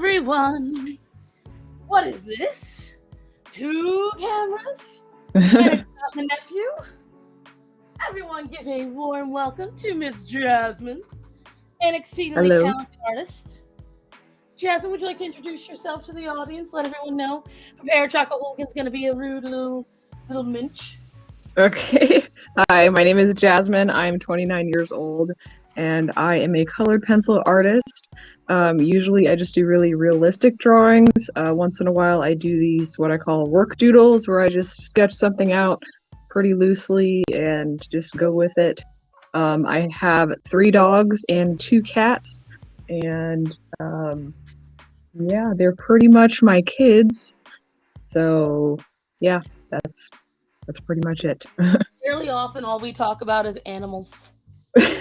everyone. What is this? 2 cameras? And it's not the nephew? Everyone give a warm welcome to Miss Jasmine, an exceedingly talented artist. Jasmine, would you like to introduce yourself to the audience? Let everyone know. Prepare Chocolate Hooligan's going to be a rude little minch. Okay. Hi, my name is Jasmine. I'm 29 years old, and I am a colored pencil artist. Usually I just do really realistic drawings. Once in a while I do these what I call work doodles, where I just sketch something out pretty loosely and just go with it. I have 3 dogs and 2 cats, and yeah, they're pretty much my kids. So yeah, that's pretty much it. Fairly often all we talk about is animals.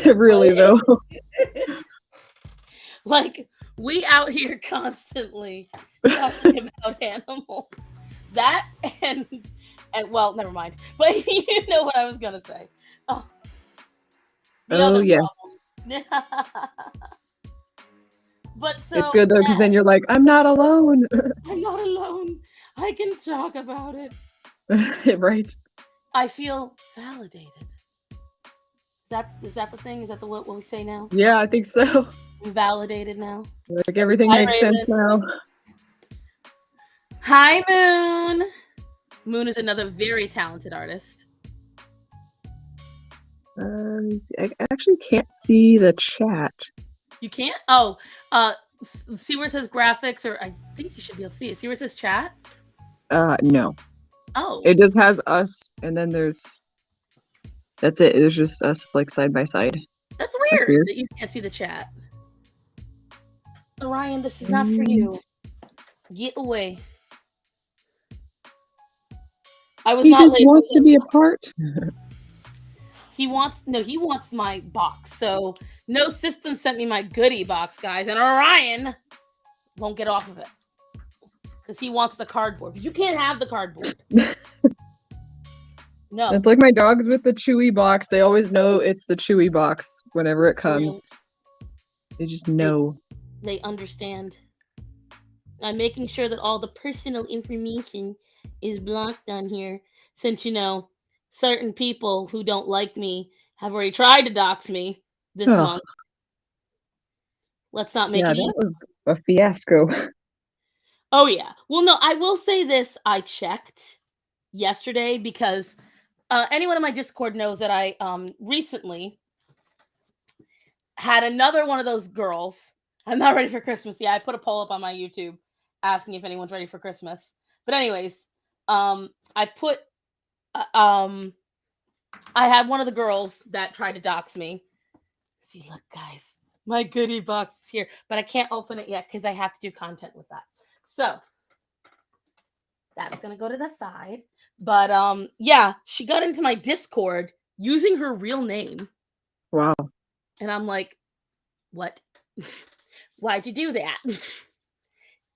Really though. Like, we out here constantly talking about animals. That and well, never mind. But you know what I was gonna say. Oh yes. But so it's good though, because then you're like, I'm not alone. I'm not alone. I can talk about it. Right. I feel validated. Is that the thing? Is that what we say now? Yeah, I think so. I'm validated now. Like everything makes sense now. Hi, Moon. Moon is another very talented artist. I actually can't see the chat. You can't? Oh, see where it says graphics, or I think you should be able to see it. See where it says chat? No. Oh. It just has us, and then that's it. There's just us, like, side by side. That's weird that you can't see the chat. Orion, this is not for you. Get away. He just wants to be a part. He wants my box. So no system sent me my goodie box, guys, and Orion won't get off of it because he wants the cardboard. But you can't have the cardboard. No. It's like my dogs with the Chewy box. They always know it's the Chewy box whenever it comes. They just know. They understand. I'm making sure that all the personal information is blocked on here, since, certain people who don't like me have already tried to dox me this month. Let's not make it easy. That was a fiasco. Oh, yeah. Well, no, I will say this. I checked yesterday because anyone in my Discord knows that I recently had another one of those girls. I'm not ready for Christmas. Yeah, I put a poll up on my YouTube asking if anyone's ready for Christmas. But anyways, I had one of the girls that tried to dox me. See, look, guys, my goodie box is here, but I can't open it yet because I have to do content with that. So that's gonna go to the side. But yeah, she got into my Discord using her real name. Wow. And I'm like, what? Why'd you do that?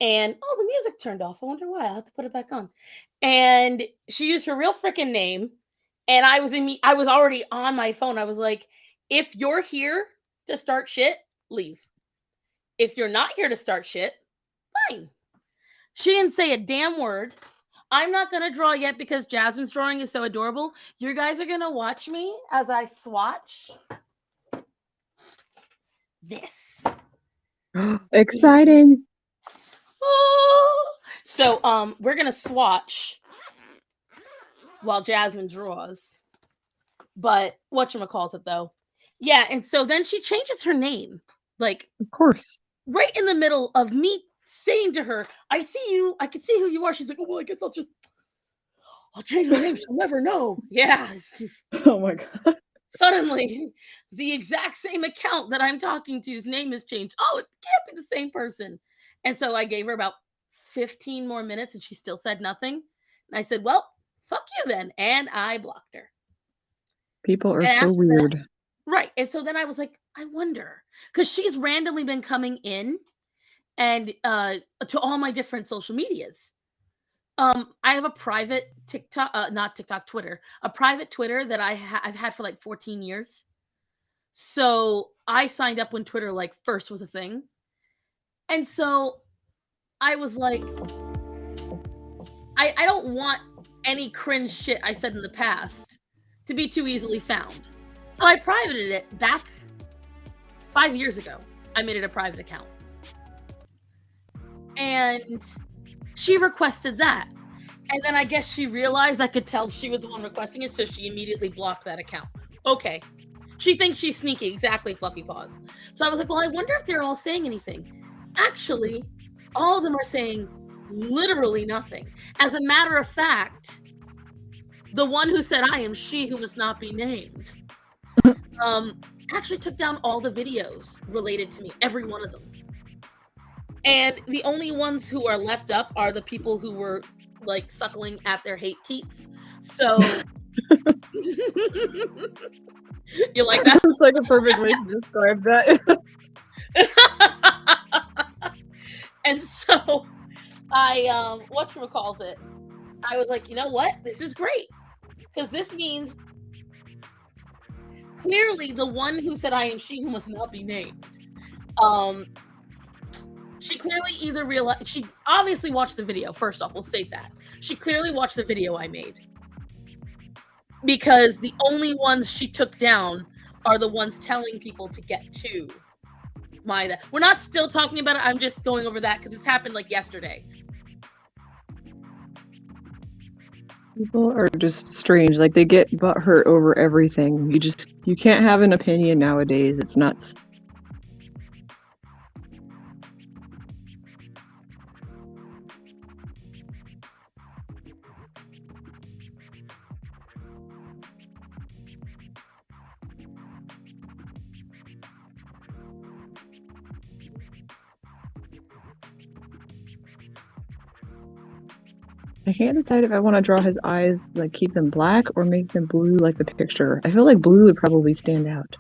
And the music turned off. I wonder why. I'll have to put it back on. And she used her real freaking name. And I was already on my phone. I was like, if you're here to start shit, leave. If you're not here to start shit, fine. She didn't say a damn word. I'm not going to draw yet because Jasmine's drawing is so adorable. You guys are going to watch me as I swatch this. Exciting. So we're going to swatch while Jasmine draws. But whatchamacallit though. Yeah, and so then she changes her name. Like, of course. Right in the middle of me saying to her, I see you, I can see who you are. She's like, oh, well, I guess I'll change my name. She'll never know. Yeah. Oh my God. Suddenly, the exact same account that I'm talking to's name has changed. Oh, it can't be the same person. And so I gave her about 15 more minutes and she still said nothing. And I said, well, fuck you then. And I blocked her. People are so weird. Right. And so then I was like, I wonder, because she's randomly been coming in and to all my different social medias. I have a private Twitter, a private Twitter that I've had for like 14 years. So I signed up when Twitter like first was a thing. And so I was like, I don't want any cringe shit I said in the past to be too easily found. So I privated it back 5 years ago. I made it a private account. And she requested that. And then I guess she realized I could tell she was the one requesting it, so she immediately blocked that account. Okay. She thinks she's sneaky. Exactly, Fluffy Paws. So I was like, well, I wonder if they're all saying anything. Actually, all of them are saying literally nothing. As a matter of fact, the one who said, I am she who must not be named, actually took down all the videos related to me, every one of them. And the only ones who are left up are the people who were like suckling at their hate teats. So you like that? That's like a perfect way to describe that. And so I whatchamacallit, I was like, you know what? This is great. Because this means clearly the one who said I am she who must not be named. She clearly either realized, she obviously watched the video. First off, we'll state that. She clearly watched the video I made. Because the only ones she took down are the ones telling people to get to my. We're not still talking about it. I'm just going over that because it's happened like yesterday. People are just strange. Like, they get butthurt over everything. You can't have an opinion nowadays. It's nuts. I can't decide if I want to draw his eyes, like keep them black or make them blue like the picture. I feel like blue would probably stand out.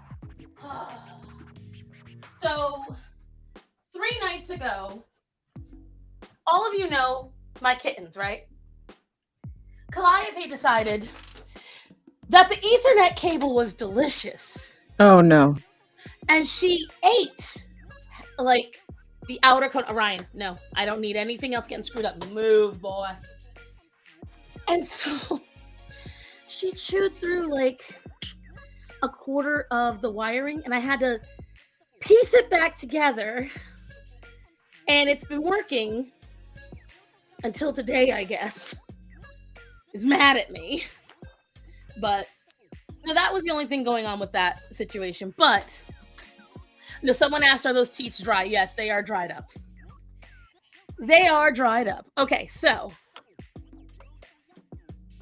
So, 3 nights ago, all of you know my kittens, right? Calliope decided that the Ethernet cable was delicious. Oh no. And she ate like the outer cone. Orion, no, I don't need anything else getting screwed up. Move, boy. And so she chewed through like a quarter of the wiring, and I had to piece it back together. And it's been working until today, I guess. It's mad at me. But no, that was the only thing going on with that situation. But no, someone asked, are those teeth dry? Yes, they are dried up. They are dried up. Okay, so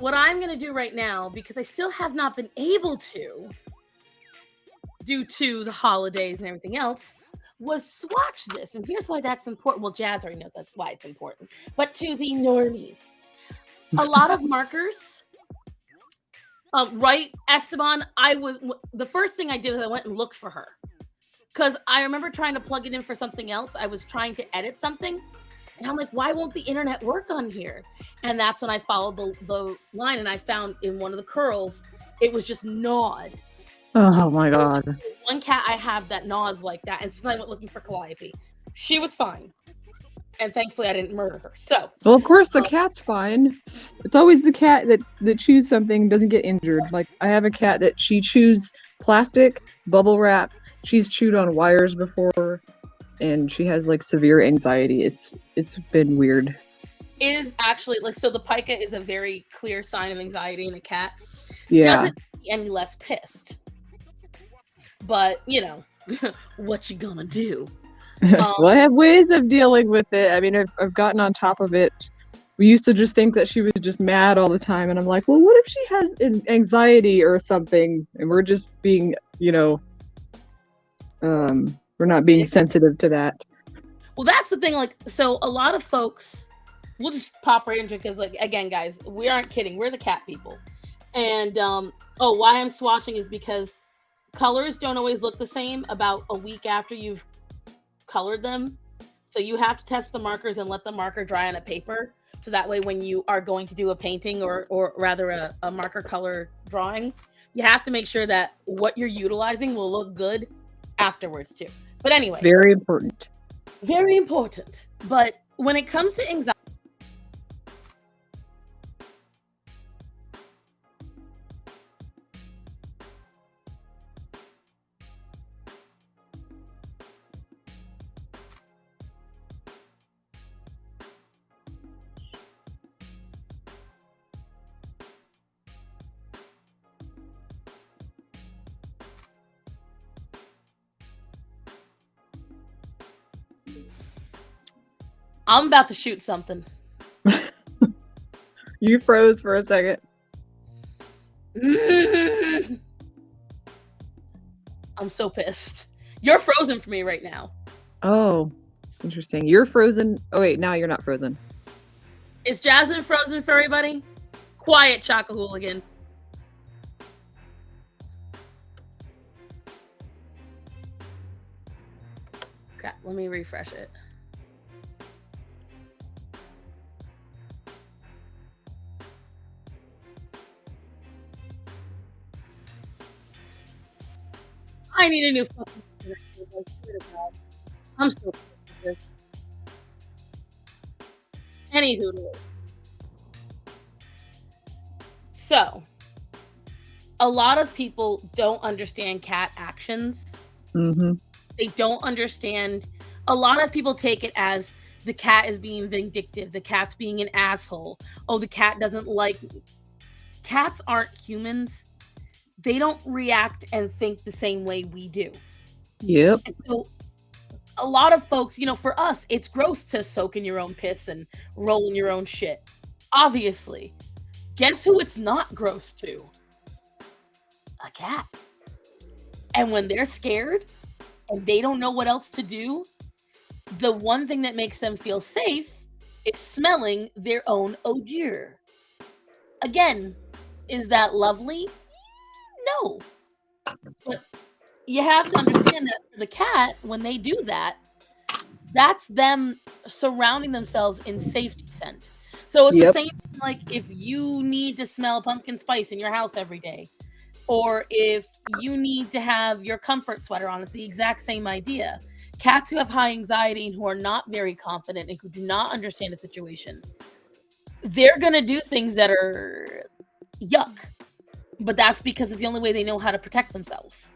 what I'm going to do right now, because I still have not been able to, due to the holidays and everything else, was swatch this. And here's why that's important. Well, Jazz already knows that's why it's important. But to the normies, a lot of markers. Right, Esteban, the first thing I did was I went and looked for her. Because I remember trying to plug it in for something else. I was trying to edit something. And I'm like, why won't the internet work on here? And that's when I followed the line, and I found in one of the curls, it was just gnawed. Oh my god. One cat I have that gnaws like that, and so I went looking for Calliope. She was fine. And thankfully I didn't murder her. So well, of course the cat's fine. It's always the cat that chews something doesn't get injured. Like, I have a cat that she chews plastic, bubble wrap. She's chewed on wires before, and she has like severe anxiety. It's been weird. It is actually like, so the pica is a very clear sign of anxiety in a cat. Yeah. Doesn't be any less pissed. But, you know, what you gonna do? Well, I have ways of dealing with it. I mean, I've gotten on top of it. We used to just think that she was just mad all the time, and I'm like, well, what if she has anxiety or something, and we're just being, we're not being sensitive to that. Well, that's the thing. Like, so a lot of folks, we'll just pop right into it because, like, again, guys, we aren't kidding. We're the cat people. And why I'm swatching is because colors don't always look the same about a week after you've colored them. So you have to test the markers and let the marker dry on a paper. So that way when you are going to do a painting or rather a marker color drawing, you have to make sure that what you're utilizing will look good afterwards too. But anyway. Very important. Very important. But when it comes to anxiety, I'm about to shoot something. You froze for a second. I'm so pissed. You're frozen for me right now. Oh, interesting. You're frozen. Oh wait, now you're not frozen. Is Jasmine frozen for everybody? Quiet, Chaka Hooligan. Crap, let me refresh it. I need a new fucking computer. I'm so pissed. Anywho, so a lot of people don't understand cat actions. Mm-hmm. They don't understand. A lot of people take it as the cat is being vindictive, the cat's being an asshole. Oh, the cat doesn't like. Cats aren't humans. They don't react and think the same way we do. Yep. And so a lot of folks, for us, it's gross to soak in your own piss and roll in your own shit. Obviously. Guess who it's not gross to? A cat. And when they're scared and they don't know what else to do, the one thing that makes them feel safe is smelling their own odor. Again, is that lovely? No. But you have to understand that for the cat, when they do that, that's them surrounding themselves in safety scent. So it's the same like if you need to smell pumpkin spice in your house every day, or if you need to have your comfort sweater on, it's the exact same idea. Cats who have high anxiety and who are not very confident and who do not understand a situation, they're going to do things that are yuck. But that's because it's the only way they know how to protect themselves.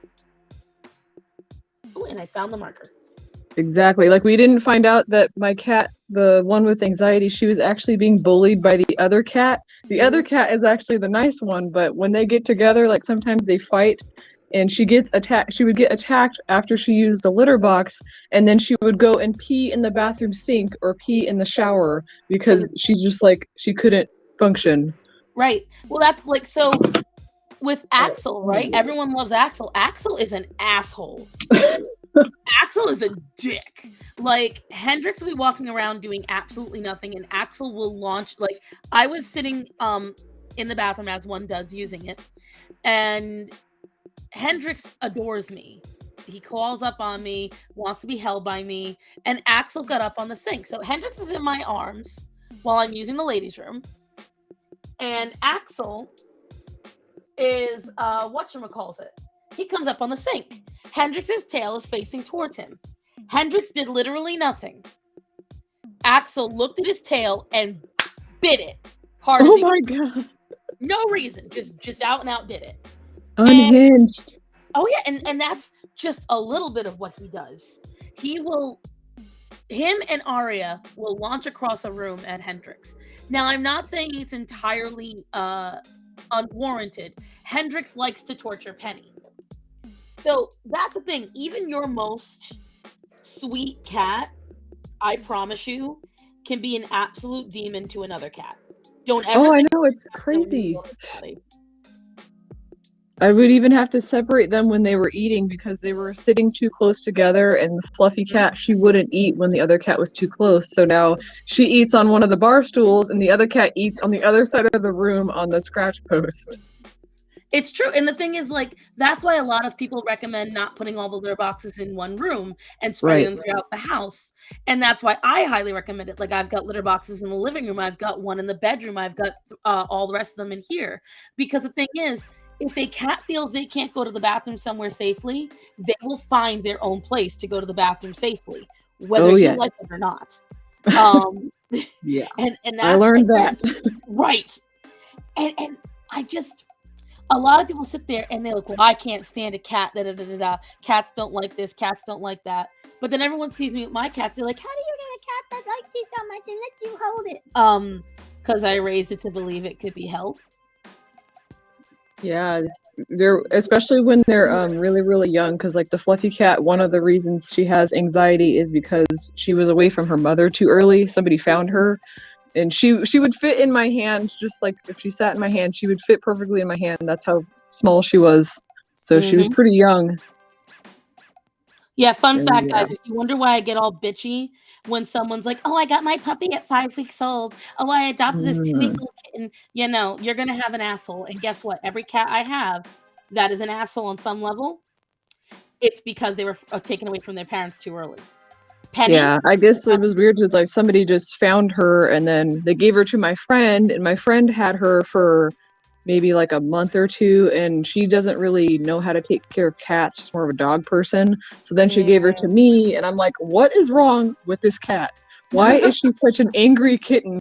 Oh, and I found the marker. Exactly. Like we didn't find out that my cat, the one with anxiety, she was actually being bullied by the other cat. The other cat is actually the nice one, but when they get together, like sometimes they fight and she gets attacked. She would get attacked after she used the litter box, and then she would go and pee in the bathroom sink or pee in the shower because she just she couldn't function. Right. Well, that's like, so with Axel, right? Everyone loves Axel. Axel is an asshole. Axel is a dick. Like, Hendrix will be walking around doing absolutely nothing, and Axel will launch. Like, I was sitting in the bathroom, as one does, using it, and Hendrix adores me. He calls up on me, wants to be held by me, and Axel got up on the sink. So Hendrix is in my arms while I'm using the ladies' room, and Axel is whatchamacallit. He comes up on the sink. Hendrix's tail is facing towards him. Hendrix did literally nothing. Axel looked at his tail and bit it hard. Oh my god! No reason, just out and out did it. Unhinged. And that's just a little bit of what he does. Him and Arya will launch across a room at Hendrix. Now, I'm not saying it's entirely unwarranted. Hendrix likes to torture Penny. So that's the thing. Even your most sweet cat, I promise you, can be an absolute demon to another cat. Don't ever. Oh, I know, it's crazy. I would even have to separate them when they were eating because they were sitting too close together, and the fluffy cat, she wouldn't eat when the other cat was too close. So now she eats on one of the bar stools and the other cat eats on the other side of the room on the scratch post. It's true. And the thing is, like, that's why a lot of people recommend not putting all the litter boxes in one room and spreading them throughout the house. And that's why I highly recommend it. Like, I've got litter boxes in the living room. I've got one in the bedroom. I've got all the rest of them in here. Because the thing is, if a cat feels they can't go to the bathroom somewhere safely, they will find their own place to go to the bathroom safely, whether you like it or not. Um, Yeah, and I that's learned and that. right. And I just a lot of people sit there and they're like, well, I can't stand a cat. Da, da, da, da, da. Cats don't like this. Cats don't like that. But then everyone sees me with my cats. They're like, how do you get a cat that likes you so much and lets you hold it? Because I raised it to believe it could be held. Yeah, they're especially when they're really really young, because like the fluffy cat, one of the reasons she has anxiety is because she was away from her mother too early. Somebody found her, and she would fit in my hand, just like if she sat in my hand, she would fit perfectly in my hand. That's how small she was. So she was pretty young. Yeah, fun And fact, yeah. guys, if you wonder why I get all bitchy when someone's like, "Oh, I got my puppy at 5 weeks old. Oh, I adopted this 2-week Mm, old kitten." You know, you're gonna have an asshole, and guess what? Every cat I have that is an asshole on some level, it's because they were taken away from their parents too early. Penny, yeah, I guess it was weird because like somebody just found her and then they gave her to my friend, and my friend had her for maybe like a month or two, and she doesn't really know how to take care of cats. She's more of a dog person. So then she gave her to me, and I'm like, what is wrong with this cat? Why is she such an angry kitten?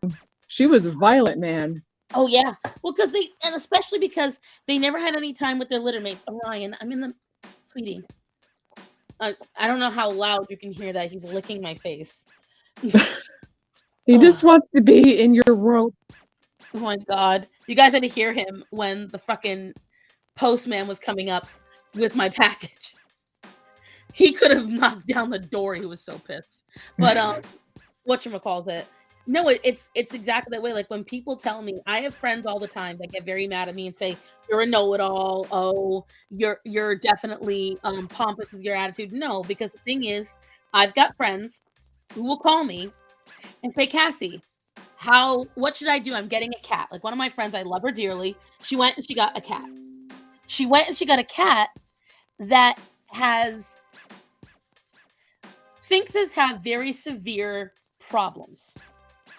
She was violent, man. oh yeah, well, because and especially because they never had any time with their litter mates. Orion, I'm in the sweetie. I don't know how loud you can hear that. He's licking my face. He just wants to be in your world. Oh my god. You guys had to hear him when the fucking postman was coming up with my package. He could have knocked down the door. He was so pissed. But whatchamacallit? No, it's exactly that way. Like when people tell me, I have friends all the time that get very mad at me and say, "You're a know-it-all. Oh, you're definitely pompous with your attitude." No, because the thing is, I've got friends who will call me and say, "Cassie, what should I do? I'm getting a cat." Like one of my friends, I love her dearly. She went and she got a cat. She went and she got a cat that has Sphinxes have very severe problems.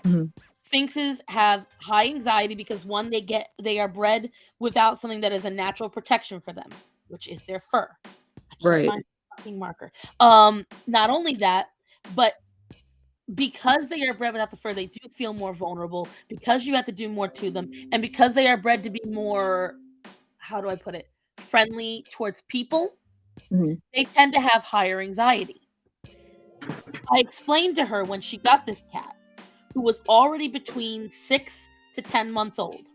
Mhm. Sphinxes have high anxiety because one, they are bred without something that is a natural protection for them, which is their fur. I can't Right. find a fucking marker. Not only that, but because they are bred without the fur, they do feel more vulnerable because you have to do more to them, and because they are bred to be more, how do I put it, friendly towards people, Mhm. they tend to have higher anxiety. I explained to her when she got this cat, who was already between 6 to 10 months old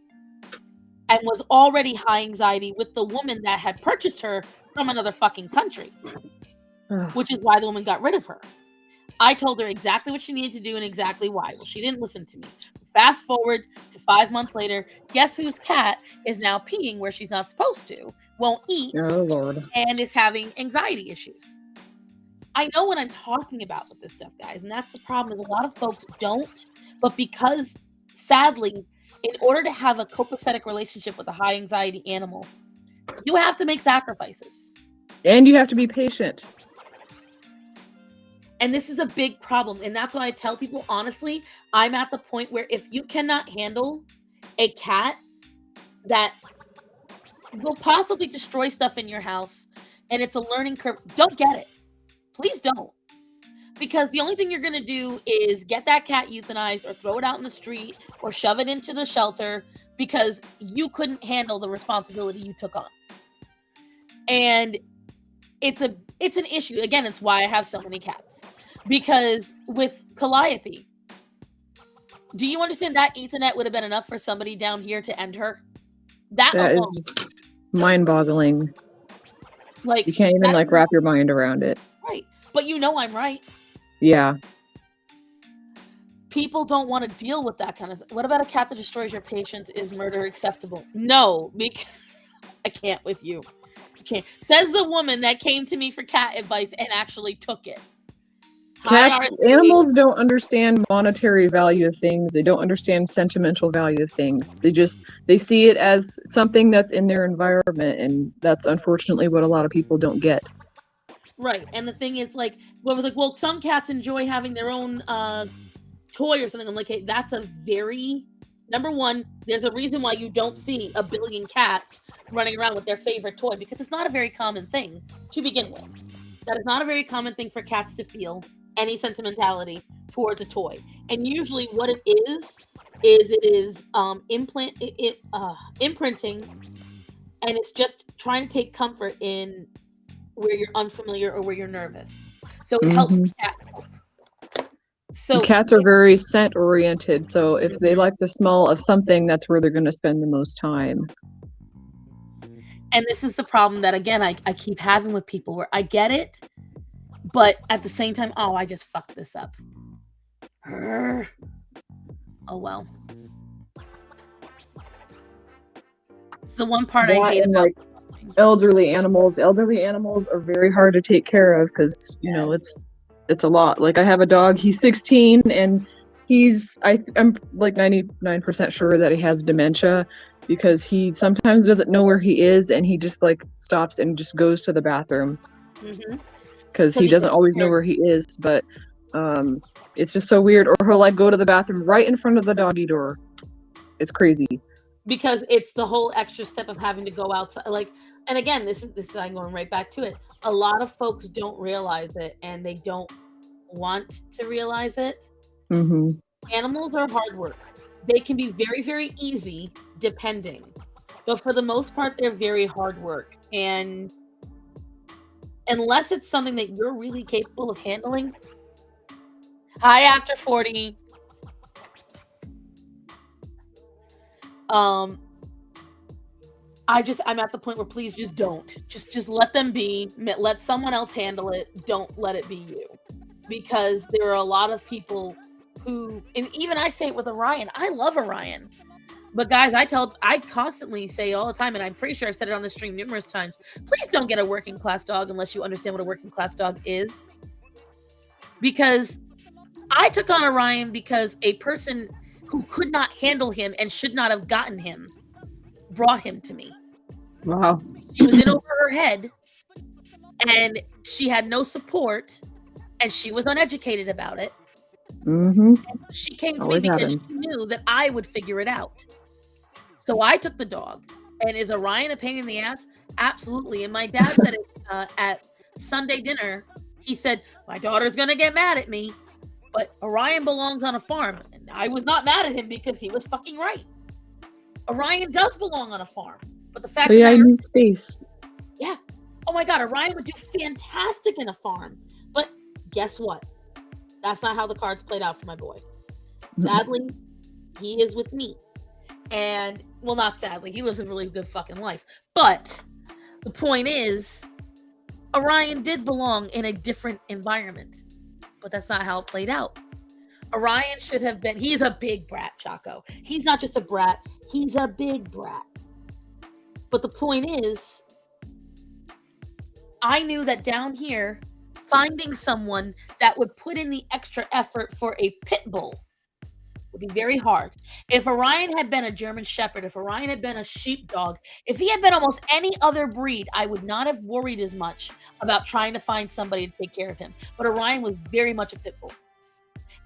and was already high anxiety with the woman that had purchased her from another fucking country, Ugh. which is why the woman got rid of her. I told her exactly what she needed to do and exactly why. Well, she didn't listen to me. Fast forward to 5 months later, guess whose cat is now peeing where she's not supposed to, won't eat, Oh Lord. and is having anxiety issues. I know what I'm talking about with this stuff, guys, and that's the problem is a lot of folks don't, but because sadly, in order to have a copacetic relationship with a high anxiety animal, you have to make sacrifices. And you have to be patient. And this is a big problem. And that's why I tell people, honestly, I'm at the point where if you cannot handle a cat that will possibly destroy stuff in your house and it's a learning curve, don't get it. Please don't. Because the only thing you're going to do is get that cat euthanized or throw it out in the street or shove it into the shelter because you couldn't handle the responsibility you took on. And it's an issue. Again, it's why I have so many cats. Because with Calliope, do you understand that Ethernet would have been enough for somebody down here to end her? That That alone. is just mind-boggling. Like You can't even that like alone, wrap your mind around it. right. But you know I'm right. Yeah. People don't want to deal with that kind of stuff. What about a cat that destroys your patience? Is murder acceptable? No, because I can't with you. I can't. Says the woman that came to me for cat advice and actually took it. Hi, Cats, RC. animals don't understand monetary value of things. They don't understand sentimental value of things. They see it as something that's in their environment, and that's unfortunately what a lot of people don't get. Right. And the thing is, like, what was like, well, some cats enjoy having their own toy or something. I'm like, hey, that's a very number one, there's a reason why you don't see a billion cats running around with their favorite toy because it's not a very common thing to begin with. That is not a very common thing for cats to feel. any sentimentality towards a toy. And usually what it is imprinting, and it's just trying to take comfort in where you're unfamiliar or where you're nervous. So it helps Mm-hmm. the cat cope. So Cats are very scent oriented, so if they Mhm. like the smell of something, that's where they're going to spend the most time. And this is the problem that, again, I keep having with people, where I get it, but at the same time, oh, I just fucked this up. Oh well. It's the one part I That hate and about like elderly animals. Elderly animals are very hard to take care of because it's a lot. Like I have a dog. He's 16 and I'm like 99% sure that he has dementia because he sometimes doesn't know where he is and he just like stops and just goes to the bathroom because he doesn't always know where he is. But it's just so weird. Or he'll like go to the bathroom right in front of the doggy door. It's crazy. Because it's the whole extra step of having to go outside. Like, and again, this is I'm going right back to it. A lot of folks don't realize it, and they don't want to realize it. Mm-hmm. Animals are hard work. They can be very, very easy, depending, but for the most part, they're very hard work. And unless it's something that you're really capable of handling, hi after 40. I'm at the point where please just don't. Just let them be. Let someone else handle it. Don't let it be you. Because there are a lot of people who, and even I say it with Orion. I love Orion. But guys, I constantly say all the time, and I'm pretty sure I've said it on the stream numerous times, please don't get a working class dog unless you understand what a working class dog is. Because I took on Orion because a person who could not handle him and should not have gotten him brought him to me. Wow. She was in over her head, and she had no support, and she was uneducated about it. Mm-hmm. And she came to Always me because happens. she knew that I would figure it out. So I took the dog. And is Orion a pain in the ass? Absolutely. And my dad said it at Sunday dinner. He said, my daughter's going to get mad at me, but Orion belongs on a farm. And I was not mad at him because he was fucking right. Orion does belong on a farm. But the fact I need space. Yeah. Oh my God, Orion would do fantastic in a farm. But guess what? That's not how the cards played out for my boy. Sadly, he is with me. And, well, not sadly, he lives a really good fucking life. But the point is, Orion did belong in a different environment. But that's not how it played out. Orion should have been, he's a big brat, Chaco. He's not just a brat, he's a big brat. But the point is, I knew that down here, finding someone that would put in the extra effort for a pit bull would be very hard. If Orion had been a German Shepherd, if Orion had been a sheepdog, if he had been almost any other breed, I would not have worried as much about trying to find somebody to take care of him. But Orion was very much a pit bull.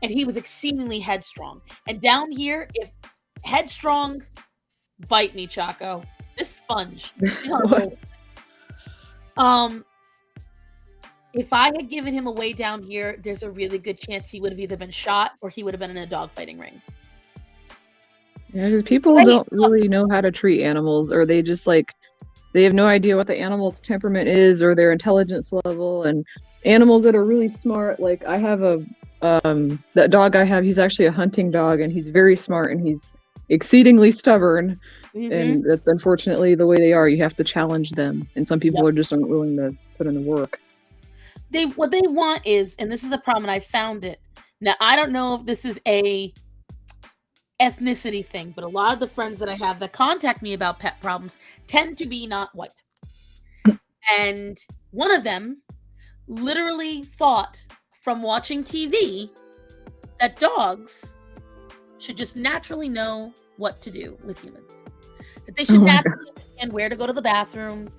And he was exceedingly headstrong. And down here, if headstrong, bite me, Chaco. This sponge. She's on a roll. If I had given him away down here, there's a really good chance he would have either been shot or he would have been in a dogfighting ring. Yeah, because people don't really know how to treat animals, or they just like, they have no idea what the animal's temperament is or their intelligence level. And animals that are really smart, like I have that dog I have, he's actually a hunting dog and he's very smart and he's exceedingly stubborn. And that's unfortunately the way they are. You have to challenge them. And some people are just not willing to put in the work. What they want is, and this is a problem, and I found it. Now, I don't know if this is a ethnicity thing, but a lot of the friends that I have that contact me about pet problems tend to be not white. And one of them literally thought from watching TV that dogs should just naturally know what to do with humans. That they should naturally understand where to go to the bathroom,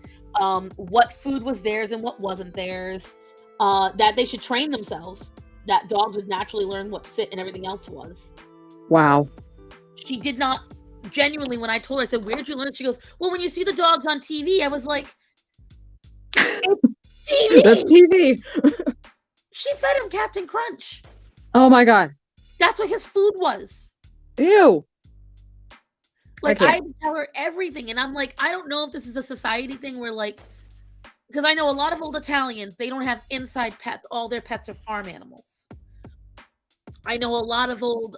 what food was theirs and what wasn't theirs. That they should train themselves, that dogs would naturally learn what sit and everything else was. Wow. She did not, genuinely, when I told her, I said, where'd you learn it? She goes, well, when you see the dogs on TV, I was like, it's TV! That's TV! She fed him Captain Crunch. Oh my god. That's what his food was. Ew. Like, I had to tell her everything. And I'm like, I don't know if this is a society thing where, like, because I know a lot of old Italians, they don't have inside pets. All their pets are farm animals. I know a lot of old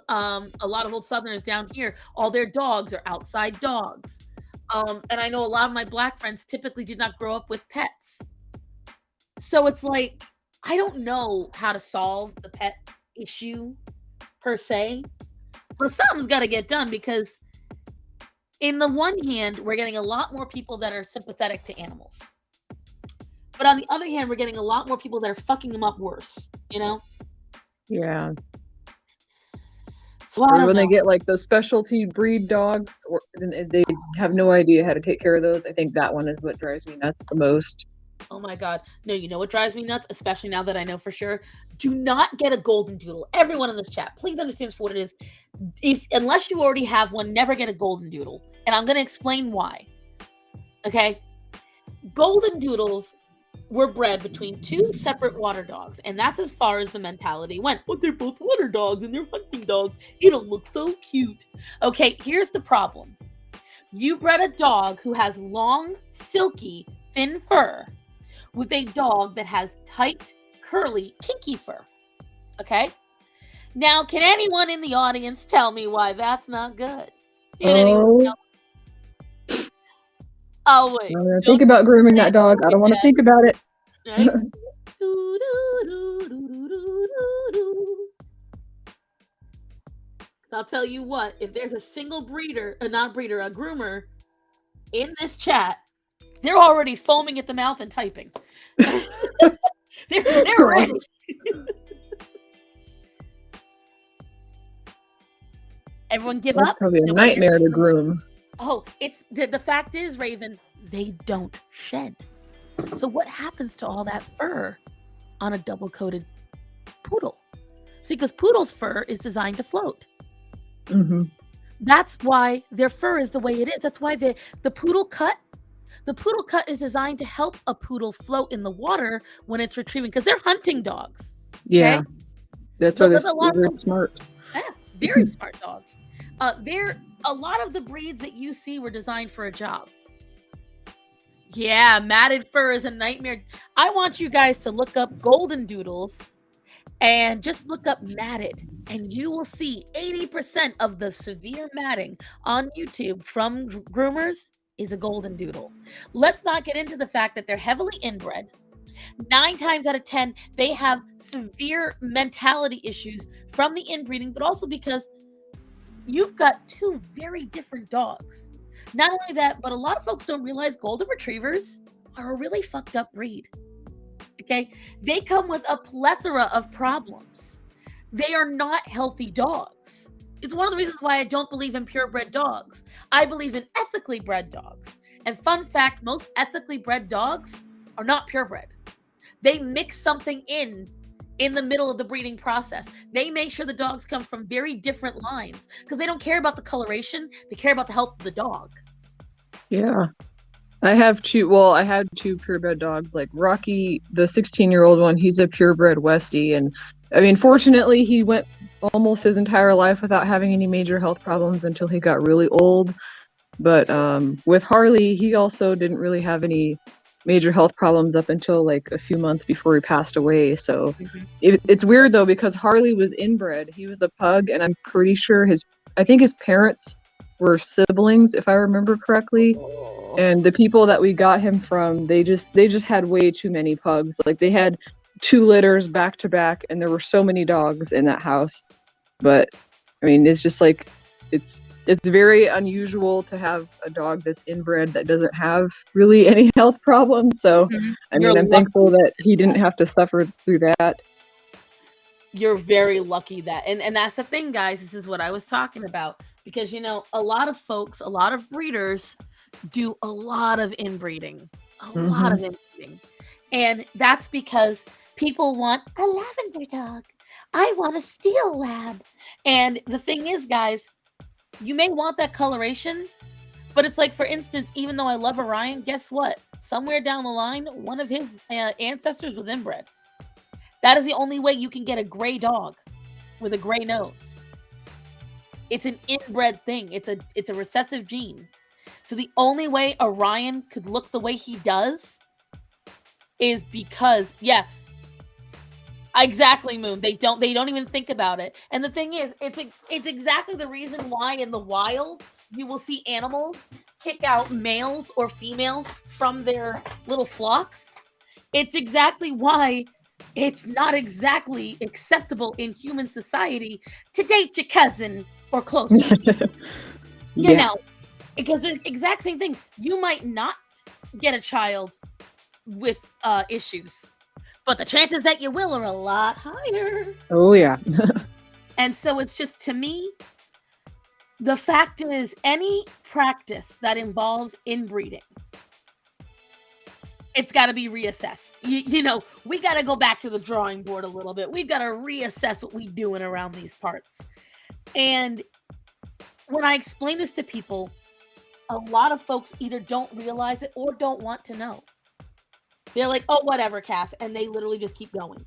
Southerners down here, all their dogs are outside dogs. And I know a lot of my Black friends typically did not grow up with pets. So it's like, I don't know how to solve the pet issue per se, but something's got to get done, because in the one hand, we're getting a lot more people that are sympathetic to animals. But on the other hand, we're getting a lot more people that are fucking them up worse, you know? Yeah. So Or when they get like those specialty breed dogs, or they have no idea how to take care of those. I think that one is what drives me nuts the most. Oh my god. No, you know what drives me nuts, especially now that I know for sure? Do not get a golden doodle. Everyone in this chat, please understand for what it is. Unless you already have one, never get a golden doodle. And I'm going to explain why. Okay? Golden doodles were bred between two separate water dogs, and that's as far as the mentality went. But they're both water dogs and they're hunting dogs. It'll look so cute. Okay, here's the problem. You bred a dog who has long, silky, thin fur with a dog that has tight, curly, kinky fur. Okay? Now, can anyone in the audience tell me why that's not good? Oh, wait. I'm gonna think about grooming that dog. I don't want to think about it. Right? I'll tell you what, if there's a single groomer in this chat, they're already foaming at the mouth and typing. they're ready. Everyone give That's up? probably a nightmare to groom. Oh, it's the fact is, Raven, they don't shed. So what happens to all that fur on a double-coated poodle? See, because poodle's fur is designed to float. Mm-hmm. That's why their fur is the way it is. That's why the poodle cut is designed to help a poodle float in the water when it's retrieving, because they're hunting dogs. Yeah, okay? That's why they're smart. Yeah, very smart dogs. A lot of the breeds that you see were designed for a job. Yeah, matted fur is a nightmare. I want you guys to look up golden doodles and just look up matted, and you will see 80% of the severe matting on YouTube from groomers is a golden doodle. Let's not get into the fact that they're heavily inbred. 9 times out of 10, they have severe mentality issues from the inbreeding, but also because you've got two very different dogs. Not only that, but a lot of folks don't realize golden retrievers are a really fucked up breed. Okay? They come with a plethora of problems. They are not healthy dogs. It's one of the reasons why I don't believe in purebred dogs. I believe in ethically bred dogs. And fun fact, most ethically bred dogs are not purebred. They mix something in the middle of the breeding process. They make sure the dogs come from very different lines because they don't care about the coloration. They care about the health of the dog. Yeah. I had two purebred dogs. Like Rocky, the 16-year-old one, he's a purebred Westie. And I mean, fortunately, he went almost his entire life without having any major health problems until he got really old. But with Harley, he also didn't really have any major health problems up until like a few months before he passed away. So it's weird though, because Harley was inbred. He was a pug, and I'm pretty sure I think his parents were siblings, if I remember correctly. And the people that we got him from, they just had way too many pugs. Like they had 2 litters back to back, and there were so many dogs in that house. But I mean, it's just like it's very unusual to have a dog that's inbred that doesn't have really any health problems. So, I mean, I'm thankful that he didn't have to suffer through that. You're very lucky that, and that's the thing, guys. This is what I was talking about, because, you know, a lot of folks, a lot of breeders do a lot of inbreeding, lot of inbreeding. And that's because people want a lavender dog. I want a steel lab. And the thing is, guys, you may want that coloration, but it's like, for instance, even though I love Orion, guess what? Somewhere down the line, one of his ancestors was inbred. That is the only way you can get a gray dog with a gray nose. It's an inbred thing. It's a recessive gene. So the only way Orion could look the way he does is because, yeah, exactly, Moon. They don't even think about it. And the thing is, it's exactly the reason why in the wild you will see animals kick out males or females from their little flocks. It's exactly why it's not exactly acceptable in human society to date your cousin or closer. You know, because the exact same things. You might not get a child with issues, but the chances that you will are a lot higher. Oh, yeah. And so it's just, to me, the fact is, any practice that involves inbreeding, it's got to be reassessed. You know, we got to go back to the drawing board a little bit. We've got to reassess what we're doing around these parts. And when I explain this to people, a lot of folks either don't realize it or don't want to know. They're like, oh, whatever, Cass. And they literally just keep going.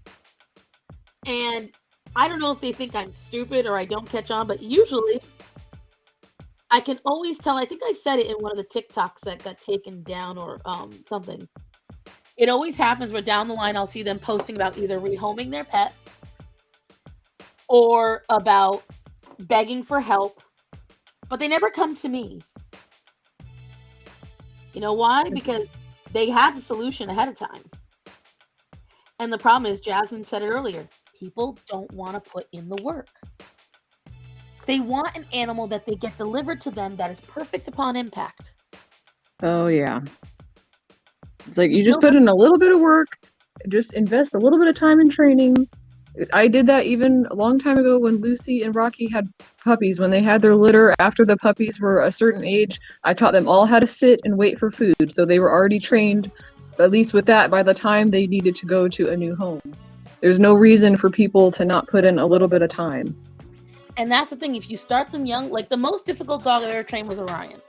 And I don't know if they think I'm stupid or I don't catch on, but usually I can always tell. I think I said it in one of the TikToks that got taken down or something. It always happens where down the line I'll see them posting about either rehoming their pet or about begging for help, but they never come to me. You know why? Because they had the solution ahead of time. And the problem is, Jasmine said it earlier, people don't want to put in the work. They want an animal that they get delivered to them that is perfect upon impact. Oh, yeah. It's like you just put in a little bit of work, just invest a little bit of time in training. I did that even a long time ago when Lucy and Rocky had puppies. When they had their litter, after the puppies were a certain age, I taught them all how to sit and wait for food. So they were already trained, at least with that, by the time they needed to go to a new home. There's no reason for people to not put in a little bit of time. And that's the thing. If you start them young, like the most difficult dog I ever trained was Orion.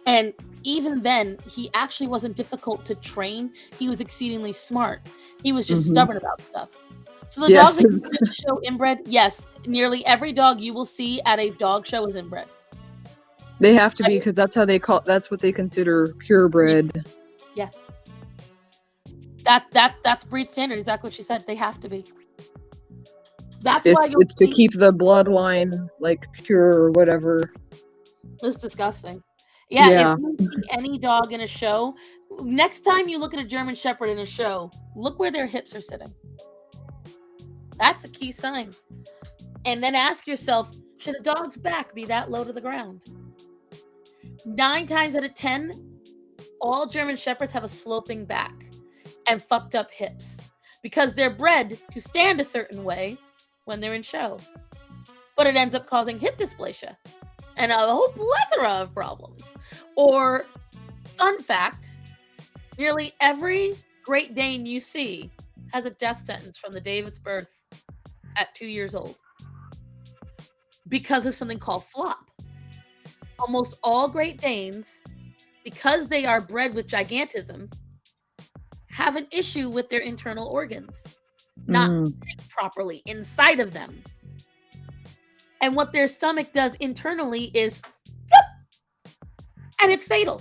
And even then, he actually wasn't difficult to train. He was exceedingly smart. He was just stubborn about stuff. So the dogs that show inbred, yes, nearly every dog you will see at a dog show is inbred. They have to be, because that's what they consider purebred. Yeah. That's breed standard. Exactly what she said. They have to be. That's why it's to keep the bloodline like pure or whatever. It's disgusting. Yeah, if you see any dog in a show, next time you look at a German Shepherd in a show, look where their hips are sitting. That's a key sign. And then ask yourself, should a dog's back be that low to the ground? 9 times out of 10, all German Shepherds have a sloping back and fucked up hips because they're bred to stand a certain way when they're in show. But it ends up causing hip dysplasia and a whole plethora of problems. Or, fun fact, nearly every Great Dane you see has a death sentence from the day of its birth at 2 years old because of something called flop. Almost all Great Danes, because they are bred with gigantism, have an issue with their internal organs not sitting properly inside of them. And what their stomach does internally is and it's fatal.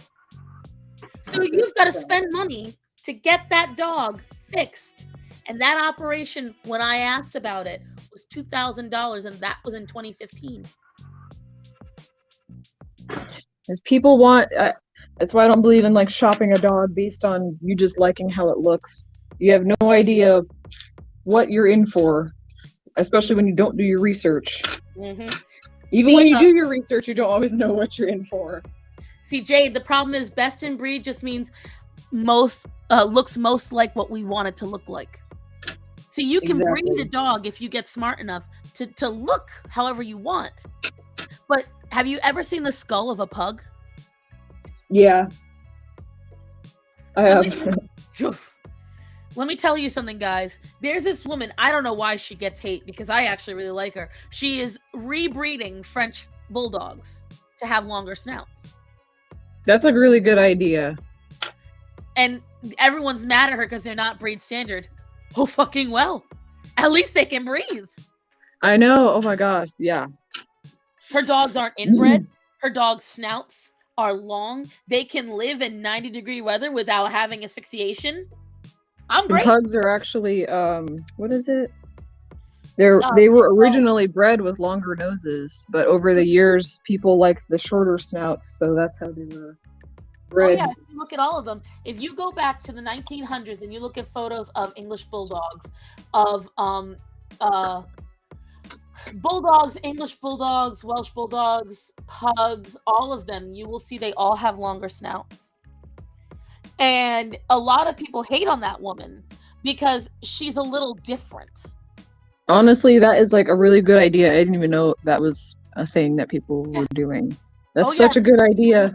So you've got to spend money to get that dog fixed. And that operation, when I asked about it, was $2,000, and that was in 2015. As people want, that's why I don't believe in like shopping a dog based on you just liking how it looks. You have no idea what you're in for, especially when you don't do your research. Even when you do your research, you don't always know what you're in for. See, Jade, the problem is best in breed just means most looks most like what we want it to look like. See, you can breed a dog if you get smart enough to look however you want. But have you ever seen the skull of a pug? Yeah. I have. Let me tell you something, guys. There's this woman, I don't know why she gets hate, because I actually really like her. She is rebreeding French bulldogs to have longer snouts. That's a really good idea. And everyone's mad at her because they're not breed standard. Oh, fucking well. At least they can breathe. I know. Oh my gosh. Yeah. Her dogs aren't inbred. Her dogs' snouts are long. They can live in 90-degree weather without having asphyxiation. I'm And great. pugs are actually what is it? They were originally bred with longer noses, but over the years people liked the shorter snouts, so that's how they were bred. Oh yeah, if you look at all of them, if you go back to the 1900s and you look at photos of English bulldogs, of bulldogs, English bulldogs, Welsh bulldogs, pugs, all of them, you will see they all have longer snouts. And a lot of people hate on that woman because she's a little different. Honestly, that is like a really good idea. I didn't even know that was a thing that people were doing. That's such a good idea.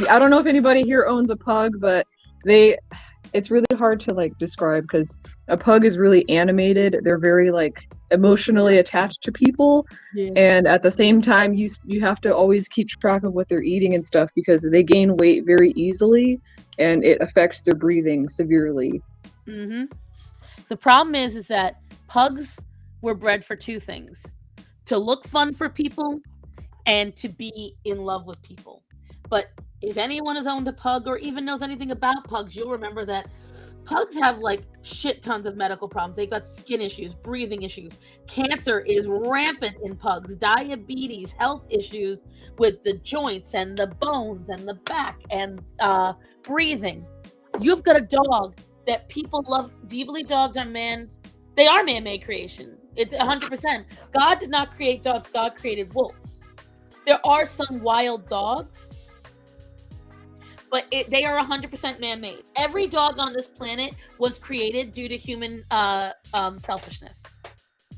I don't know if anybody here owns a pug, but it's really hard to like describe because a pug is really animated. They're very like emotionally attached to people, and at the same time you have to always keep track of what they're eating and stuff because they gain weight very easily and it affects their breathing severely. Mm-hmm. The problem is that pugs were bred for two things: to look fun for people and to be in love with people. But if anyone has owned a pug or even knows anything about pugs, you'll remember that pugs have like shit tons of medical problems. They've got skin issues, breathing issues. Cancer is rampant in pugs, diabetes, health issues with the joints and the bones and the back and breathing. You've got a dog that people love. Do you believe dogs are they are man-made creation? It's 100%. God did not create dogs. God created wolves. There are some wild dogs, but they are 100% man-made. Every dog on this planet was created due to human selfishness.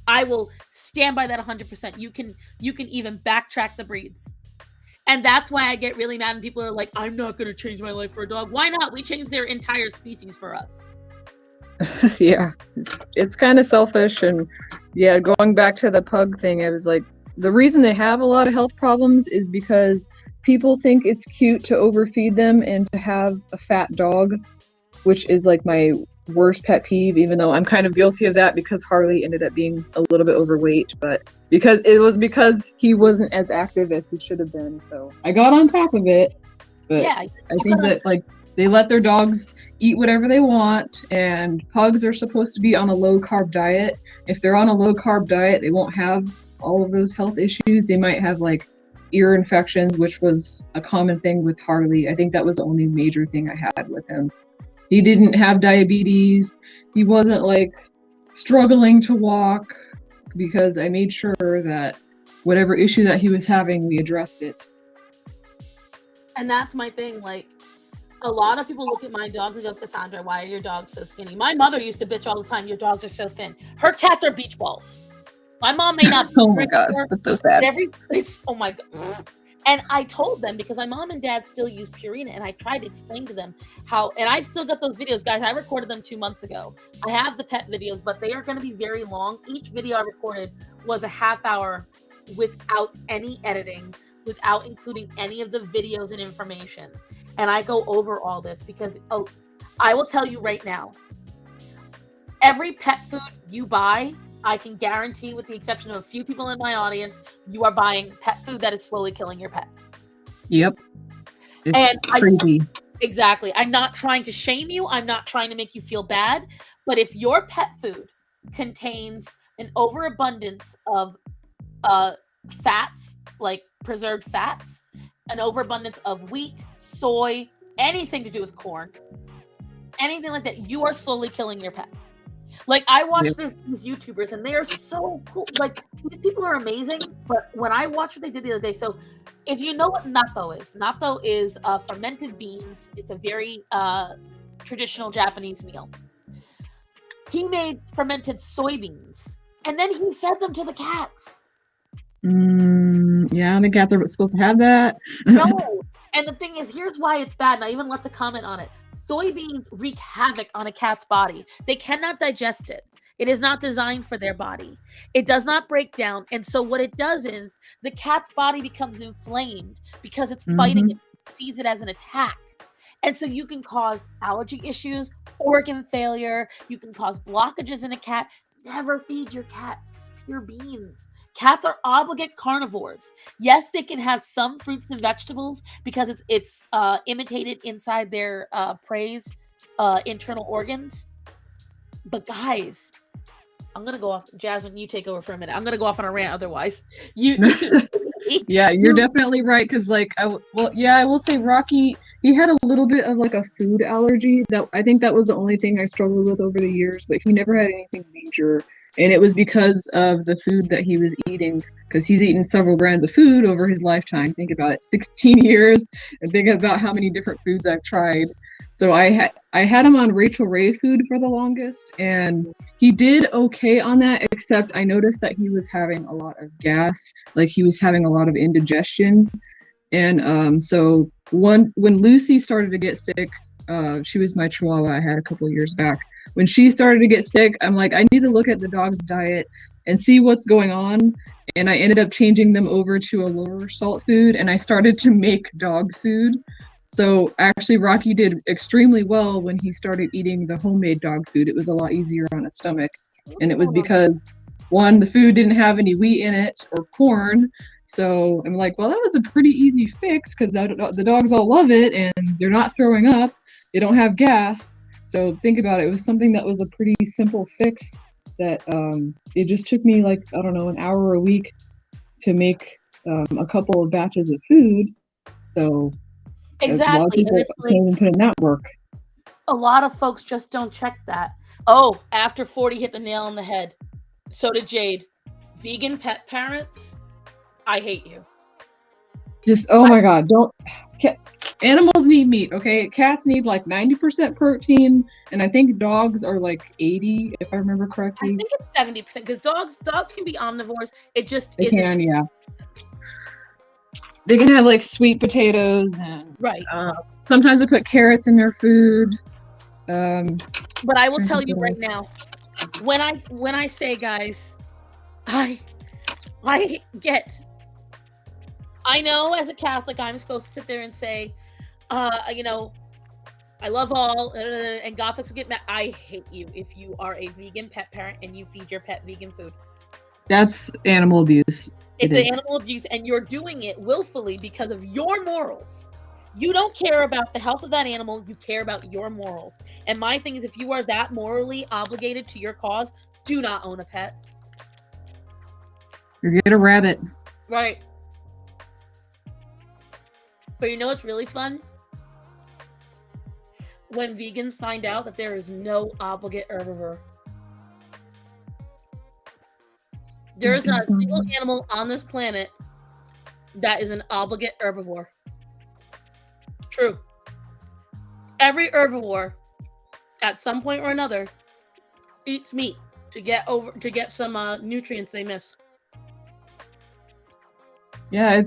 I will stand by that 100%. You can even backtrack the breeds. And that's why I get really mad when people are like, I'm not going to change my life for a dog. Why not? We changed their entire species for us. Yeah, it's kind of selfish. And yeah, going back to the pug thing, I was like, the reason they have a lot of health problems is because people think it's cute to overfeed them and to have a fat dog, which is like my worst pet peeve, even though I'm kind of guilty of that because Harley ended up being a little bit overweight, but because he wasn't as active as he should have been. So I got on top of it. But yeah, I think that like they let their dogs eat whatever they want, and pugs are supposed to be on a low-carb diet. If they're on a low-carb diet, they won't have all of those health issues. They might have like ear infections, which was a common thing with Harley. I think that was the only major thing I had with him. He didn't have diabetes. He wasn't like struggling to walk because I made sure that whatever issue that he was having, we addressed it. And that's my thing. Like, a lot of people look at my dogs and go, Cassandra, why are your dogs so skinny? My mother used to bitch all the time, your dogs are so thin. Her cats are beach balls. My mom may not. Oh my God, that's so sad. Oh my God. And I told them, because my mom and dad still use Purina, and I tried to explain to them how, and I still got those videos, guys. I recorded them 2 months ago. I have the pet videos, but they are going to be very long. Each video I recorded was a half hour without any editing, without including any of the videos and information. And I go over all this because I will tell you right now, every pet food you buy, I can guarantee, with the exception of a few people in my audience, you are buying pet food that is slowly killing your pet. Yep. It's crazy. Exactly. I'm not trying to shame you. I'm not trying to make you feel bad. But if your pet food contains an overabundance of fats, like preserved fats, an overabundance of wheat, soy, anything to do with corn, anything like that, you are slowly killing your pet. Like, I watch these YouTubers, and they are so cool. Like, these people are amazing. But when I watched what they did the other day, so if you know what natto is fermented beans. It's a very traditional Japanese meal. He made fermented soybeans, and then he fed them to the cats. Yeah, the cats are supposed to have that. No. And the thing is, here's why it's bad, and I even left a comment on it. Soybeans wreak havoc on a cat's body. They cannot digest it. It is not designed for their body. It does not break down. And so what it does is the cat's body becomes inflamed because it's fighting it, sees it as an attack. And so you can cause allergy issues, organ failure. You can cause blockages in a cat. Never feed your cats pure beans. Cats are obligate carnivores. Yes, they can have some fruits and vegetables because it's imitated inside their prey's internal organs. But guys, I'm gonna go off. Jasmine, you take over for a minute. I'm gonna go off on a rant. Otherwise, you. Yeah, you're definitely right. Cause like, I will say Rocky, he had a little bit of like a food allergy. That I think that was the only thing I struggled with over the years. But he never had anything major, and it was because of the food that he was eating. Because he's eaten several brands of food over his lifetime. Think about it, 16 years, and think about how many different foods I've tried. So I had him on Rachel Ray food for the longest, and he did okay on that, except I noticed that he was having a lot of gas, like he was having a lot of indigestion. And so when Lucy started to get sick, she was my Chihuahua I had a couple of years back. When she started to get sick, I'm like, I need to look at the dog's diet and see what's going on. And I ended up changing them over to a lower salt food, and I started to make dog food. So actually, Rocky did extremely well when he started eating the homemade dog food. It was a lot easier on his stomach. And it was because, one, the food didn't have any wheat in it or corn. So I'm like, well, that was a pretty easy fix because the dogs all love it and they're not throwing up. They don't have gas. So think about it. It was something that was a pretty simple fix that it just took me like, I don't know, an hour a week to make a couple of batches of food. So exactly. a lot of people can't even put in that work. A lot of folks just don't check that. Oh, after 40 hit the nail on the head. So did Jade. Vegan pet parents, I hate you. Just, oh my God, don't. Animals need meat, okay? Cats need like 90% protein, and I think dogs are like 80, if I remember correctly. I think it's 70% because dogs can be omnivores. It just they isn't. Can, yeah. They can have like sweet potatoes and right. Sometimes I put carrots in their food. But I will tell you right now, when I say, guys, I know as a Catholic I'm supposed to sit there and say, you know, I love all, and Gothics will get mad. I hate you if you are a vegan pet parent and you feed your pet vegan food. That's animal abuse. It's animal abuse, and you're doing it willfully because of your morals. You don't care about the health of that animal. You care about your morals. And my thing is, if you are that morally obligated to your cause, do not own a pet. Or get a rabbit. Right. But you know what's really fun? When vegans find out that there is no obligate herbivore. There is not a single animal on this planet that is an obligate herbivore. True. Every herbivore, at some point or another, eats meat to get some nutrients they miss. Yeah,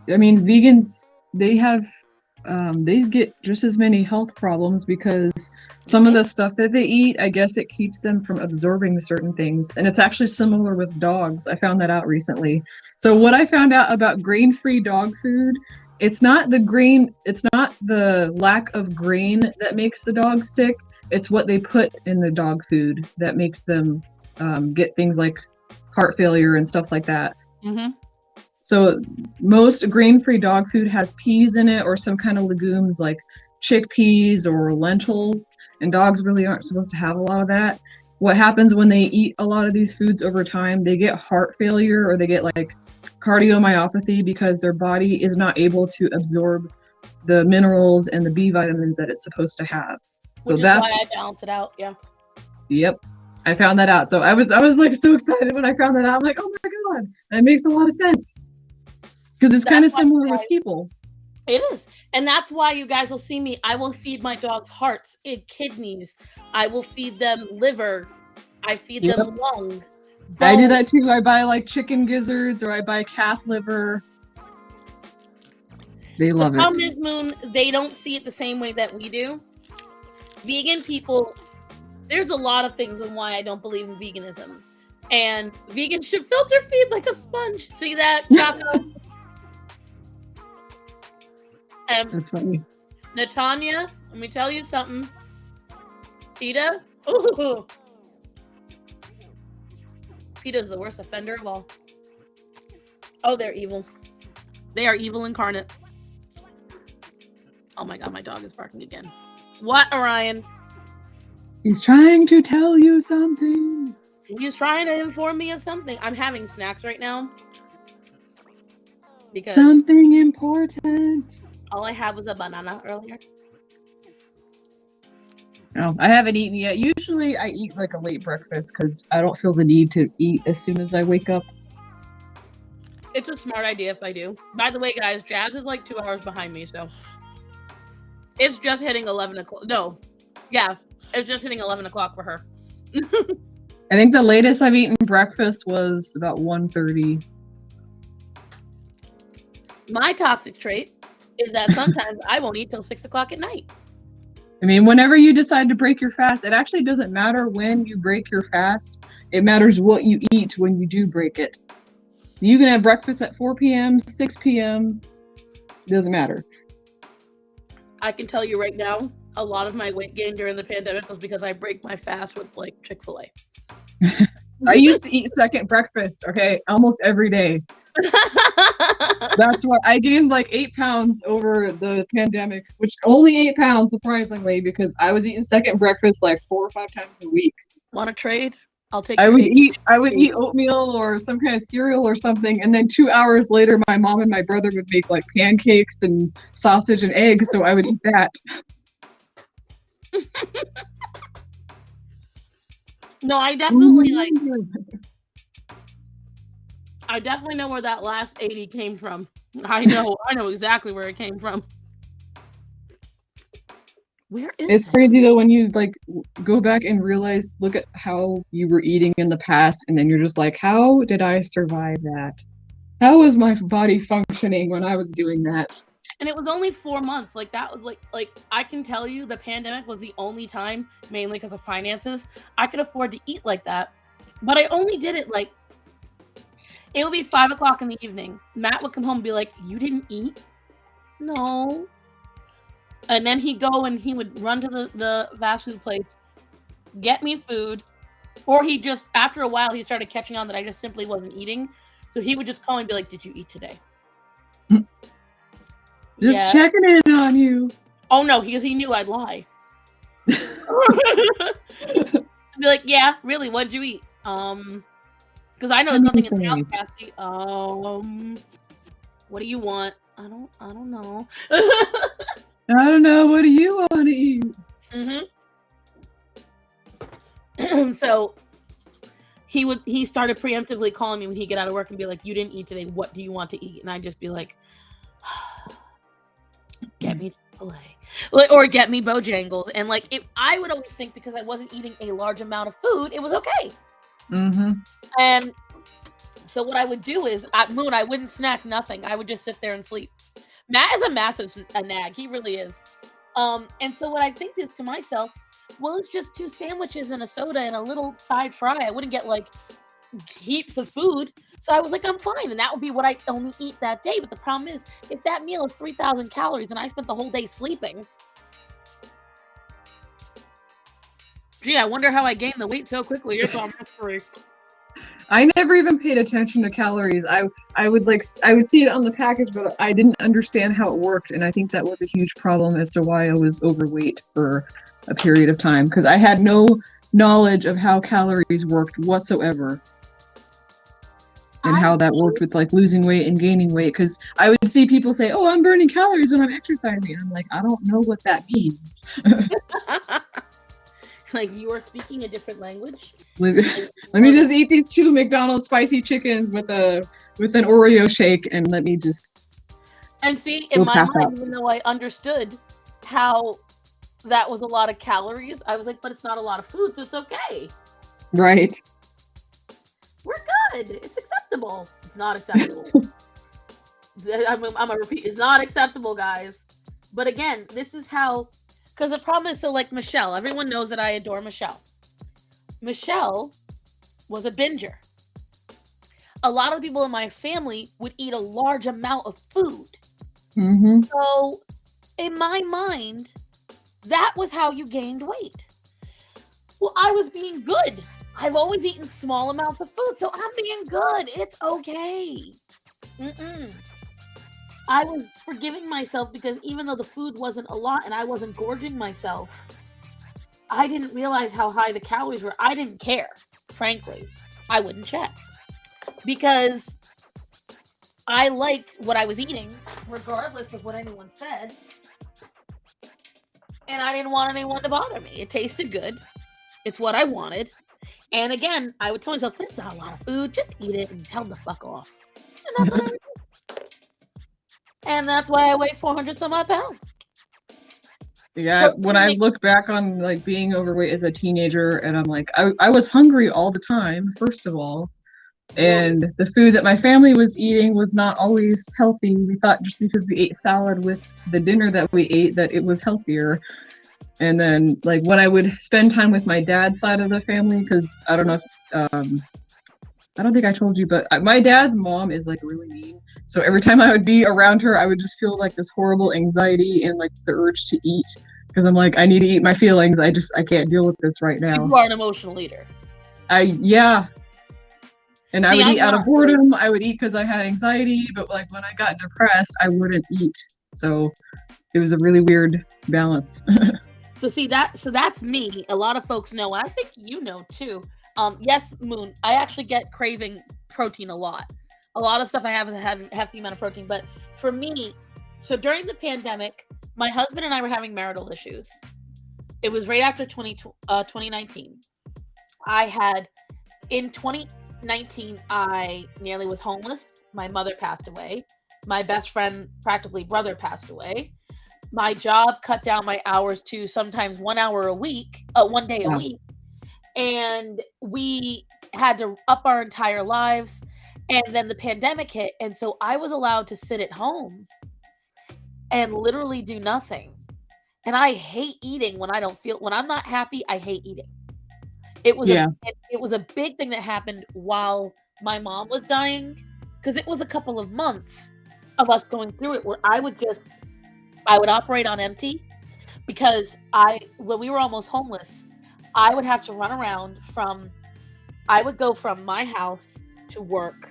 vegans, they get just as many health problems because some of the stuff that they eat, I guess it keeps them from absorbing certain things. And it's actually similar with dogs. I found that out recently. So what I found out about grain-free dog food, it's not the lack of grain that makes the dog sick. It's what they put in the dog food that makes them get things like heart failure and stuff like that. Mm-hmm. So most grain-free dog food has peas in it or some kind of legumes like chickpeas or lentils, and dogs really aren't supposed to have a lot of that. What happens when they eat a lot of these foods over time, they get heart failure or they get like cardiomyopathy because their body is not able to absorb the minerals and the B vitamins that it's supposed to have. Which is why I balance it out, yeah. Yep. I found that out. So I was like so excited when I found that out. I'm like, oh my God, that makes a lot of sense. Because it's kind of similar with people. It is. And that's why you guys will see me. I will feed my dogs hearts, kidneys. I will feed them liver. I feed them lung. Bone. I do that too. I buy like chicken gizzards or I buy calf liver. They love it. The problem is, Moon, they don't see it the same way that we do. Vegan people, there's a lot of things on why I don't believe in veganism. And vegans should filter feed like a sponge. See that, Chaco? That's funny. Natanya, let me tell you something. Tita, ooh. PETA is the worst offender of all. Oh, they're evil. They are evil incarnate. Oh my god, my dog is barking again. What, Orion? He's trying to tell you something. He's trying to inform me of something. I'm having snacks right now. Because something important. All I had was a banana earlier. No, I haven't eaten yet. Usually I eat like a late breakfast because I don't feel the need to eat as soon as I wake up. It's a smart idea if I do. By the way, guys, Jazz is like 2 hours behind me, so it's just hitting 11 o'clock. No, yeah, it's just hitting 11 o'clock for her. I think the latest I've eaten breakfast was about 1:30. My toxic trait is that sometimes I won't eat till 6 o'clock at night. I mean, whenever you decide to break your fast, it actually doesn't matter when you break your fast. It matters what you eat when you do break it. You can have breakfast at 4 p.m., 6 p.m. Doesn't matter. I can tell you right now, a lot of my weight gain during the pandemic was because I break my fast with like Chick-fil-A. I used to eat second breakfast, okay, almost every day. That's why I gained like 8 pounds over the pandemic, which only 8 pounds, surprisingly, because I was eating second breakfast like 4 or 5 times a week. Want to trade? I'll take. I would eat oatmeal or some kind of cereal or something, and then 2 hours later, my mom and my brother would make like pancakes and sausage and eggs, so I would eat that. No, I definitely I definitely know where that last 80 came from. I know exactly where it came from. Where is It's crazy though when you like go back and realize, look at how you were eating in the past, and then you're just like, how did I survive that? How was my body functioning when I was doing that? And it was only 4 months. Like that was like I can tell you the pandemic was the only time, mainly because of finances, I could afford to eat like that. But I only did it like, it would be 5 o'clock in the evening. Matt would come home and be like, "You didn't eat?" No. And then he'd go and he would run to the fast food place, get me food, or he just, after a while, he started catching on that I just simply wasn't eating. So he would just call me and be like, "Did you eat today?" Just checking in on you. Oh no, because he knew I'd lie. Be like, "Yeah, really, what did you eat?" Because I know there's nothing in the house, Cassie. What do you want? I don't know. I don't know. What do you want to eat? So he started preemptively calling me when he get out of work and be like, "You didn't eat today. What do you want to eat?" And I'd just be like, "Get me Chick-fil-A, or get me Bojangles." And like, if I would always think because I wasn't eating a large amount of food, it was okay. And so what I would do is at Moon, I wouldn't snack nothing. I would just sit there and sleep. Matt is a massive nag. He really is. And so what I think is to myself, well, it's just 2 sandwiches and a soda and a little side fry. I wouldn't get like heaps of food. So I was like, I'm fine. And that would be what I only eat that day. But the problem is, if that meal is 3,000 calories and I spent the whole day sleeping. Gee, I wonder how I gained the weight so quickly. Here's all my story. I never even paid attention to calories. I would see it on the package, but I didn't understand how it worked, and I think that was a huge problem as to why I was overweight for a period of time, because I had no knowledge of how calories worked whatsoever, and how that worked with like losing weight and gaining weight. Because I would see people say, "Oh, I'm burning calories when I'm exercising." I'm like, I don't know what that means. Like, you are speaking a different language. Let me just eat these 2 McDonald's spicy chickens with an Oreo shake, and let me just. And see, in my mind, even though I understood how that was a lot of calories, I was like, but it's not a lot of food, so it's okay. Right. We're good. It's acceptable. It's not acceptable. I'm gonna repeat. It's not acceptable, guys. But again, this is how. Because the problem is, so like Michelle, everyone knows that I adore Michelle. Michelle was a binger. A lot of the people in my family would eat a large amount of food. So in my mind, that was how you gained weight. Well, I was being good. I've always eaten small amounts of food, so I'm being good. It's okay. I was forgiving myself because even though the food wasn't a lot and I wasn't gorging myself, I didn't realize how high the calories were. I didn't care, frankly. I wouldn't check because I liked what I was eating, regardless of what anyone said. And I didn't want anyone to bother me. It tasted good. It's what I wanted. And again, I would tell myself, this is not a lot of food. Just eat it and tell them to fuck off. And that's what I would do. And that's why I weigh 400 some odd pounds. Yeah, when I look back on like being overweight as a teenager, and I'm like, I was hungry all the time, first of all. And the food that my family was eating was not always healthy. We thought just because we ate salad with the dinner that we ate that it was healthier. And then like when I would spend time with my dad's side of the family, because I don't know if I don't think I told you, but my dad's mom is like really mean. So every time I would be around her, I would just feel like this horrible anxiety and like the urge to eat because I'm like, I need to eat my feelings. I can't deal with this right now. So you are an emotional eater. Yeah. And I would eat out of boredom. I would eat because I had anxiety, but like when I got depressed, I wouldn't eat. So it was a really weird balance. So that's me. A lot of folks know, and I think you know too. Yes, Moon, I actually get craving protein a lot. A lot of stuff I have is a hefty amount of protein, but for me, so during the pandemic, my husband and I were having marital issues. It was right after 2019. I had, in 2019, I nearly was homeless. My mother passed away. My best friend, practically brother, passed away. My job cut down my hours to sometimes 1 hour a week, 1 day a week. And we had to up our entire lives. And then the pandemic hit. And so I was allowed to sit at home and literally do nothing. And I hate eating when I'm not happy, I hate eating. It was a big thing that happened while my mom was dying, because it was a couple of months of us going through it where I would operate on empty, because when we were almost homeless, I would have to run around I would go from my house to work,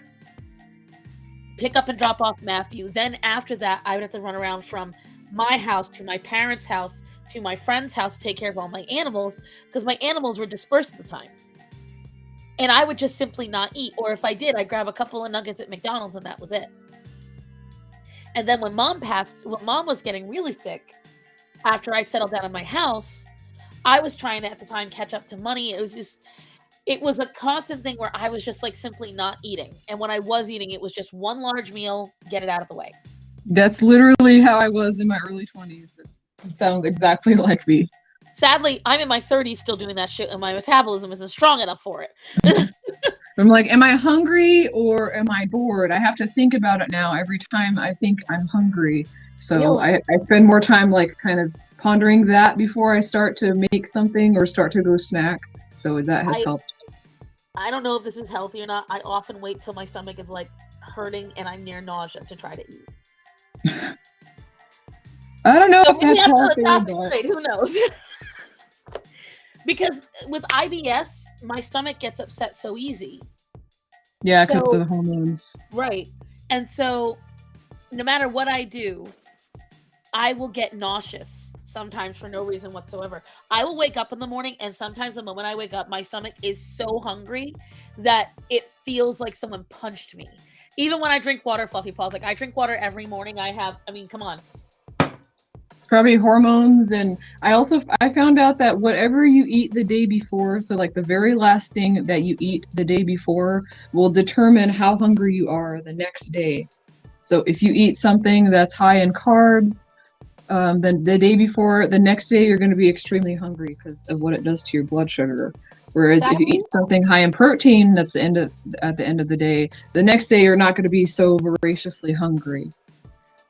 pick up and drop off Matthew. Then after that, I would have to run around from my house to my parents' house to my friend's house to take care of all my animals, because my animals were dispersed at the time. And I would just simply not eat. Or if I did, I'd grab a couple of nuggets at McDonald's and that was it. And then when mom was getting really sick, after I settled down in my house, I was trying to, at the time, catch up to money. It was a constant thing where I was just like simply not eating. And when I was eating, it was just one large meal, get it out of the way. That's literally how I was in my early 20s. It sounds exactly like me. Sadly, I'm in my 30s still doing that shit, and my metabolism isn't strong enough for it. I'm like, am I hungry or am I bored? I have to think about it now every time I think I'm hungry. So really? I spend more time like kind of pondering that before I start to make something or start to go snack. So that has helped. I don't know if this is healthy or not. I often wait till my stomach is like hurting and I'm near nausea to try to eat. I don't know if that's healthy, but who knows? Because with IBS, my stomach gets upset so easy. Yeah, because of the hormones. Right. And so no matter what I do, I will get nauseous sometimes for no reason whatsoever. I will wake up in the morning, and sometimes the moment I wake up, my stomach is so hungry that it feels like someone punched me. Even when I drink water, Fluffy Paws, like I drink water every morning. Come on. Probably hormones. And I found out that whatever you eat the day before, so like the very last thing that you eat the day before will determine how hungry you are the next day. So if you eat something that's high in carbs, then the day before, the next day, you're going to be extremely hungry because of what it does to your blood sugar. Whereas if you eat something high in protein, at the end of the day, the next day you're not going to be so voraciously hungry.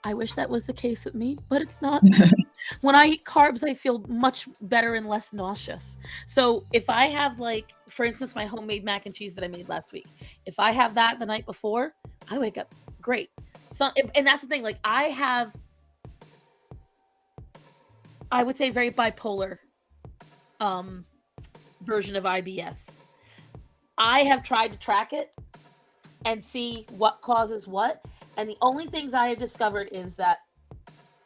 I wish that was the case with me, but it's not. When I eat carbs, I feel much better and less nauseous. So if I have, like, for instance, my homemade mac and cheese that I made last week, if I have that the night before, I wake up great. So, and that's the thing, like I would say very bipolar version of IBS. I have tried to track it and see what causes what. And the only things I have discovered is that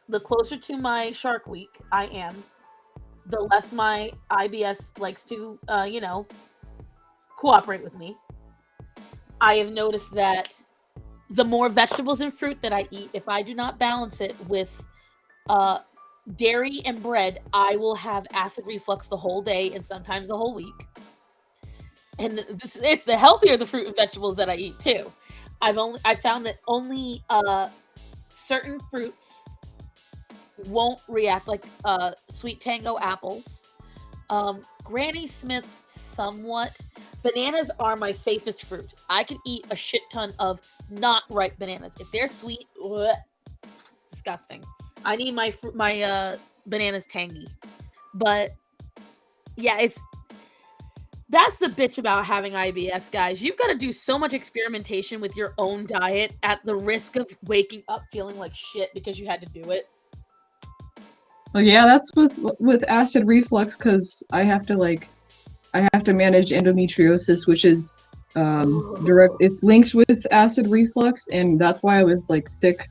the closer to my Shark Week I am, the less my IBS likes to, cooperate with me. I have noticed that the more vegetables and fruit that I eat, if I do not balance it with uh, dairy and bread, I will have acid reflux the whole day and sometimes the whole week. And it's the healthier the fruit and vegetables that I eat too. I found that only certain fruits won't react, like sweet tango apples, Granny Smith's somewhat. Bananas are my safest fruit. I can eat a shit ton of not ripe bananas. If they're sweet, bleh, disgusting. I need my bananas tangy. But yeah, that's the bitch about having IBS, guys. You've got to do so much experimentation with your own diet at the risk of waking up feeling like shit because you had to do it. Well, yeah, that's with acid reflux, because I have to manage endometriosis, which is direct. It's linked with acid reflux, and that's why I was like sick.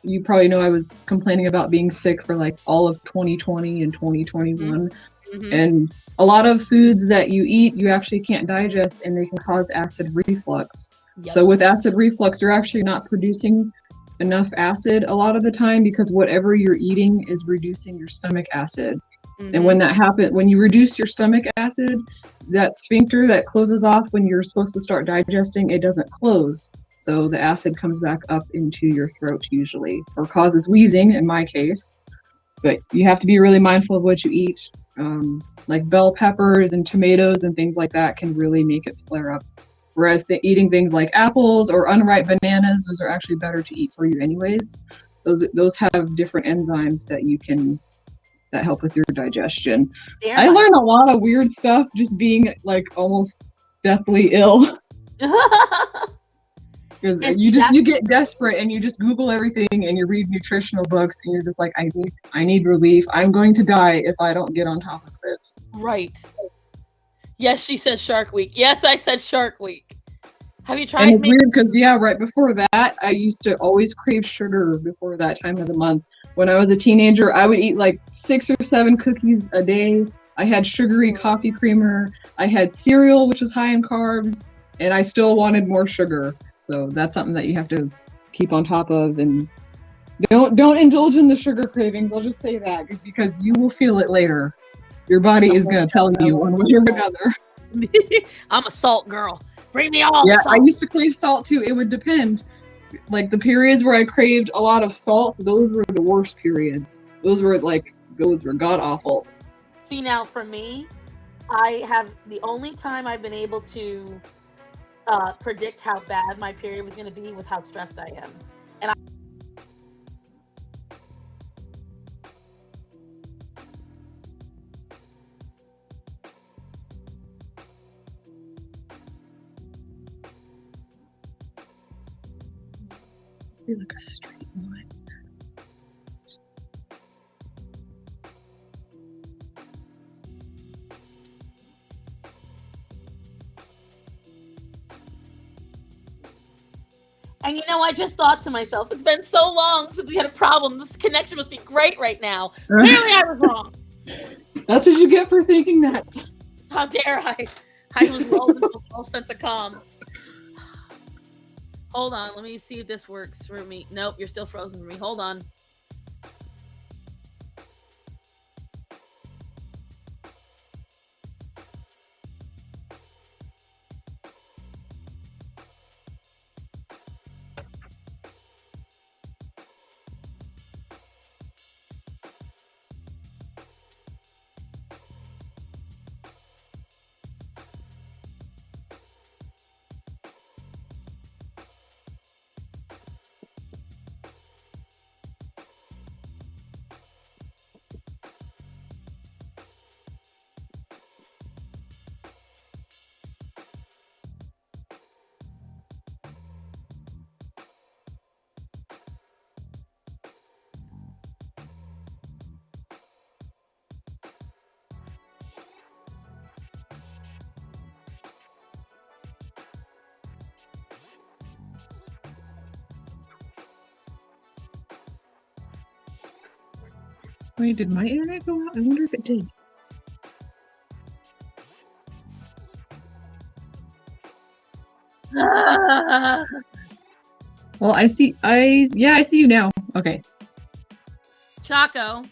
You probably know I was complaining about being sick for like all of 2020 and 2021. Mm-hmm. And a lot of foods that you eat, you actually can't digest, and they can cause acid reflux. Yep. So with acid reflux, you're actually not producing enough acid a lot of the time, because whatever you're eating is reducing your stomach acid. Mm-hmm. And when that happens, when you reduce your stomach acid, that sphincter that closes off when you're supposed to start digesting, it doesn't close. So the acid comes back up into your throat usually, or causes wheezing in my case. But you have to be really mindful of what you eat. Like bell peppers and tomatoes and things like that can really make it flare up. Whereas eating things like apples or unripe bananas, those are actually better to eat for you anyways. Those have different enzymes that help with your digestion. I learned a lot of weird stuff just being like almost deathly ill. Because you get desperate and you just Google everything and you read nutritional books and you're just like, I need relief. I'm going to die if I don't get on top of this. Right. Yes, she says Shark Week. Yes, I said Shark Week. Have you tried? And it's weird because right before that, I used to always crave sugar before that time of the month. When I was a teenager, I would eat like 6 or 7 cookies a day. I had sugary coffee creamer. I had cereal, which was high in carbs, and I still wanted more sugar. So that's something that you have to keep on top of, and don't indulge in the sugar cravings. I'll just say that, because you will feel it later. Your body is going to tell you one way or another. I'm a salt girl. Bring me all the salt. I used to crave salt too. It would depend. Like the periods where I craved a lot of salt, those were the worst periods. Those were god awful. See, now for me, the only time I've been able to predict how bad my period was going to be was how stressed I am. And like a straight line. And I just thought to myself, it's been so long since we had a problem. This connection must be great right now. Clearly I was wrong. That's what you get for thinking that. How dare I? I was lulled into a false sense of calm. Hold on, let me see if this works for me. Nope, you're still frozen for me. Hold on. Wait, did my internet go out? I wonder if it did. Well, I see you now. Okay. Chaco,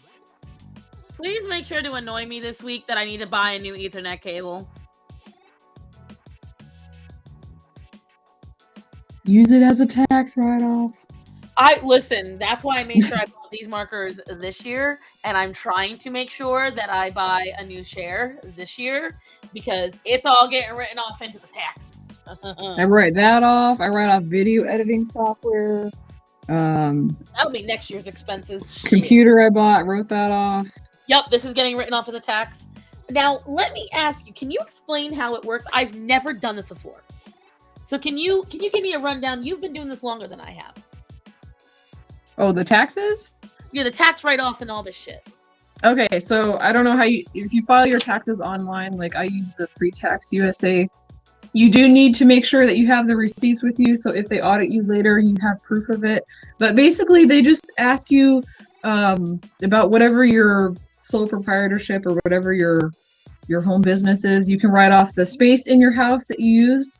please make sure to annoy me this week that I need to buy a new Ethernet cable. Use it as a tax write-off. Listen, that's why I made sure I bought these markers this year, and I'm trying to make sure that I buy a new share this year because it's all getting written off into the tax. I write that off. I write off video editing software. That'll be next year's expenses. Computer I bought, wrote that off. Yep, this is getting written off as a tax. Now, let me ask you, can you explain how it works? I've never done this before. So can you give me a rundown? You've been doing this longer than I have. Oh, the taxes? Yeah, the tax write-off and all this shit. Okay, so I don't know if you file your taxes online, like I use the Free Tax USA, you do need to make sure that you have the receipts with you, so if they audit you later, you have proof of it. But basically, they just ask you about whatever your sole proprietorship or whatever your home business is. You can write off the space in your house that you use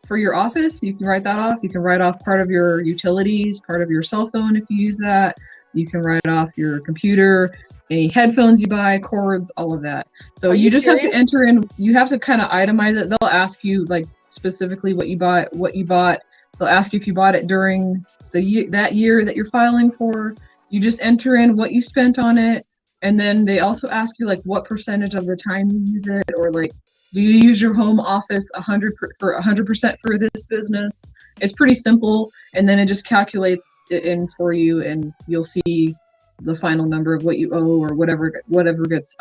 for your office. You can write that off. You can write off part of your utilities, part of your cell phone if you use that. You can write off your computer, any headphones you buy, cords, all of that. So you just have to enter in, you have to kind of itemize it. They'll ask you like specifically what you bought. They'll ask you if you bought it during that year that you're filing for. You just enter in what you spent on it. And then they also ask you like what percentage of the time you use it, or like, do you use your home office 100% for this business? It's pretty simple, and then it just calculates it in for you, and you'll see the final number of what you owe or whatever gets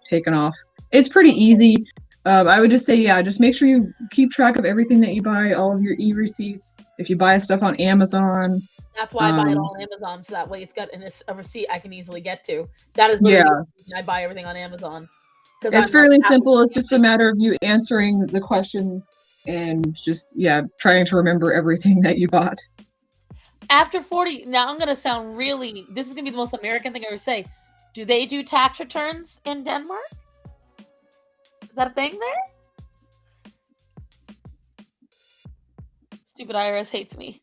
taken off. It's pretty easy. I would just say, yeah, just make sure you keep track of everything that you buy, all of your e-receipts. If you buy stuff on Amazon. That's why I buy it all on Amazon, so that way it's got a receipt I can easily get to. That is literally I buy everything on Amazon. It's fairly simple. It's just a matter of you answering the questions and just, trying to remember everything that you bought. After 40, now I'm going to sound really, this is going to be the most American thing I ever say. Do they do tax returns in Denmark? Is that a thing there? Stupid IRS hates me.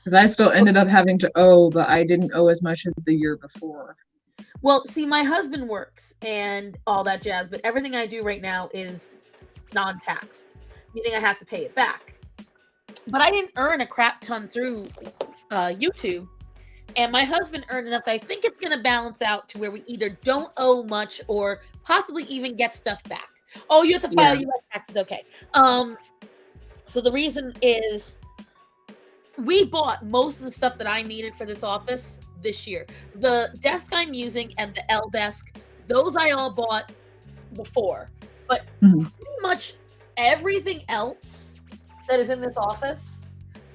Because I still ended up having to owe, but I didn't owe as much as the year before. Well, see, my husband works and all that jazz, but everything I do right now is non-taxed, meaning I have to pay it back. But I didn't earn a crap ton through YouTube, and my husband earned enough that I think it's going to balance out to where we either don't owe much or possibly even get stuff back. Oh, you have to file U.S. taxes, okay. So the reason is we bought most of the stuff that I needed for this office this year. The desk I'm using and the L desk, those I all bought before. But pretty much everything else that is in this office,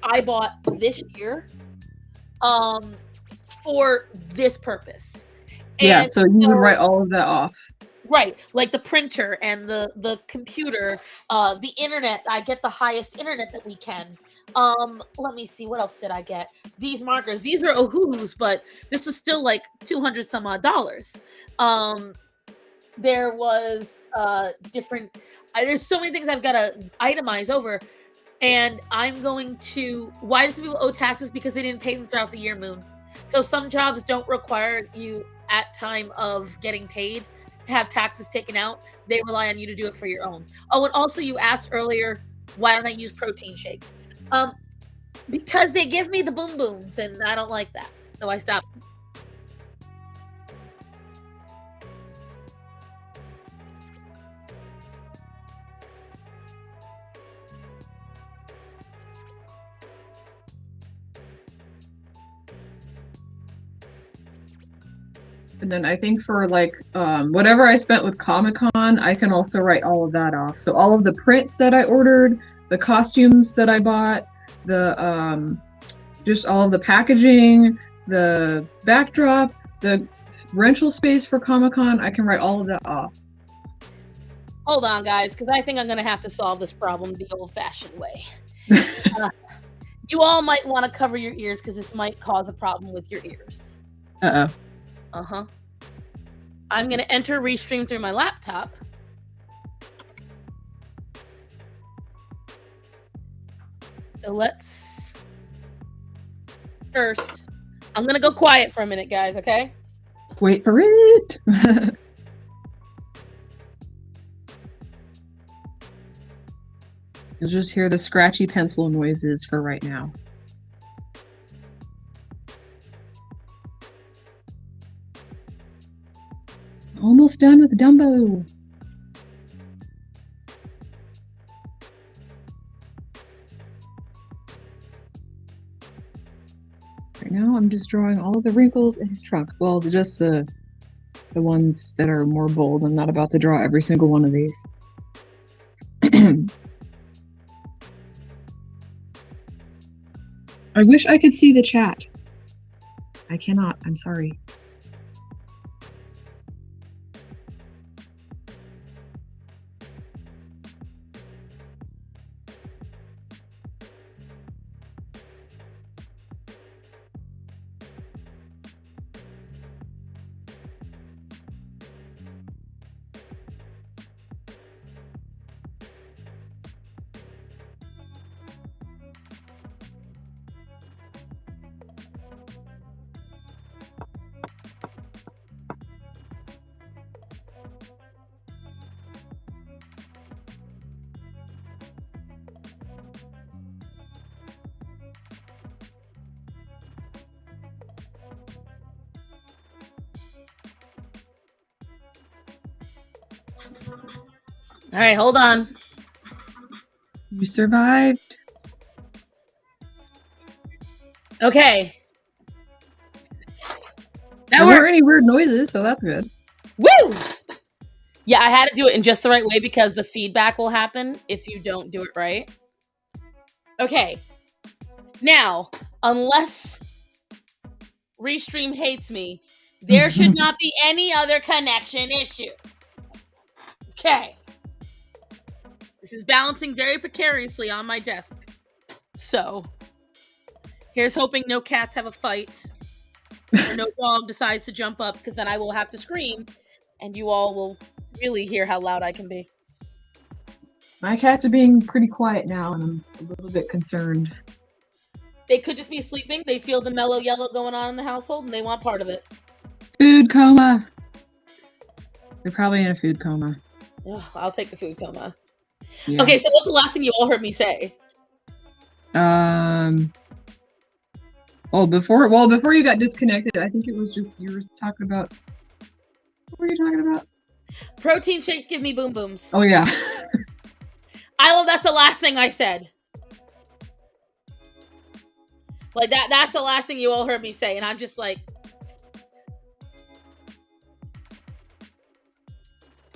I bought this year for this purpose. And so you would write all of that off. Right, like the printer and the computer, the internet. I get the highest internet that we can. Let me see, what else did I get? These markers, these are Ohuhus, but this was still like $200 some odd. There was different, there's so many things I've got to itemize over, and I'm going to, why do some people owe taxes? Because they didn't pay them throughout the year, Moon. So some jobs don't require you at time of getting paid to have taxes taken out. They rely on you to do it for your own. Oh, and also you asked earlier, why don't I use protein shakes? Because they give me the boom booms, and I don't like that, so I stopped. And then I think for like whatever I spent with Comic-Con, I can also write all of that off. So all of the prints that I ordered, the costumes that I bought, the just all of the packaging, the backdrop, the rental space for Comic-Con, I can write all of that off. Hold on, guys, because I think I'm going to have to solve this problem the old-fashioned way. You all might want to cover your ears because this might cause a problem with your ears. Uh-oh. Uh-huh. I'm going to enter Restream through my laptop. So let's... First, I'm going to go quiet for a minute, guys, okay? Wait for it! You'll just hear the scratchy pencil noises for right now. Almost done with Dumbo. Right now I'm just drawing all of the wrinkles in his trunk. Well, just the ones that are more bold. I'm not about to draw every single one of these. I wish I could see the chat. I cannot. I'm sorry. All right, hold on. You survived. Okay. There weren't any weird noises, so that's good. Woo! Yeah, I had to do it in just the right way because the feedback will happen if you don't do it right. Okay. Now, unless Restream hates me, there should not be any other connection issues. Okay. This is balancing very precariously on my desk. So, here's hoping no cats have a fight or no dog decides to jump up, because then I will have to scream and you all will really hear how loud I can be. My cats are being pretty quiet now and I'm a little bit concerned. They could just be sleeping. They feel the mellow yellow going on in the household and they want part of it. Food coma. They're probably in a food coma. Ugh, I'll take the food coma. Yeah. Okay, so what's the last thing you all heard me say? Before you got disconnected, I think it was just you were talking about. What were you talking about? Protein shakes give me boom booms. Oh yeah. That's the last thing I said. Like that's the last thing you all heard me say, and I'm just like,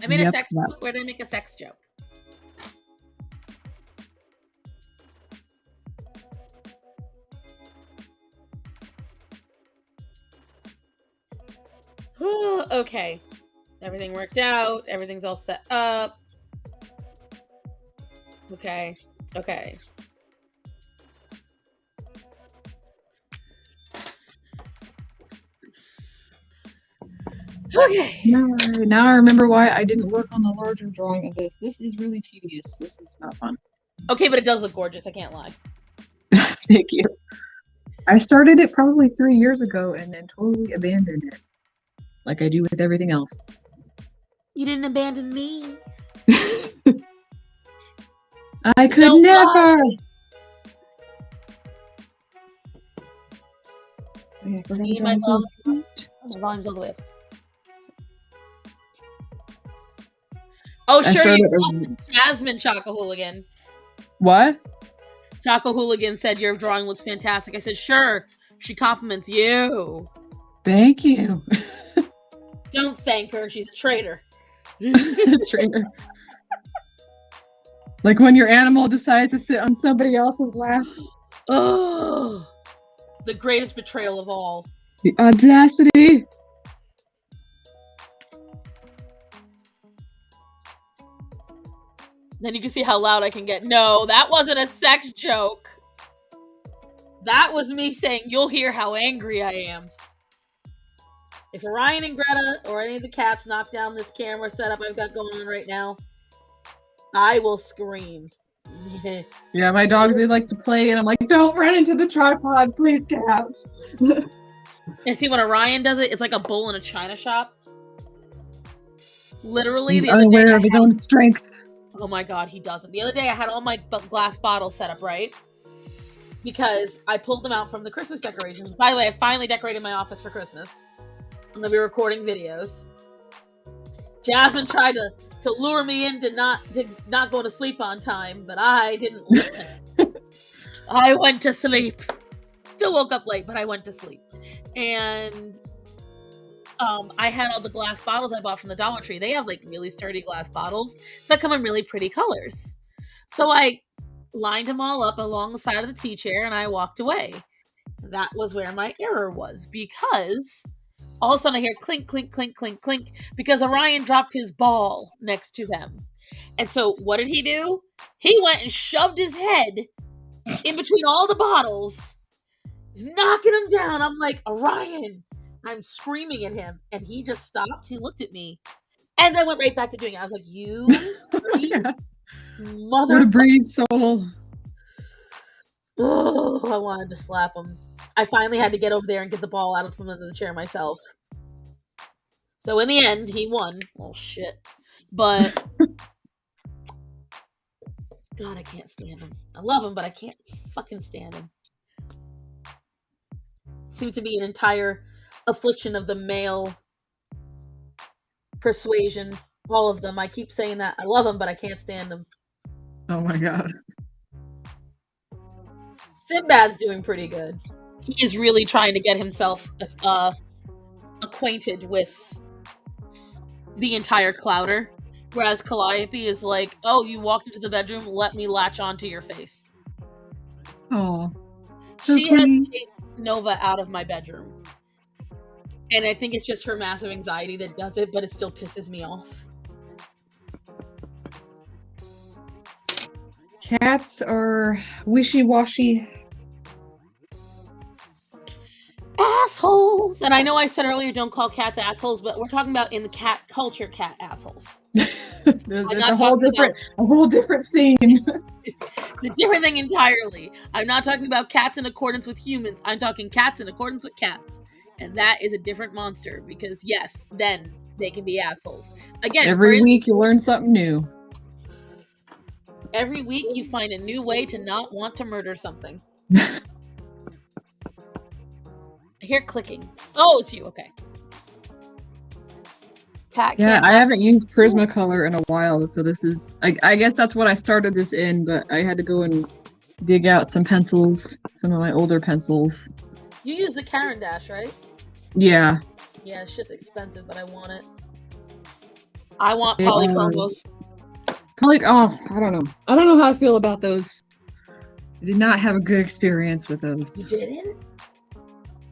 I made a sex joke. Where did I make a sex joke? Okay. Everything worked out. Everything's all set up. Okay. Okay. Okay. Now I remember why I didn't work on the larger drawing of this. This is really tedious. This is not fun. Okay, but it does look gorgeous. I can't lie. Thank you. I started it probably 3 years ago and then totally abandoned it. Like I do with everything else. You didn't abandon me. I could never. Okay, my volume's all the way up. Oh, sure. Jasmine Choco Hooligan. What? Choco Hooligan said your drawing looks fantastic. I said, sure. She compliments you. Thank you. Don't thank her. She's a traitor. Traitor. Like when your animal decides to sit on somebody else's lap. Oh, the greatest betrayal of all. The audacity. Then you can see how loud I can get. No, that wasn't a sex joke. That was me saying, you'll hear how angry I am. If Orion and Greta or any of the cats knock down this camera setup I've got going on right now, I will scream. Yeah, my dogs, they like to play, and I'm like, don't run into the tripod, please get out. And see, when Orion does it, it's like a bull in a china shop. Literally, He's the other day, unaware of his own strength. oh my god, he doesn't. The other day, I had all my glass bottles set up, right? Because I pulled them out from the Christmas decorations. By the way, I finally decorated my office for Christmas. I'm going to be recording videos. Jasmine tried to lure me into not going to sleep on time, but I didn't listen. I went to sleep. Still woke up late, but I went to sleep. And I had all the glass bottles I bought from the Dollar Tree. They have like really sturdy glass bottles that come in really pretty colors. So I lined them all up along the side of the tea chair and I walked away. That was where my error was, because all of a sudden I hear clink, clink, clink, clink, clink, because Orion dropped his ball next to them. And so what did he do? He went and shoved his head in between all the bottles, knocking them down. I'm like, Orion, I'm screaming at him. And he just stopped. He looked at me and then went right back to doing it. I was like, you What a brave soul. Oh, I wanted to slap him. I finally had to get over there and get the ball out from under the chair myself. So in the end, he won. Oh, shit. But God, I can't stand him. I love him, but I can't fucking stand him. Seems to be an entire affliction of the male persuasion. All of them. I keep saying that. I love him, but I can't stand him. Oh my god. Sinbad's doing pretty good. He is really trying to get himself acquainted with the entire Clowder. Whereas Calliope is like, oh, you walked into the bedroom, let me latch onto your face. Oh. She has chased Nova out of my bedroom. And I think it's just her massive anxiety that does it, but it still pisses me off. Cats are wishy-washy. Assholes! And I know I said earlier don't call cats assholes, but we're talking about in the cat culture cat assholes. There's a whole different scene. It's a different thing entirely. I'm not talking about cats in accordance with humans. I'm talking cats in accordance with cats. And that is a different monster, because yes, then they can be assholes. Again, every week you learn something new. Every week you find a new way to not want to murder something. I hear clicking. Oh, it's you. Okay. Cat. Yeah, I haven't used Prismacolor in a while, so this is. I guess that's what I started this in, but I had to go and dig out some pencils, some of my older pencils. You use the Caran Dash, right? Yeah. Yeah, shit's expensive, but I want it. I want Polychromos. Oh, I don't know. I don't know how I feel about those. I did not have a good experience with those. You didn't?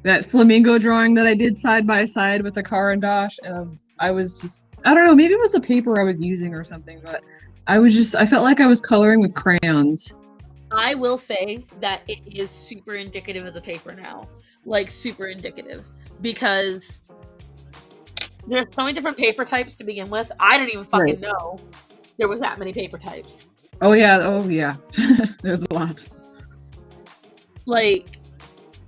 That flamingo drawing that I did side by side with the Caran Dash, I was just, I don't know, maybe it was the paper I was using or something, but I felt like I was coloring with crayons. I will say that it is super indicative of the paper now. Like, super indicative. Because there's so many different paper types to begin with. I didn't even fucking know there was that many paper types. Oh yeah. There's a lot. Like,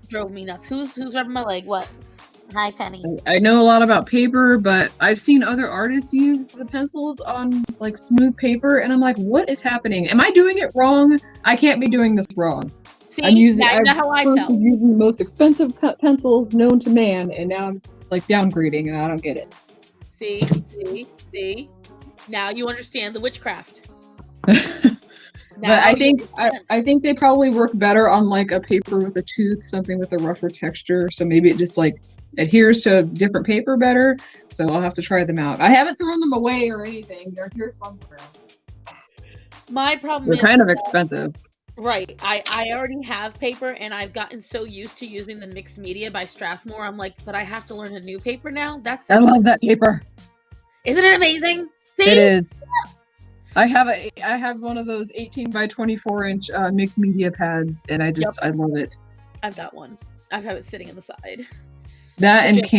drove me nuts. Who's rubbing my leg? What? Hi, Penny. I know a lot about paper, but I've seen other artists use the pencils on like smooth paper, and I'm like, what is happening? Am I doing it wrong? I can't be doing this wrong. See, now you know how I felt. I was using the most expensive pencils known to man, and now I'm like downgrading, and I don't get it. See. Now you understand the witchcraft. But I think they probably work better on like a paper with a tooth, something with a rougher texture. So maybe it just like adheres to a different paper better. So I'll have to try them out. I haven't thrown them away or anything. They're here somewhere. My problem is they're kind of expensive. Right. I already have paper, and I've gotten so used to using the mixed media by Strathmore. I'm like, but I have to learn a new paper now? I love that paper. Isn't it amazing? See? It is. I have one of those 18 by 24 inch mixed media pads, and I love it. I've got one. I have it sitting on the side. That for and just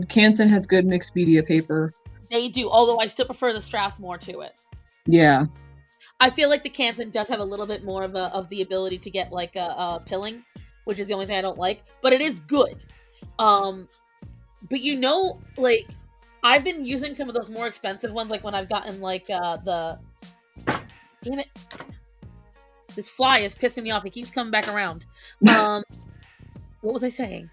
Canson has good mixed media paper. they do. Although I still prefer the Strathmore to it. Yeah. I feel like the Canson does have a little bit more of the ability to get like a pilling, which is the only thing I don't like. But it is good. Um, but like I've been using some of those more expensive ones, like when I've gotten like the damn it, this fly is pissing me off. He keeps coming back around. What was I saying?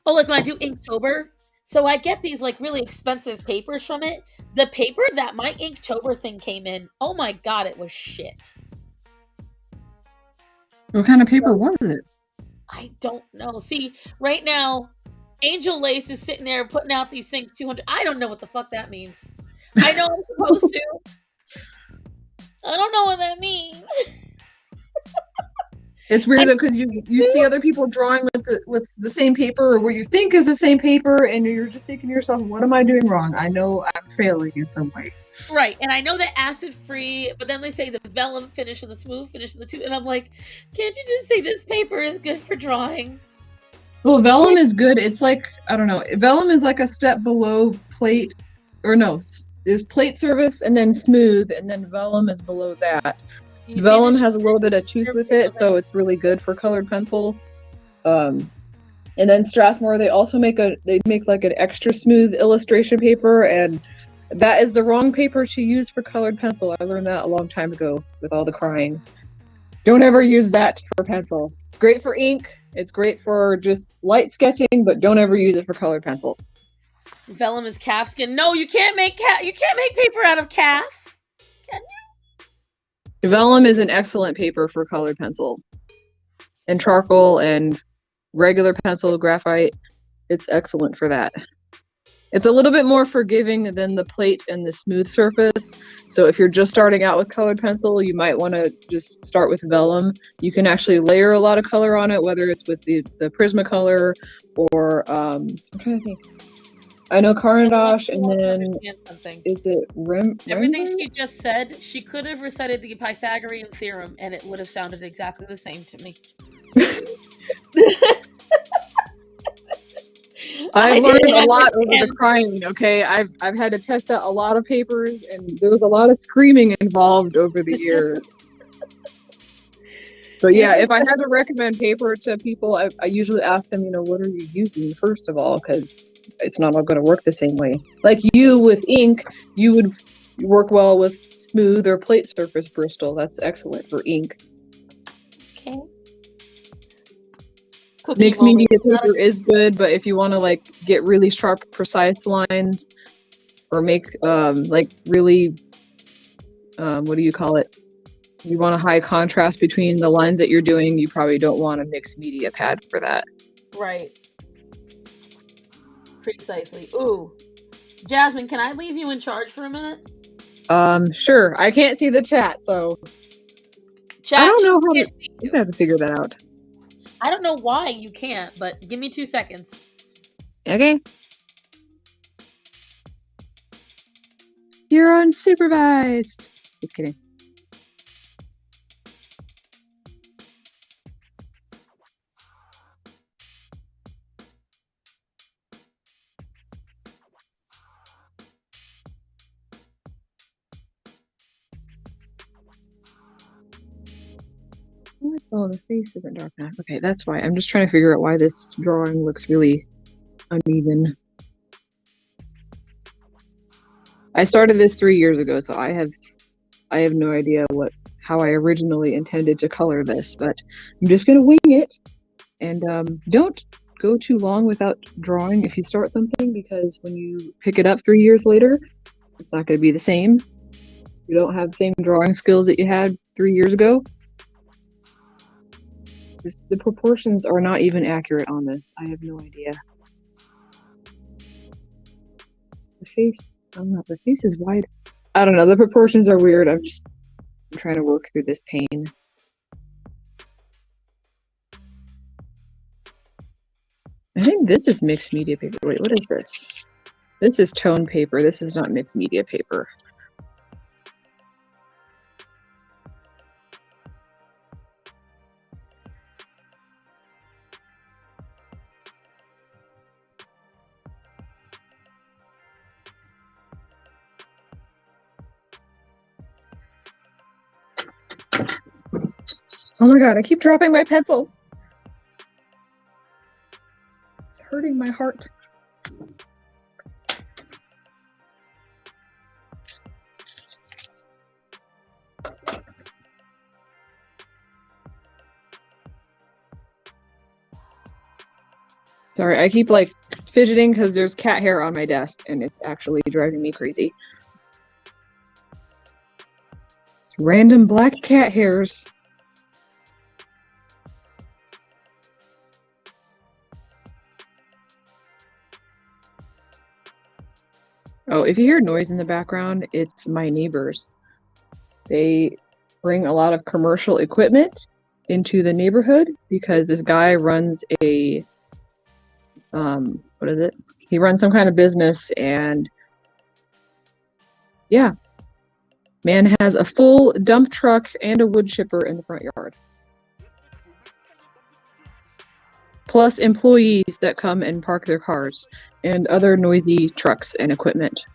Oh, like when I do Inktober. So I get these like really expensive papers from it. The paper that my Inktober thing came in, oh my god, it was shit. What kind of paper was it? I don't know. See, right now, Angel Lace is sitting there putting out these things 200. I don't know what the fuck that means. I know I'm supposed to. I don't know what that means. It's weird though because you see other people drawing with the same paper or what you think is the same paper, and you're just thinking to yourself, "What am I doing wrong? I know I'm failing in some way." Right, and I know that acid free, but then they say the vellum finish and the smooth finish and the two, and I'm like, can't you just say this paper is good for drawing? Well, vellum is good. It's like I don't know. Vellum is like a step below plate, or no, is plate surface and then smooth, and then vellum is below that. Do you see Vellum this? has a little bit of tooth with it, so it's really good for colored pencil. And then Strathmore, they make like an extra smooth illustration paper, and that is the wrong paper to use for colored pencil. I learned that a long time ago with all the crying. Don't ever use that for pencil. It's great for ink. It's great for just light sketching, but don't ever use it for colored pencil. Vellum is calfskin. No, you can't make paper out of calf. Can you? Vellum is an excellent paper for colored pencil. And charcoal and regular pencil, graphite, it's excellent for that. It's a little bit more forgiving than the plate and the smooth surface. So if you're just starting out with colored pencil, you might want to just start with vellum. You can actually layer a lot of color on it, whether it's with the Prismacolor or I'm trying to think. I know Caran and then is it Everything Rembrandt? she just said, she could have recited the Pythagorean theorem, and it would have sounded exactly the same to me. I've learned a lot over the crying, okay? I've had to test out a lot of papers, and there was a lot of screaming involved over the years. But yeah, if I had to recommend paper to people, I usually ask them, what are you using first of all? Because it's not all going to work the same way. Like you with ink, you would work well with smooth or plate surface Bristol. That's excellent for ink. Okay. Mixed media paper is good, but if you want to like get really sharp, precise lines, or make like really, what do you call it? You want a high contrast between the lines that you're doing. You probably don't want a mixed media pad for that. Right. Precisely. Ooh, Jasmine, can I leave you in charge for a minute? Sure. I can't see the chat, so chat, I don't know how to. You have to figure that out. I don't know why you can't, but give me 2 seconds. Okay. You're unsupervised. Just kidding. Oh, the face isn't dark enough. Okay, that's why. I'm just trying to figure out why this drawing looks really uneven. I started this 3 years ago, so I have no idea how I originally intended to color this, but I'm just gonna wing it. And don't go too long without drawing if you start something, because when you pick it up 3 years later, it's not going to be the same. You don't have the same drawing skills that you had 3 years ago. The proportions are not even accurate on this. I have no idea. The face, I don't know, the face is wide. I don't know, the proportions are weird. I'm trying to work through this pain. I think this is mixed media paper. Wait, what is this? This is tone paper. This is not mixed media paper. Oh my god, I keep dropping my pencil. It's hurting my heart. Sorry, I keep like fidgeting because there's cat hair on my desk and it's actually driving me crazy. Random black cat hairs. Oh, if you hear noise in the background, it's my neighbors. They bring a lot of commercial equipment into the neighborhood because this guy runs a what is it? He runs some kind of business, and yeah, man has a full dump truck and a wood chipper in the front yard. Plus employees that come and park their cars and other noisy trucks and equipment.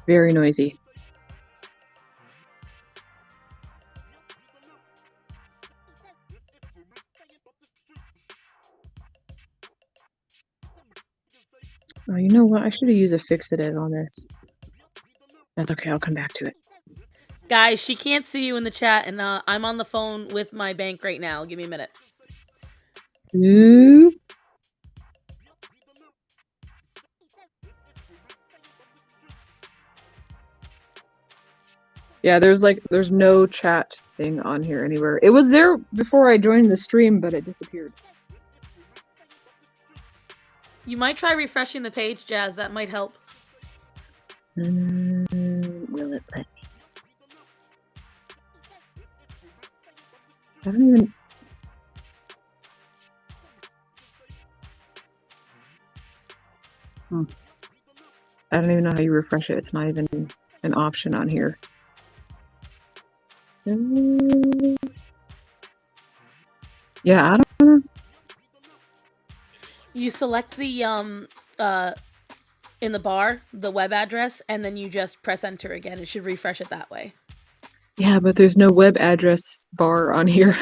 Very noisy. Oh, you know what? I should have used a fixative on this. That's okay, I'll come back to it. Guys, she can't see you in the chat, and I'm on the phone with my bank right now. Give me a minute. Ooh. Yeah, there's no chat thing on here anywhere. It was there before I joined the stream, but it disappeared. You might try refreshing the page, Jazz. That might help. Will it let me? I don't even... I don't even know how you refresh it. It's not even an option on here. Yeah, I don't know. You select the in the bar, the web address, and then you just press enter again. It should refresh it that way. Yeah, but there's no web address bar on here.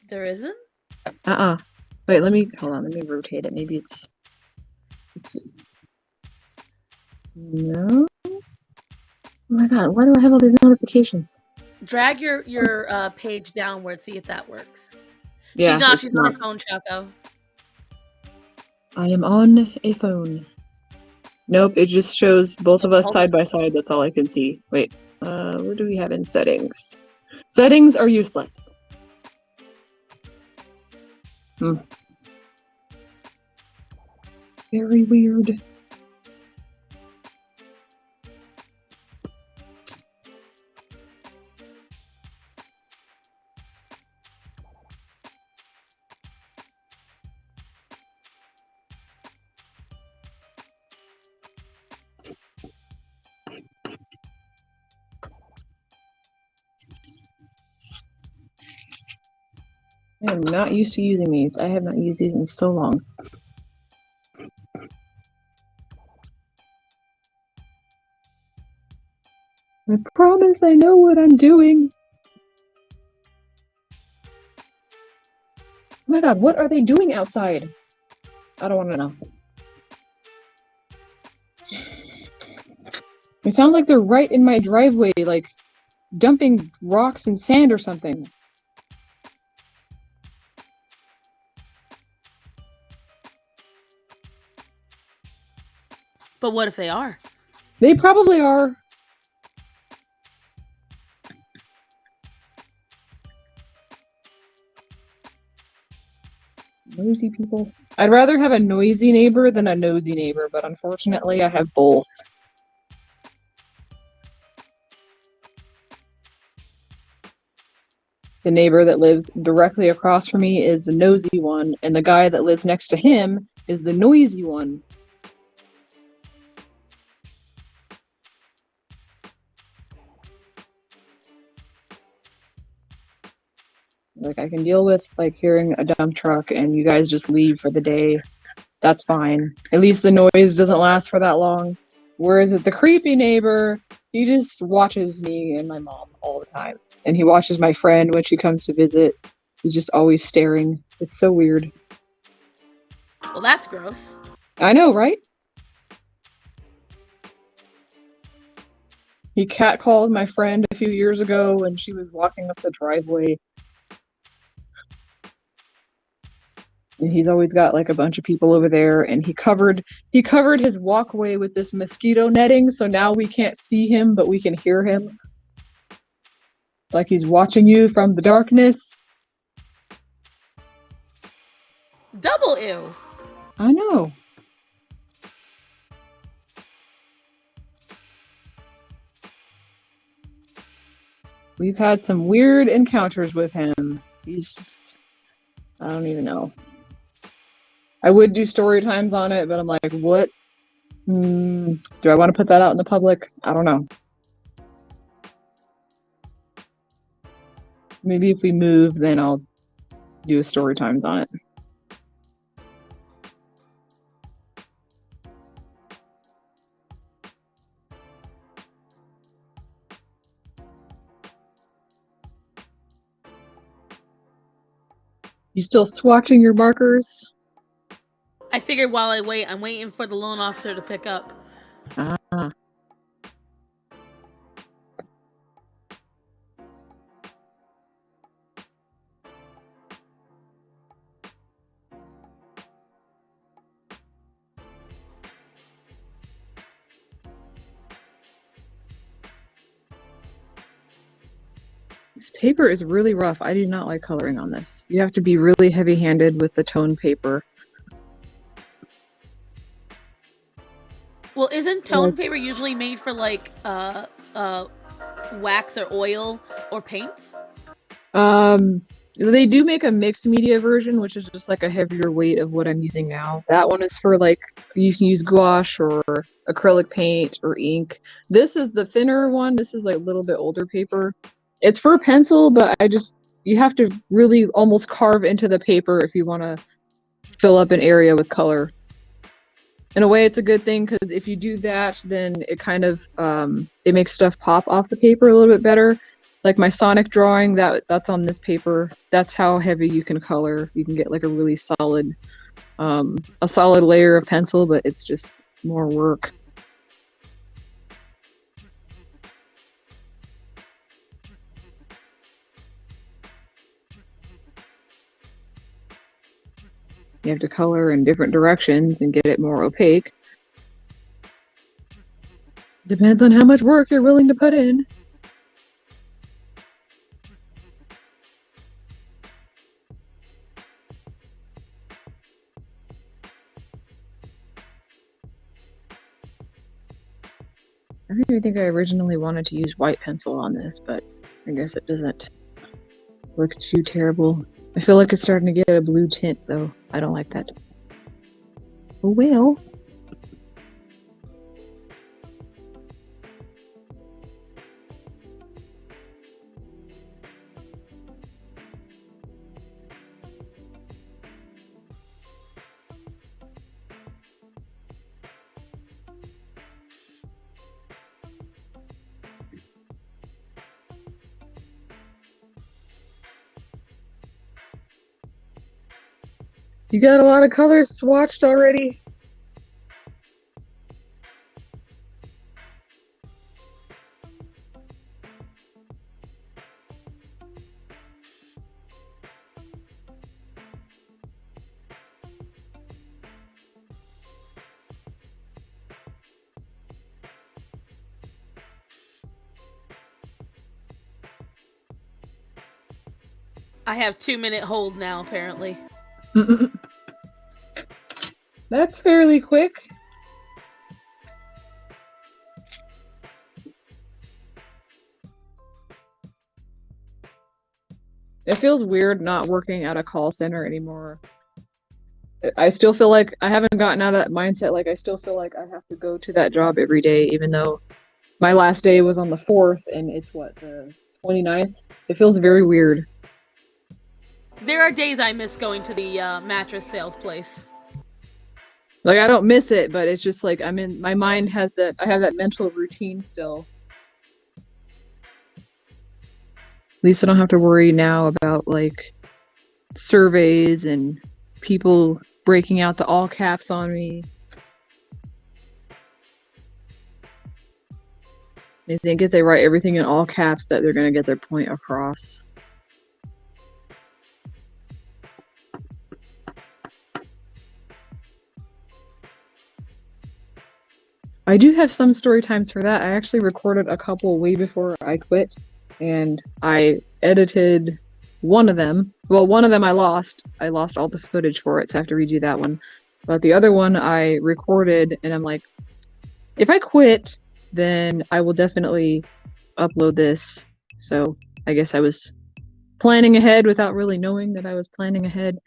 There isn't? Wait, hold on, let me rotate it. Maybe it's no. Oh my god, why do I have all these notifications? Drag your page downward, see if that works. Yeah, she's on her phone, Choco. I am on a phone. Nope, it just shows both of us side by side. That's all I can see. Wait, what do we have in settings? Settings are useless. Very weird. I am not used to using these. I have not used these in so long. I promise I know what I'm doing. Oh my god, what are they doing outside? I don't want to know. It sounds like they're right in my driveway, like dumping rocks and sand or something. But what if they are? They probably are. Noisy people. I'd rather have a noisy neighbor than a nosy neighbor, but unfortunately I have both. The neighbor that lives directly across from me is the nosy one, and the guy that lives next to him is the noisy one. Like, I can deal with, like, hearing a dump truck and you guys just leave for the day. That's fine. At least the noise doesn't last for that long. Whereas with the creepy neighbor, he just watches me and my mom all the time. And he watches my friend when she comes to visit. He's just always staring. It's so weird. Well, that's gross. I know, right? He catcalled my friend a few years ago when she was walking up the driveway. And he's always got like a bunch of people over there, and he covered his walkway with this mosquito netting, so now we can't see him, but we can hear him. Like he's watching you from the darkness. Double ew. I know. We've had some weird encounters with him. He's just, I don't even know. I would do story times on it, but I'm like, what? Do I want to put that out in the public? I don't know. Maybe if we move, then I'll do a story times on it. You still swatching your markers? I figured while I wait, I'm waiting for the loan officer to pick up. Ah. This paper is really rough. I do not like coloring on this. You have to be really heavy-handed with the tone paper. Well, isn't tone paper usually made for like wax or oil or paints? They do make a mixed media version, which is just like a heavier weight of what I'm using now. That one is for like, you can use gouache or acrylic paint or ink. This is the thinner one. This is like a little bit older paper. It's for pencil, but you have to really almost carve into the paper if you want to fill up an area with color. In a way, it's a good thing, because if you do that, then it kind of, it makes stuff pop off the paper a little bit better. Like my Sonic drawing, that's on this paper. That's how heavy you can color. You can get like a really solid, a solid layer of pencil, but it's just more work. You have to color in different directions and get it more opaque. Depends on how much work you're willing to put in. I don't even think I originally wanted to use white pencil on this, but I guess it doesn't look too terrible. I feel like it's starting to get a blue tint, though. I don't like that. Oh well. You got a lot of colors swatched already? I have 2-minute hold now, apparently. That's fairly quick. It feels weird not working at a call center anymore. I still feel like I haven't gotten out of that mindset. Like, I still feel like I have to go to that job every day, even though my last day was on the 4th and it's what, the 29th? It feels very weird. There are days I miss going to the mattress sales place. Like I don't miss it, but it's just like my mind has that I have that mental routine still. At least I don't have to worry now about like surveys and people breaking out the all caps on me. They think if they write everything in all caps that they're gonna get their point across. I do have some story times for that. I actually recorded a couple way before I quit, and I edited one of them. Well, one of them I lost. I lost all the footage for it, so I have to redo that one. But the other one I recorded, and I'm like, if I quit, then I will definitely upload this. So I guess I was planning ahead without really knowing that I was planning ahead.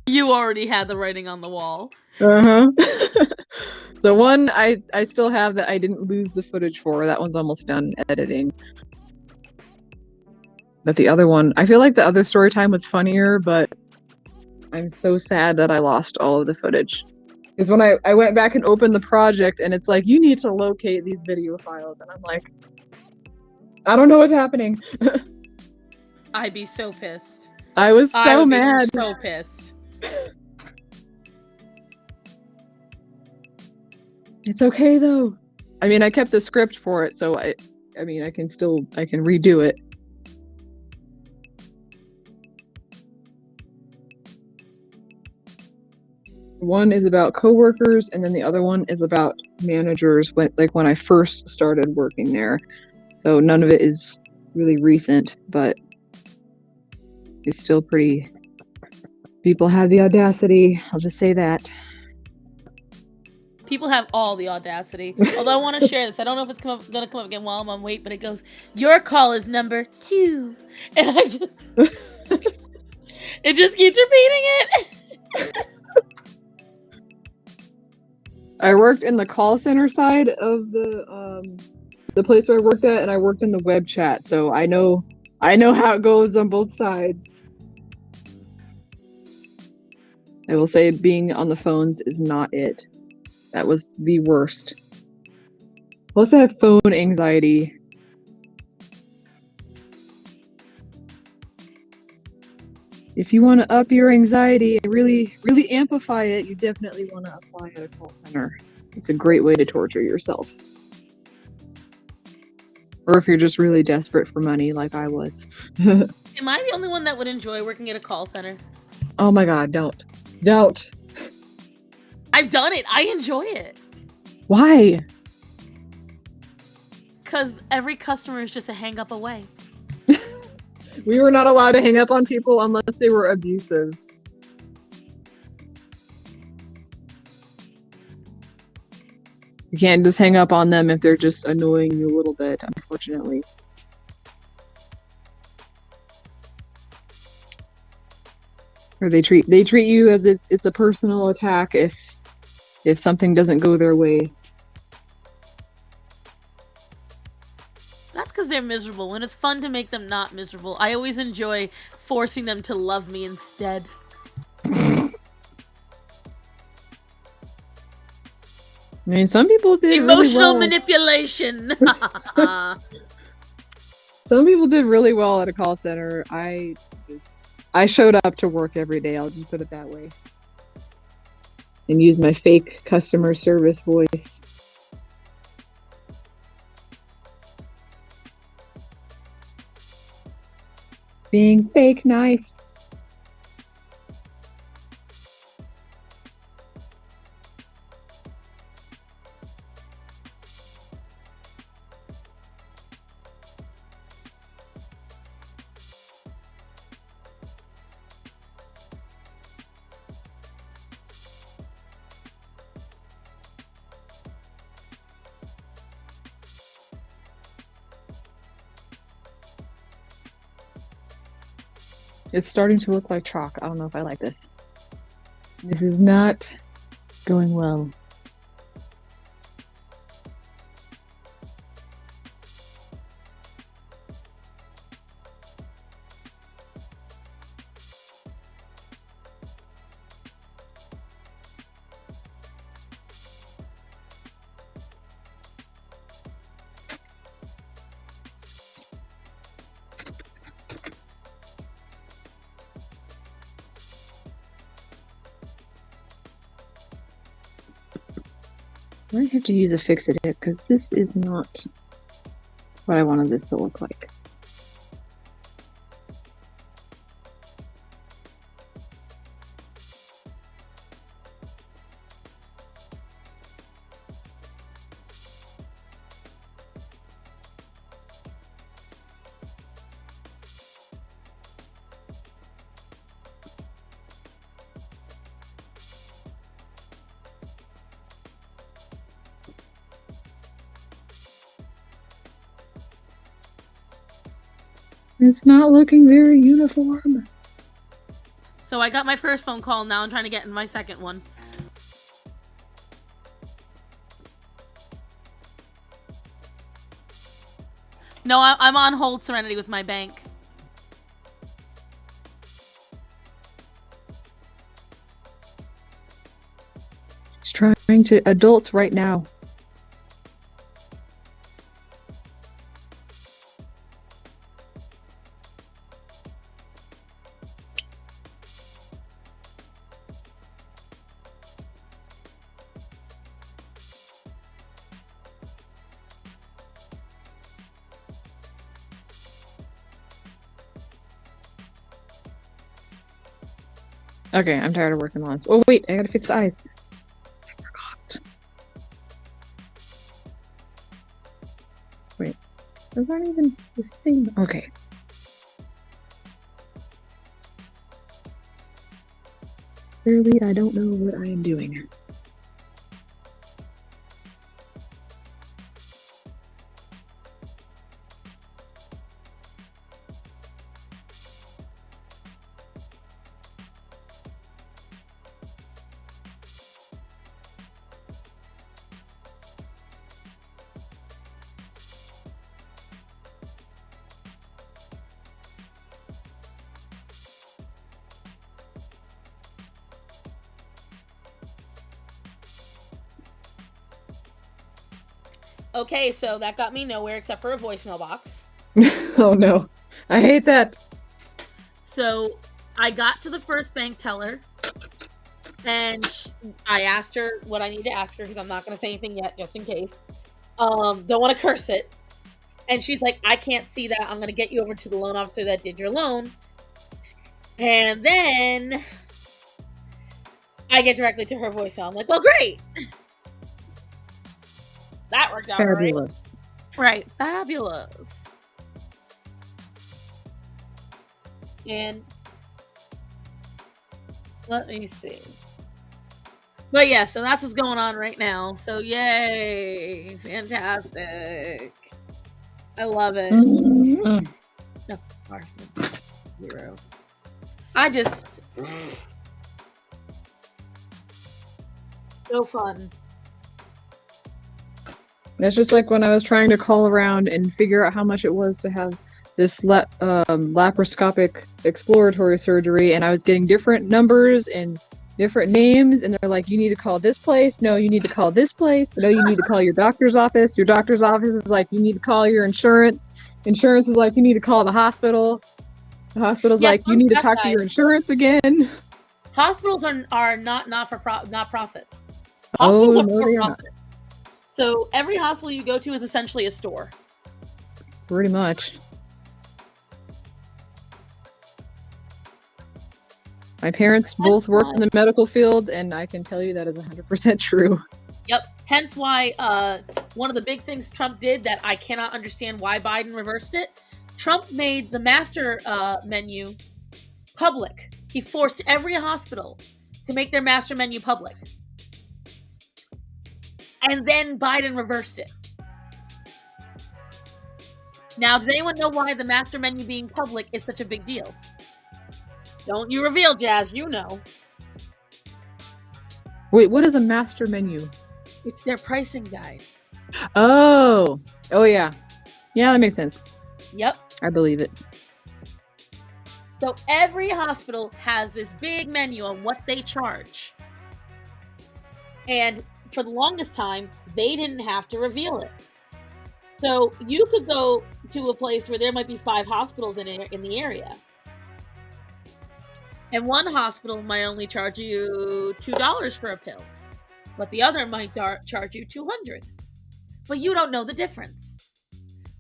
You already had the writing on the wall. Uh-huh. The one I still have that I didn't lose the footage for, that one's almost done editing. But the other one, I feel like the other story time was funnier, but I'm so sad that I lost all of the footage. Because when I went back and opened the project and it's like, you need to locate these video files. And I'm like, I don't know what's happening. I'd be so pissed. I was so mad. So pissed. It's okay though. I mean, I kept the script for it, so I mean, I can redo it. One is about coworkers, and then the other one is about managers when I first started working there. So none of it is really recent, but it's still pretty. People have the audacity. I'll just say that. People have all the audacity. Although I want to share this. I don't know if it's going to come up again while I'm on wait, but it goes, your call is number 2. And I just... it just keeps repeating it. I worked in the call center side of the place where I worked at, and I worked in the web chat, so I know how it goes on both sides. I will say being on the phones is not it. That was the worst. Plus I have phone anxiety. If you want to up your anxiety and really, really amplify it, you definitely want to apply at a call center. It's a great way to torture yourself. Or if you're just really desperate for money like I was. Am I the only one that would enjoy working at a call center? Oh my god, don't. I've done it. I enjoy it. Why? Because every customer is just a hang up away. We were not allowed to hang up on people unless they were abusive. You can't just hang up on them if they're just annoying you a little bit, unfortunately. Or they treat you as it's a personal attack if something doesn't go their way. That's because they're miserable, and it's fun to make them not miserable. I always enjoy forcing them to love me instead. I mean, some people did Emotional really well. Manipulation. Some people did really well at a call center. I showed up to work every day, I'll just put it that way. And use my fake customer service voice. Being fake nice. It's starting to look like chalk. I don't know if I like this. This is not going well. I might have to use a fix-it because this is not what I wanted this to look like. It's not looking very uniform. So I got my first phone call. Now I'm trying to get in my second one. No, I'm on hold Serenity with my bank. It's trying to adults right now. Okay, I'm tired of working on this. Oh wait, I gotta fix the eyes. I forgot. Wait, those aren't even the same. Okay. Clearly, I don't know what I am doing. Okay, so that got me nowhere except for a voicemail box. Oh no, I hate that. So I got to the first bank teller, and I asked her what I need to ask her because I'm not going to say anything yet, just in case. Don't want to curse it. And she's like, I can't see that. I'm going to get you over to the loan officer that did your loan. And then I get directly to her voicemail. I'm like, well, great. That worked out Fabulous. right. Fabulous. And let me see. But yeah, so that's what's going on right now. So yay. Fantastic. I love it. Mm-hmm. No, zero. I just so fun. It's just like when I was trying to call around and figure out how much it was to have this laparoscopic exploratory surgery, and I was getting different numbers and different names, and they're like, you need to call this place. No, you need to call this place. No, you need to call your doctor's office. Your doctor's office is like, you need to call your insurance. Insurance is like, you need to call the hospital. The hospital's like, you need to talk to your insurance again. Hospitals are not profits. Hospitals are for profit. So every hospital you go to is essentially a store. Pretty much. My parents both work in the medical field, and I can tell you that is 100% true. Yep. Hence why one of the big things Trump did that I cannot understand why Biden reversed it. Trump made the master menu public. He forced every hospital to make their master menu public. And then Biden reversed it. Now, does anyone know why the master menu being public is such a big deal? Don't you reveal, Jazz. You know. Wait, what is a master menu? It's their pricing guide. Oh yeah. Yeah, that makes sense. Yep. I believe it. So every hospital has this big menu on what they charge. And for the longest time, they didn't have to reveal it. So you could go to a place where there might be 5 hospitals in the area. And one hospital might only charge you $2 for a pill. but the other might charge you $200. But you don't know the difference.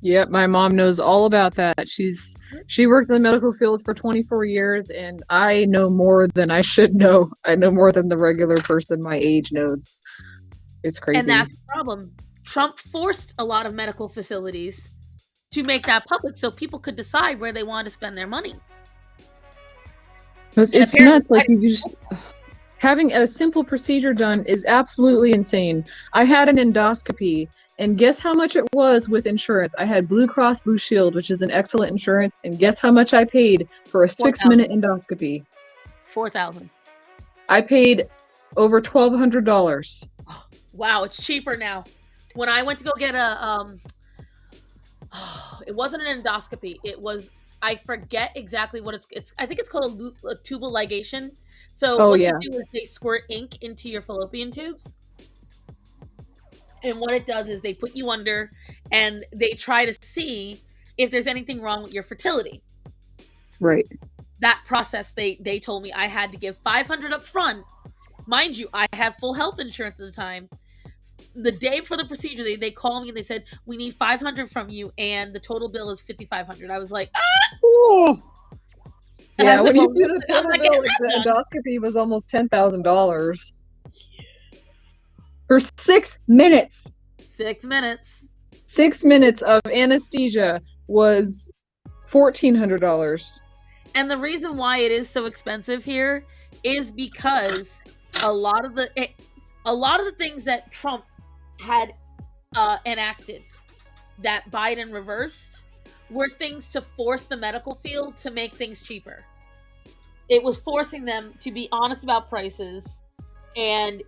Yep, my mom knows all about that. She worked in the medical field for 24 years, and I know more than I should know. I know more than the regular person my age knows. It's crazy. And that's the problem. Trump forced a lot of medical facilities to make that public so people could decide where they want to spend their money. It's nuts. Like, you just having a simple procedure done is absolutely insane. I had an endoscopy, and guess how much it was with insurance? I had Blue Cross Blue Shield, which is an excellent insurance, and guess how much I paid for a 6-minute endoscopy? $4,000. I paid over $1,200. Wow, it's cheaper now. When I went to go get it wasn't an endoscopy. It was, I forget exactly what it's. I think it's called a tubal ligation. So what they do is they squirt ink into your fallopian tubes. And what it does is they put you under and they try to see if there's anything wrong with your fertility. Right. That process, they told me I had to give $500 up front. Mind you, I had full health insurance at the time. The day for the procedure, they called me and they said, we need $500 from you, and the total bill is $5,500. I was like, ah! Oh. Yeah, when you see the total bill, the endoscopy was almost $10,000 for 6 minutes. 6 minutes. 6 minutes of anesthesia was $1,400. And the reason why it is so expensive here is because a lot of the things that Trump had enacted that Biden reversed were things to force the medical field to make things cheaper. It was forcing them to be honest about prices and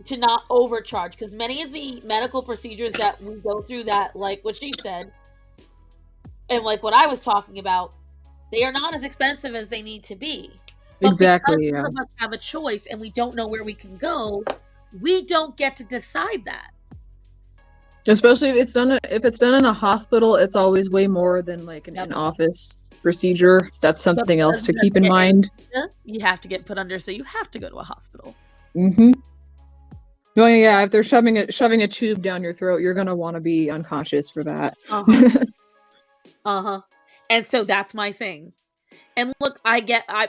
to not overcharge, because many of the medical procedures that we go through, that, like what she said and like what I was talking about, they are not as expensive as they need to be. But exactly, because none of us have a choice and we don't know where we can go, we don't get to decide that. Especially if it's done in a hospital, it's always way more than like an in-office procedure. That's something else to keep in mind. You have to get put under, so you have to go to a hospital. Mm-hmm. Oh yeah, if they're shoving a tube down your throat, you're gonna want to be unconscious for that. And so that's my thing. And look,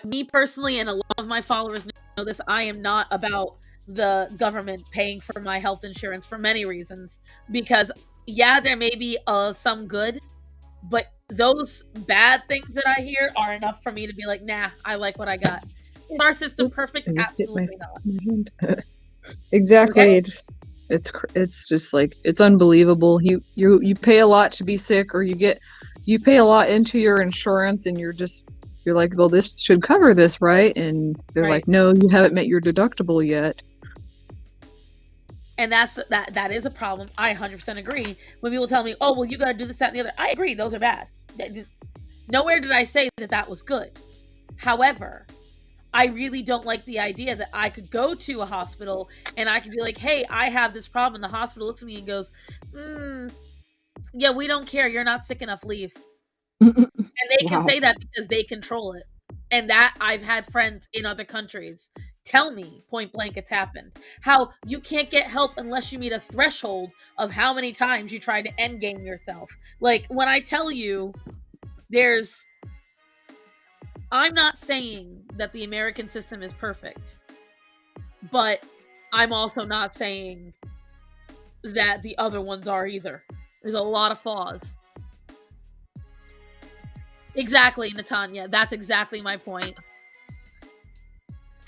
me personally, and a lot of my followers know this, I am not about the government paying for my health insurance for many reasons. Because, yeah, there may be some good, but those bad things that I hear are enough for me to be like, nah, I like what I got. Is our system perfect? Absolutely not. Exactly. Okay. It's just like, it's unbelievable. You pay a lot to be sick, or you pay a lot into your insurance, and you're like, well, this should cover this, right? And they're like, no, you haven't met your deductible yet. And that is a problem. I 100% agree. When people tell me, oh, well, you got to do this, that, and the other, I agree. Those are bad. Nowhere did I say that was good. However, I really don't like the idea that I could go to a hospital and I could be like, hey, I have this problem. And the hospital looks at me and goes, yeah, we don't care. You're not sick enough. Leave. And they can say that because they control it. And that I've had friends in other countries tell me point blank it's happened. How you can't get help unless you meet a threshold of how many times you try to end game yourself. Like, when I tell you I'm not saying that the American system is perfect, but I'm also not saying that the other ones are either. There's a lot of flaws. Exactly, Natanya. That's exactly my point.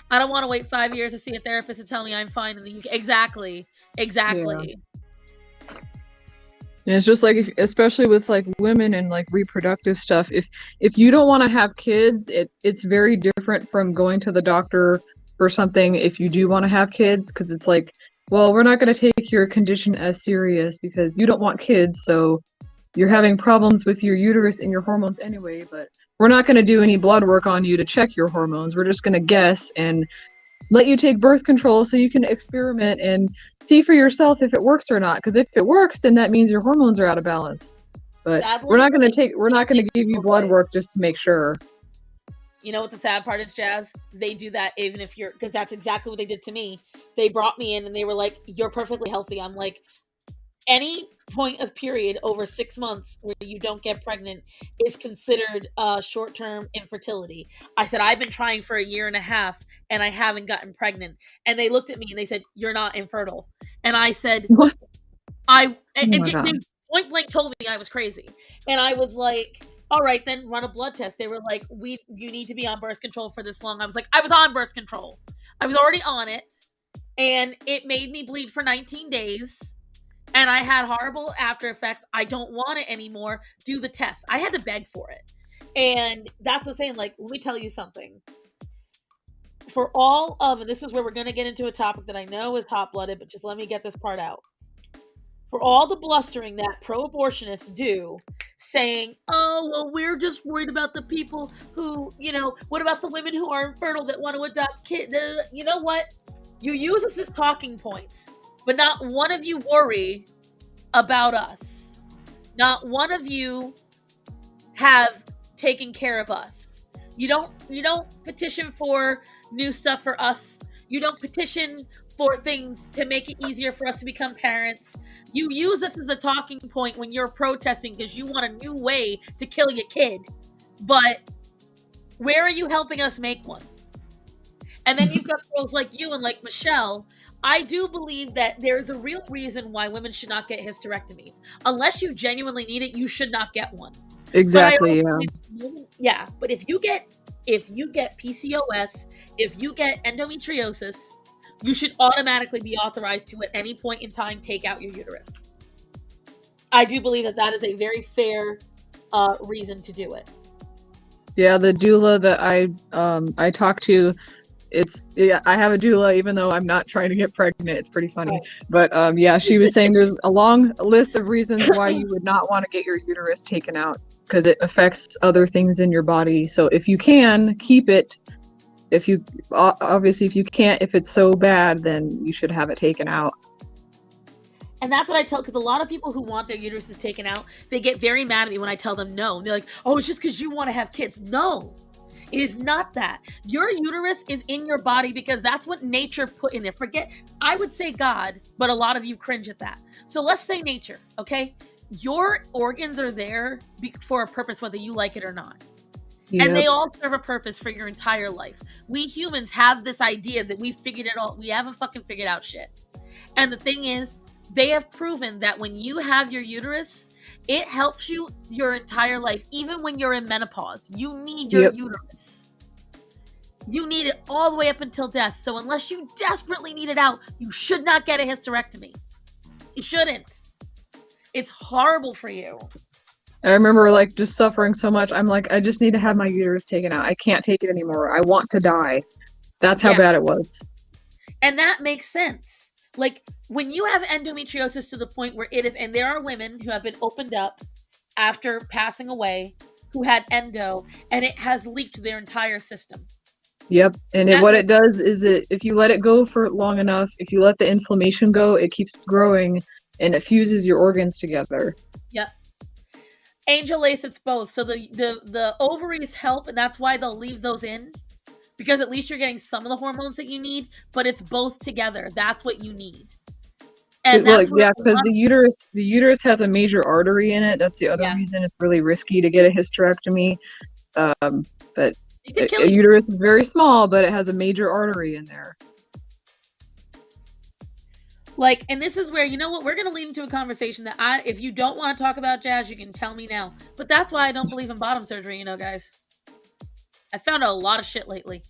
I don't want to wait 5 years to see a therapist to tell me I'm fine in the UK. Exactly. Yeah. And it's just like, especially with like women and like reproductive stuff, if you don't want to have kids, it's very different from going to the doctor for something if you do want to have kids, because it's like, well, we're not going to take your condition as serious because you don't want kids, so you're having problems with your uterus and your hormones anyway, but we're not going to do any blood work on you to check your hormones. We're just going to guess and let you take birth control so you can experiment and see for yourself if it works or not. Because if it works, then that means your hormones are out of balance. But we're not going to give you blood work just to make sure. You know what the sad part is, Jazz? They do that even if you're, because that's exactly what they did to me. They brought me in and they were like, "You're perfectly healthy." I'm like, any point of period over 6 months where you don't get pregnant is considered short-term infertility. I said, I've been trying for a year and a half and I haven't gotten pregnant. And they looked at me and they said, "You're not infertile." And I said, What? I, Oh and my they God. point blank told me I was crazy. And I was like, all right, then run a blood test. They were like, you need to be on birth control for this long. I was like, I was on birth control. I was already on it. And it made me bleed for 19 days. And I had horrible after effects. I don't want it anymore. Do the test. I had to beg for it. And that's the saying, like, let me tell you something. For all of, and this is where we're going to get into a topic that I know is hot-blooded, but just let me get this part out. For all the blustering that pro-abortionists do, saying, "Oh, well, we're just worried about the people who, what about the women who are infertile that want to adopt kids?" You know what? You use us as talking points, but not one of you worry about us. Not one of you have taken care of us. You don't petition for new stuff for us. You don't petition for things to make it easier for us to become parents. You use us as a talking point when you're protesting because you want a new way to kill your kid. But where are you helping us make one? And then you've got girls like you and like Michelle. I do believe that there's a real reason why women should not get hysterectomies. Unless you genuinely need it, you should not get one. Exactly. Yeah. But if you get PCOS, if you get endometriosis, you should automatically be authorized to, at any point in time, take out your uterus. I do believe that is a very fair reason to do it. Yeah, the doula that I talked to, I have a doula even though I'm not trying to get pregnant. It's pretty funny. Right. But yeah, she was saying there's a long list of reasons why you would not want to get your uterus taken out because it affects other things in your body. So if you can, keep it. If you can't, if it's so bad, then you should have it taken out. And that's what I tell, because a lot of people who want their uteruses taken out, they get very mad at me when I tell them no. And they're like, "Oh, it's just because you want to have kids." No, it is not that. Your uterus is in your body because that's what nature put in there. I would say God, but a lot of you cringe at that. So let's say nature, okay? Your organs are there for a purpose, whether you like it or not. Yep. And they all serve a purpose for your entire life. We humans have this idea that we figured it all. We haven't fucking figured out shit. And the thing is, they have proven that when you have your uterus, it helps you your entire life. Even when you're in menopause, you need your uterus. You need it all the way up until death. So unless you desperately need it out, you should not get a hysterectomy. You shouldn't. It's horrible for you. I remember like just suffering so much. I'm like, I just need to have my uterus taken out. I can't take it anymore. I want to die. That's how bad it was. And that makes sense. Like when you have endometriosis to the point where it is, and there are women who have been opened up after passing away who had endo and it has leaked their entire system. Yep. And what it does is if you let it go for long enough, if you let the inflammation go, it keeps growing and it fuses your organs together. Yep. Angel Ace, it's both. So the ovaries help, and that's why they'll leave those in, because at least you're getting some of the hormones that you need, but it's both together. That's what you need. And because the uterus has a major artery in it. That's the other reason it's really risky to get a hysterectomy. But a uterus is very small, but it has a major artery in there. Like, and this is where, you know what, we're going to lead into a conversation that if you don't want to talk about, Jazz, you can tell me now. But that's why I don't believe in bottom surgery, guys. I found out a lot of shit lately.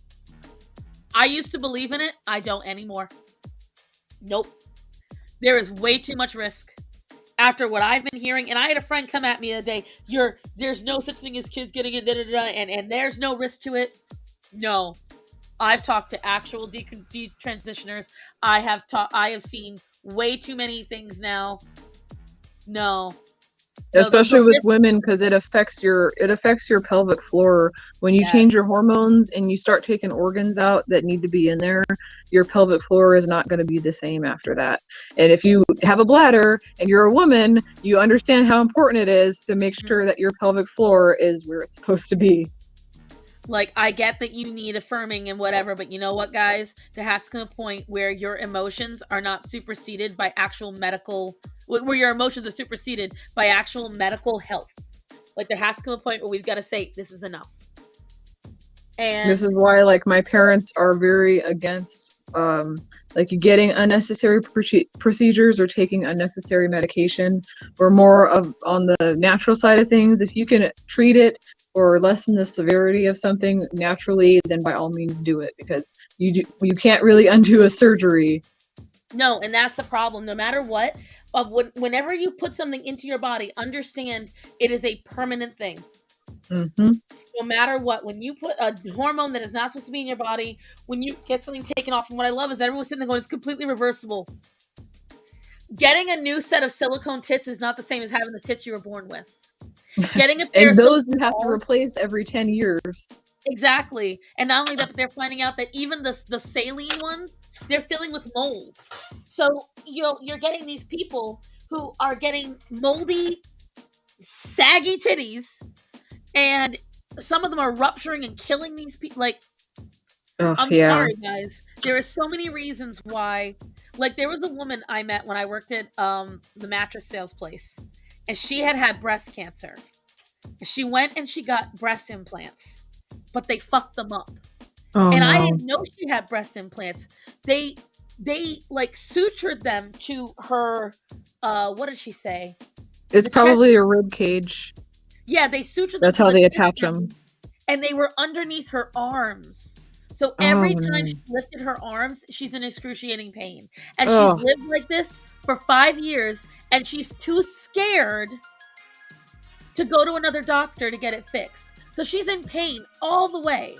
I used to believe in it. I don't anymore. Nope. There is way too much risk. After what I've been hearing, and I had a friend come at me the other day, there's no such thing as kids getting it, and there's no risk to it. No. I've talked to actual detransitioners. I have seen way too many things now. No. Especially with women, because it affects your pelvic floor. When you change your hormones and you start taking organs out that need to be in there, your pelvic floor is not going to be the same after that. And if you have a bladder and you're a woman, you understand how important it is to make sure that your pelvic floor is where it's supposed to be. Like, I get that you need affirming and whatever, but you know what, guys? There has to come a point where your emotions are not superseded by actual medical, where your emotions are superseded by actual medical health. Like, there has to come a point where we've got to say, this is enough. This And is why, like, my parents are very against like getting unnecessary procedures or taking unnecessary medication. We're more of on the natural side of things. If you can treat it or lessen the severity of something naturally, then by all means do it, because you can't really undo a surgery. no, and that's the problem. No matter what, whenever you put something into your body, understand it is a permanent thing. Mm-hmm. No matter what, when you put a hormone that is not supposed to be in your body, when you get something taken off, and what I love is that everyone's sitting there going, it's completely reversible. Getting a new set of silicone tits is not the same as having the tits you were born with. Getting a pair And of those you silicone have to balls, replace every 10 years. exactly. And not only that, but they're finding out that even the saline ones, they're filling with mold. So, you're getting these people who are getting moldy, saggy titties, and some of them are rupturing and killing these people. Like, Oh, I'm yeah. sorry, guys. There are so many reasons why. Like, there was a woman I met when I worked at the mattress sales place, and she had breast cancer. She went and she got breast implants, but they fucked them up. Oh, And I no. didn't know she had breast implants. They like sutured them to her. What did she say? It's The probably a rib cage. Yeah, they sutured them. That's to how the they chest attach cavity, them. and they were underneath her arms. So Oh, every time no. she lifted her arms, she's in excruciating pain. And Oh. she's lived like this for 5 years, and she's too scared to go to another doctor to get it fixed. So she's in pain all the way.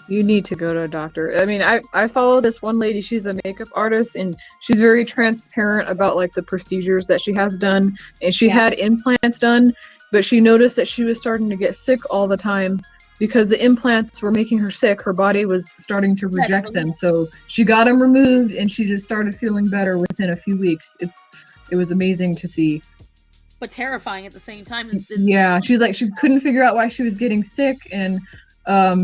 You need to go to a doctor. I mean, I follow this one lady. She's a makeup artist, and she's very transparent about like the procedures that she has done. And she had implants done, but she noticed that she was starting to get sick all the time because the implants were making her sick. Her body was starting to reject them. So she got them removed, and she just started feeling better within a few weeks. It was amazing to see. But terrifying at the same time. Yeah, she's like, she couldn't figure out why she was getting sick, and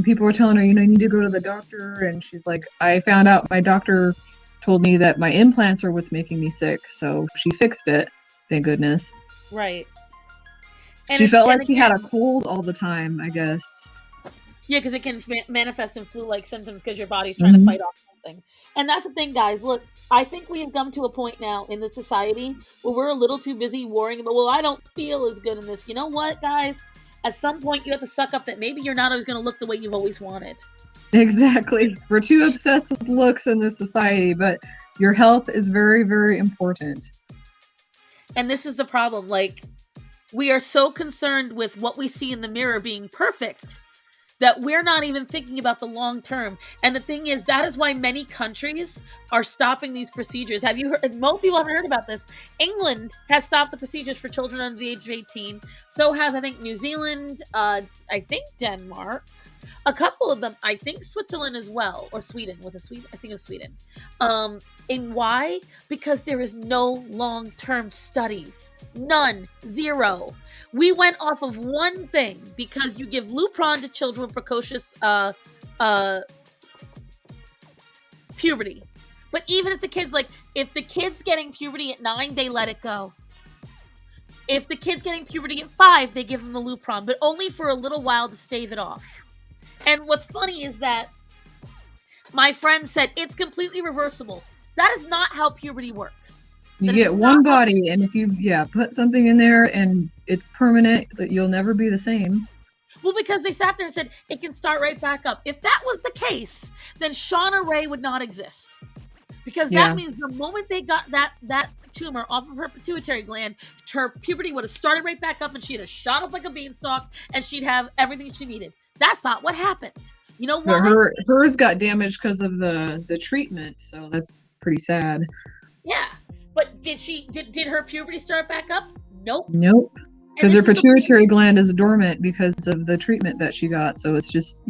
people were telling her, you need to go to the doctor, and she's like, I found out my doctor told me that my implants are what's making me sick, so she fixed it, thank goodness. Right. And she felt like she had a cold all the time, I guess. Yeah, because it can manifest in flu-like symptoms because your body's trying to fight off something. And that's the thing, guys. Look, I think we have come to a point now in the society where we're a little too busy worrying about, well, I don't feel as good in this. You know what, guys? At some point, you have to suck up that maybe you're not always going to look the way you've always wanted. Exactly. We're too obsessed with looks in this society, but your health is very, very important. And this is the problem. Like, we are so concerned with what we see in the mirror being perfect that we're not even thinking about the long term. And the thing is, that is why many countries are stopping these procedures. Have you heard? Most people haven't heard about this. England has stopped the procedures for children under the age of 18. So has, I think, New Zealand, I think Denmark, a couple of them, I think Switzerland as well, or Sweden. Was it Sweden? I think it was Sweden. And why? Because there is no long-term studies. None. Zero. We went off of one thing because you give Lupron to children with precocious puberty. But even if the kid's getting puberty at 9, they let it go. If the kid's getting puberty at 5, they give them the Lupron, but only for a little while to stave it off. And what's funny is that my friend said it's completely reversible. That is not how puberty works. You get one body, and if you put something in there and it's permanent, you'll never be the same. Well, because they sat there and said it can start right back up. If that was the case, then Shauna Ray would not exist. Because that means the moment they got that tumor off of her pituitary gland, her puberty would have started right back up, and she'd have shot up like a beanstalk, and she'd have everything she needed. That's not what happened. You know why? Hers got damaged because of the treatment, so that's pretty sad. Yeah, but did her puberty start back up? Nope. Nope. Because her pituitary gland is dormant because of the treatment that she got. So it's just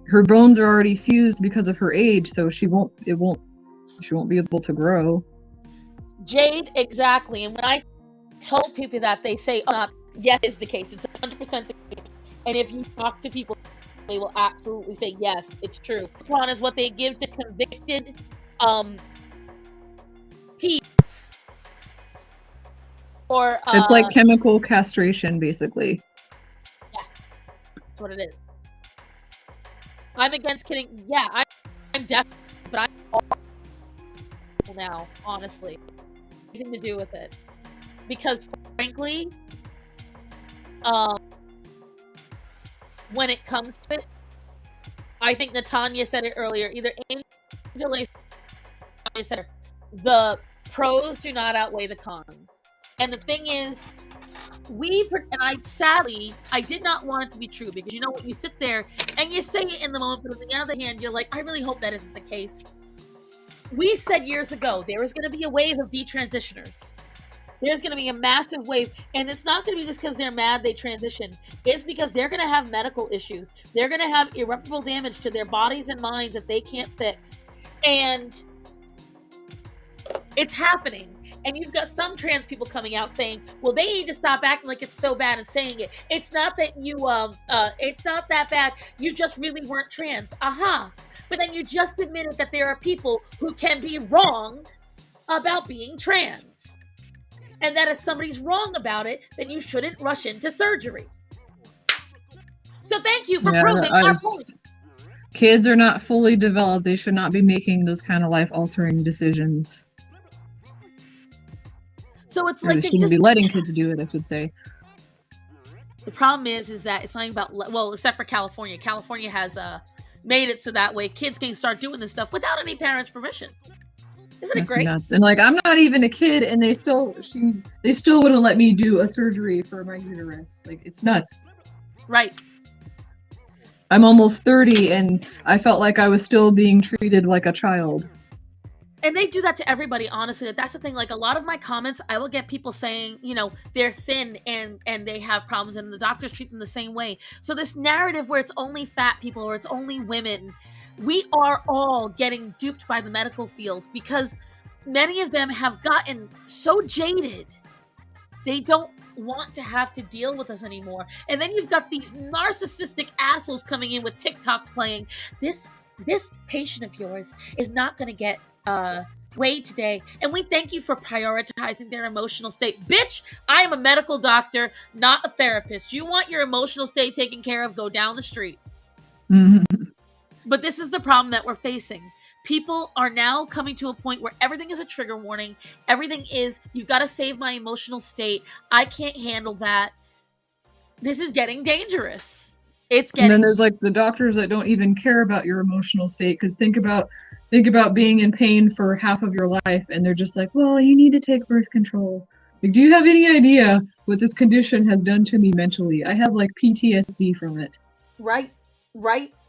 her bones are already fused because of her age, so she won't be able to grow. Jade, exactly. And when I told people that, they say, yes, is the case. It's 100% the case. And if you talk to people, they will absolutely say, yes, it's true. Prawn is what they give to convicted peds. Or It's like chemical castration, basically. yeah, that's what it is. I'm against kidding. Yeah, I'm definitely, but I'm all now, honestly. Anything to do with it. Because frankly, when it comes to it, I think Natanya said it earlier. Either Angel or said it, the pros do not outweigh the cons. And the thing is, I did not want it to be true, because you know what, you sit there and you say it in the moment, but on the other hand, you're like, I really hope that isn't the case. We said years ago there was going to be a wave of detransitioners. There's going to be a massive wave, and it's not going to be just because they're mad they transitioned. It's because they're going to have medical issues. They're going to have irreparable damage to their bodies and minds that they can't fix. And it's happening. And you've got some trans people coming out saying, well, they need to stop acting like it's so bad and saying it. It's not that it's not that bad. You just really weren't trans. Aha. But then you just admitted that there are people who can be wrong about being trans. And that if somebody's wrong about it, then you shouldn't rush into surgery. So thank you for proving our point. Kids are not fully developed. They should not be making those kind of life-altering decisions. So it's like they shouldn't be letting kids do it, I should say. The problem is that it's not about, well, except for California. California has made it so that way kids can start doing this stuff without any parents' permission. Isn't it great? Nuts. And like, I'm not even a kid, and they still wouldn't let me do a surgery for my uterus. Like, it's nuts. Right. I'm almost 30, and I felt like I was still being treated like a child. And they do that to everybody, honestly. That's the thing. Like, a lot of my comments, I will get people saying, you know, they're thin and they have problems, and the doctors treat them the same way. So this narrative where it's only fat people or it's only women, we are all getting duped by the medical field, because many of them have gotten so jaded. They don't want to have to deal with us anymore. And then you've got these narcissistic assholes coming in with TikToks playing, this patient of yours is not going to get weighed today, and we thank you for prioritizing their emotional state. Bitch, I am a medical doctor, not a therapist. You want your emotional state taken care of, go down the street. Mm-hmm. But this is the problem that we're facing. People are now coming to a point where everything is a trigger warning. Everything is, you've got to save my emotional state. I can't handle that. This is getting dangerous. It's getting. And then there's like the doctors that don't even care about your emotional state, because think about being in pain for half of your life, and they're just like, well, you need to take birth control. Like, do you have any idea what this condition has done to me mentally? I have like PTSD from it. Right.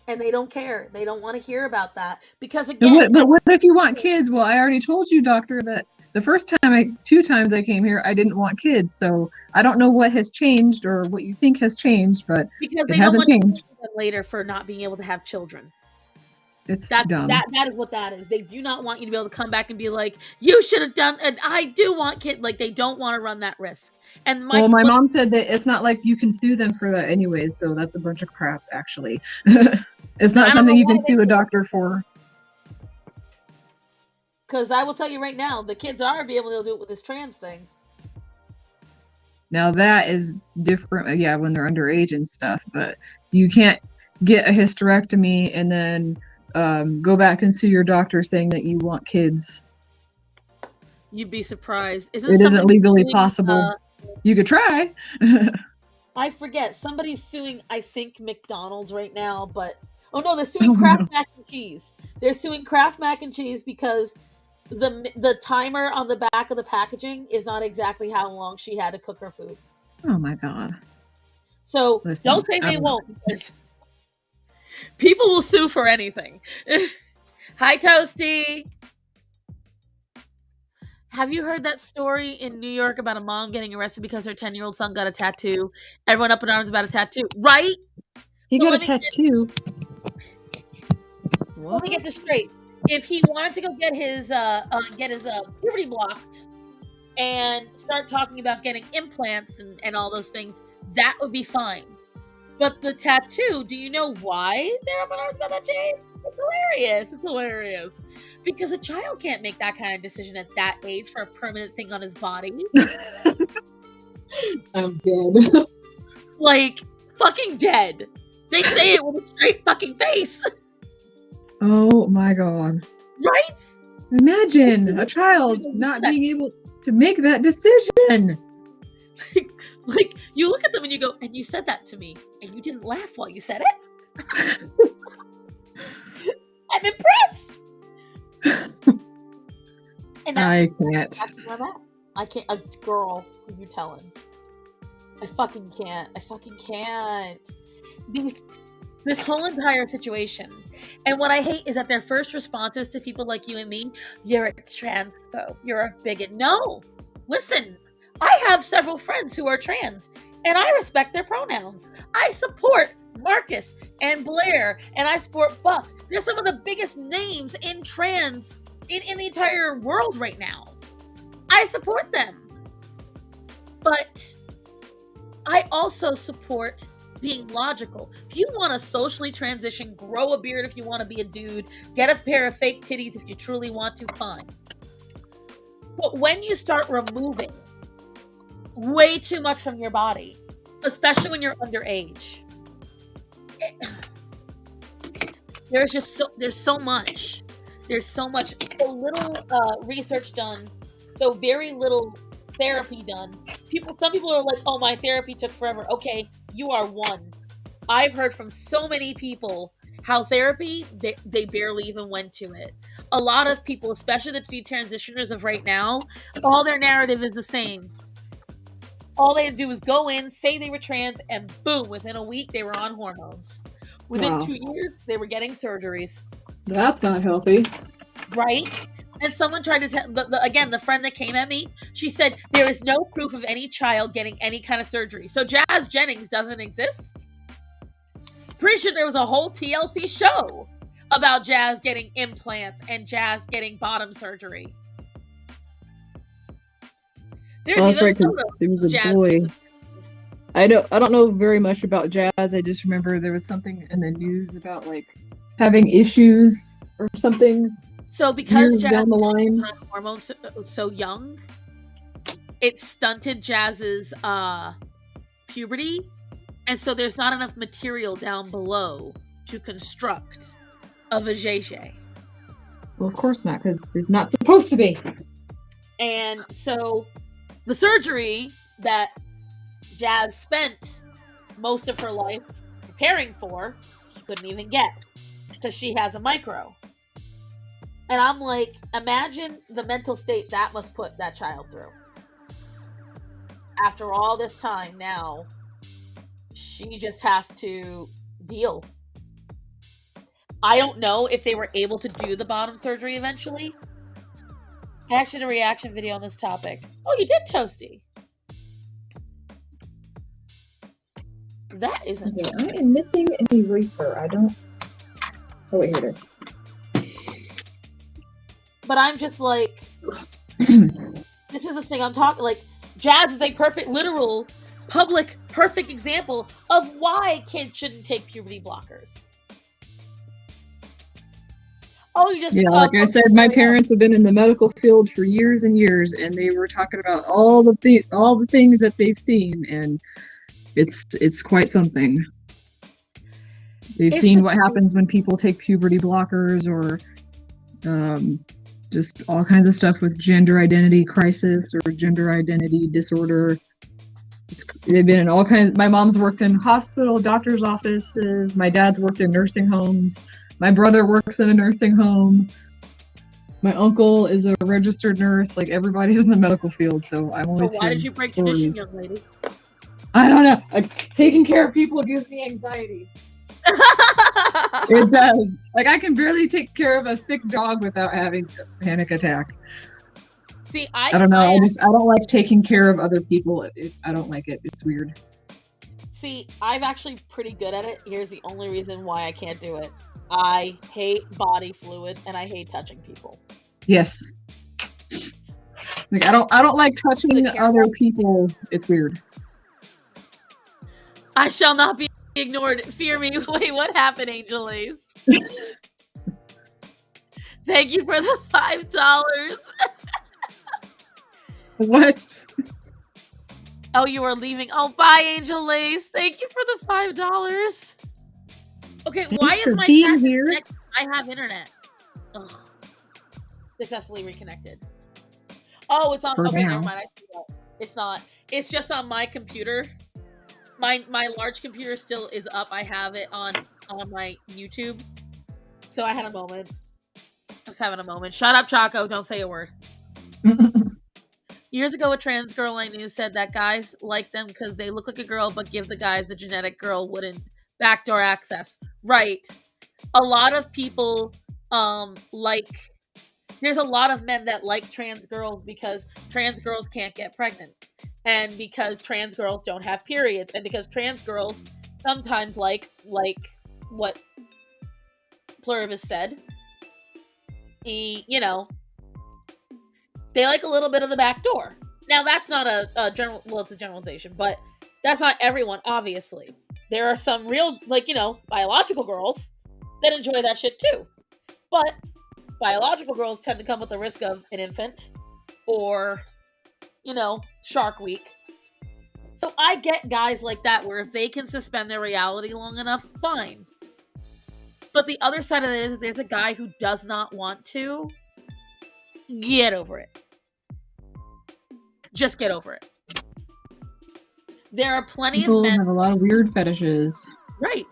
And they don't care. They don't want to hear about that, because again. But what if you want kids? Well, I already told you, doctor, that the two times I came here, I didn't want kids. So I don't know what has changed or what you think has changed, but because it hasn't changed. Later for not being able to have children. It's dumb. That is what that is. They do not want you to be able to come back and be like, you should have done, and I do want kids. Like, they don't want to run that risk. And my mom said that it's not like you can sue them for that anyways, so that's a bunch of crap, actually. It's not something you can sue a doctor for. Because I will tell you right now, the kids are be able to do it with this trans thing. Now that is different, yeah, when they're underage and stuff, but you can't get a hysterectomy and then go back and sue your doctor saying that you want kids. You'd be surprised. It isn't legally possible. You could try. I forget. Somebody's suing, I think, McDonald's right now, but oh no, they're suing Kraft Mac and Cheese. They're suing Kraft Mac and Cheese because the timer on the back of the packaging is not exactly how long she had to cook her food. Oh my god. So don't say they won't, because people will sue for anything. Hi, Toasty. Have you heard that story in New York about a mom getting arrested because her 10-year-old son got a tattoo? Everyone up in arms about a tattoo, right? He got a tattoo. Let me get this straight. If he wanted to go get his puberty blocked and start talking about getting implants and all those things, that would be fine. But the tattoo, do you know why they're up in arms about that, Jade? It's hilarious. It's hilarious. Because a child can't make that kind of decision at that age for a permanent thing on his body. I'm dead. Like, fucking dead. They say it with a straight fucking face. Oh my god. Right? Imagine a child not being able to make that decision. Like, you look at them and you go, and you said that to me, and you didn't laugh while you said it? I'm impressed! And I can't. That's where I'm at. I can't. A girl, who you telling? I fucking can't. I fucking can't. This whole entire situation. And what I hate is that their first responses to people like you and me, you're a transphobe, you're a bigot. No! Listen, I have several friends who are trans, and I respect their pronouns. I support Marcus and Blair, and I support Buck. They're some of the biggest names in trans in the entire world right now. I support them. But I also support being logical. If you want to socially transition, grow a beard if you want to be a dude, get a pair of fake titties if you truly want to, fine. But when you start removing way too much from your body, especially when you're underage, there's so much, so little research done, so very little therapy done. Some people are like, oh, my therapy took forever. Okay, you are one. I've heard from so many people how therapy, they barely even went to it. A lot of people, especially the detransitioners of right now, all their narrative is the same. All they had to do was go in, say they were trans, and boom, within a week, they were on hormones. Within 2 years, they were getting surgeries. That's not healthy. Right? And someone tried to tell, again, the friend that came at me, she said, there is no proof of any child getting any kind of surgery. So Jazz Jennings doesn't exist? Pretty sure there was a whole TLC show about Jazz getting implants and Jazz getting bottom surgery. That's right, because it was a boy. I don't know very much about Jazz. I just remember there was something in the news about like having issues or something. So because Jazz down the line, had hormones so young, it stunted Jazz's puberty, and so there's not enough material down below to construct a vajayjay. Well, of course not, because it's not supposed to be. And so the surgery that Jazz spent most of her life preparing for, she couldn't even get because she has a micro. And I'm like, imagine the mental state that must put that child through. After all this time now, she just has to deal. I don't know if they were able to do the bottom surgery eventually. I actually did a reaction video on this topic. Oh, you did, Toasty. That isn't. Okay, I am missing an eraser. I don't. Oh wait, here it is. But I'm just like, this is the thing I'm talking. Like, Jazz is a perfect, literal, public, perfect example of why kids shouldn't take puberty blockers. Oh, you just like I said, my parents have been in the medical field for years and years, and they were talking about all the things that they've seen, and it's quite something. They've seen what happens when people take puberty blockers or just all kinds of stuff with gender identity crisis or gender identity disorder. They've been in all kinds. My mom's worked in hospital, doctor's offices. My dad's worked in nursing homes. My brother works in a nursing home. My uncle is a registered nurse. Like, everybody's in the medical field, so I'm always. So why did you break tradition, young lady? I don't know. Taking care of people gives me anxiety. It does. Like, I can barely take care of a sick dog without having a panic attack. See, I don't know. I don't like taking care of other people. I don't like it. It's weird. See, I'm actually pretty good at it. Here's the only reason why I can't do it. I hate body fluid and I hate touching people. Yes. Like, I don't like touching other people. It's weird. I shall not be ignored. Fear me. Wait, what happened, Angel Ace? Thank you for the $5. What? Oh, you are leaving. Oh, bye, Angel Lace. Thank you for the $5. Okay, why Thanks is for my being chat here. disconnected? I have internet. Ugh. Successfully reconnected. Oh, it's on. For Okay, now. never mind. I see that. It's not. It's just on my computer. My large computer still is up. I have it on my YouTube. So I had a moment. I was having a moment. Shut up, Choco. Don't say a word. Years ago, a trans girl I knew said that guys like them because they look like a girl, but give the guys a genetic girl wouldn't backdoor access. Right. A lot of people like. There's a lot of men that like trans girls because trans girls can't get pregnant, and because trans girls don't have periods, and because trans girls sometimes like what Pluribus said. You know, they like a little bit of the back door. Now, that's not a general, well, it's a generalization, but that's not everyone, obviously. There are some real, biological girls that enjoy that shit too. But biological girls tend to come with the risk of an infant or, Shark Week. So I get guys like that where if they can suspend their reality long enough, fine. But the other side of it is there's a guy who does not want to. Get over it. Just get over it. There are plenty People of men. have a lot of weird fetishes. Right.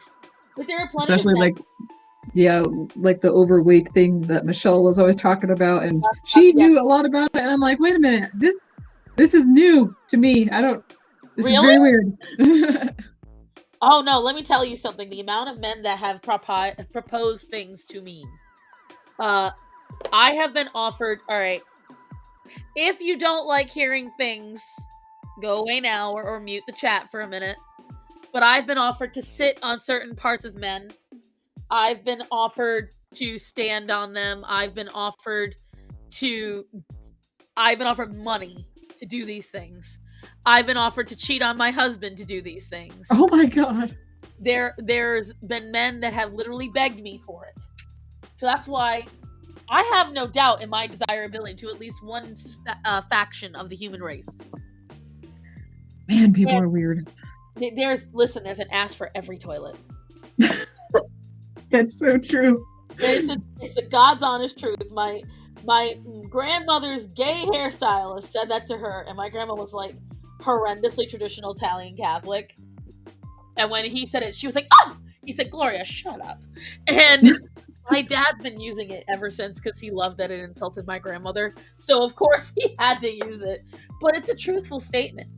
But there are plenty Especially of men. like the overweight thing that Michelle was always talking about, and she knew a lot about it, and I'm like, wait a minute, this is new to me. This is very weird. Oh no, let me tell you something. The amount of men that have proposed things to me. I have been offered, all right, if you don't like hearing things, go away now or mute the chat for a minute. But I've been offered to sit on certain parts of men. I've been offered to stand on them. I've been offered money to do these things. I've been offered to cheat on my husband to do these things. Oh my god. There's been men that have literally begged me for it. So that's why I have no doubt in my desirability to at least one faction of the human race. Man, people are weird. There's an ass for every toilet. That's so true. It's a God's honest truth. My grandmother's gay hairstylist said that to her, and my grandma was like horrendously traditional Italian Catholic. And when he said it, she was like, "Oh!" He said, "Gloria, shut up." And my dad's been using it ever since because he loved that it insulted my grandmother. So of course he had to use it. But it's a truthful statement.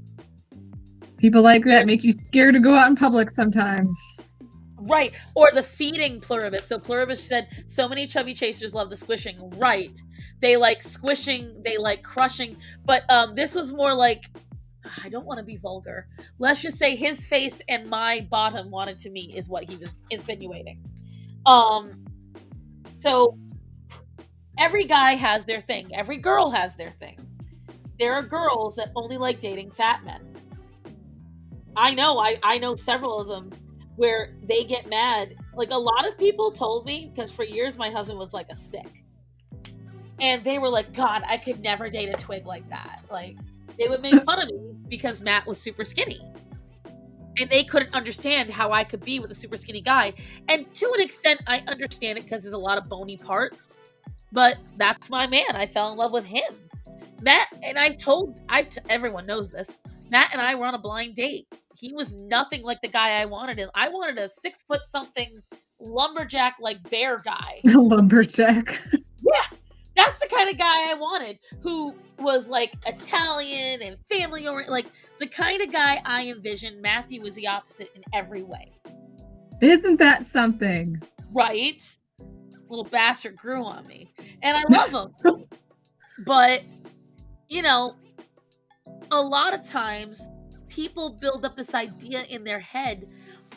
People like that make you scared to go out in public sometimes. Right. Or the feeding Pluribus. So Pluribus said, so many chubby chasers love the squishing. Right. They like squishing. They like crushing. But this was more like, I don't want to be vulgar. Let's just say his face and my bottom wanted to meet is what he was insinuating. So every guy has their thing. Every girl has their thing. There are girls that only like dating fat men. I know several of them where they get mad. Like, a lot of people told me, because for years my husband was like a stick. And they were like, God, I could never date a twig like that. Like, they would make fun of me because Matt was super skinny. And they couldn't understand how I could be with a super skinny guy. And to an extent, I understand it because there's a lot of bony parts. But that's my man. I fell in love with him. Matt, and everyone knows this, Matt and I were on a blind date. He was nothing like the guy I wanted. And I wanted a 6-foot-something lumberjack, like bear guy. Lumberjack. Yeah, that's the kind of guy I wanted, who was like Italian and family oriented, like the kind of guy I envisioned. Matthew was the opposite in every way. Isn't that something? Right? Little bastard grew on me. And I love him. But, a lot of times people build up this idea in their head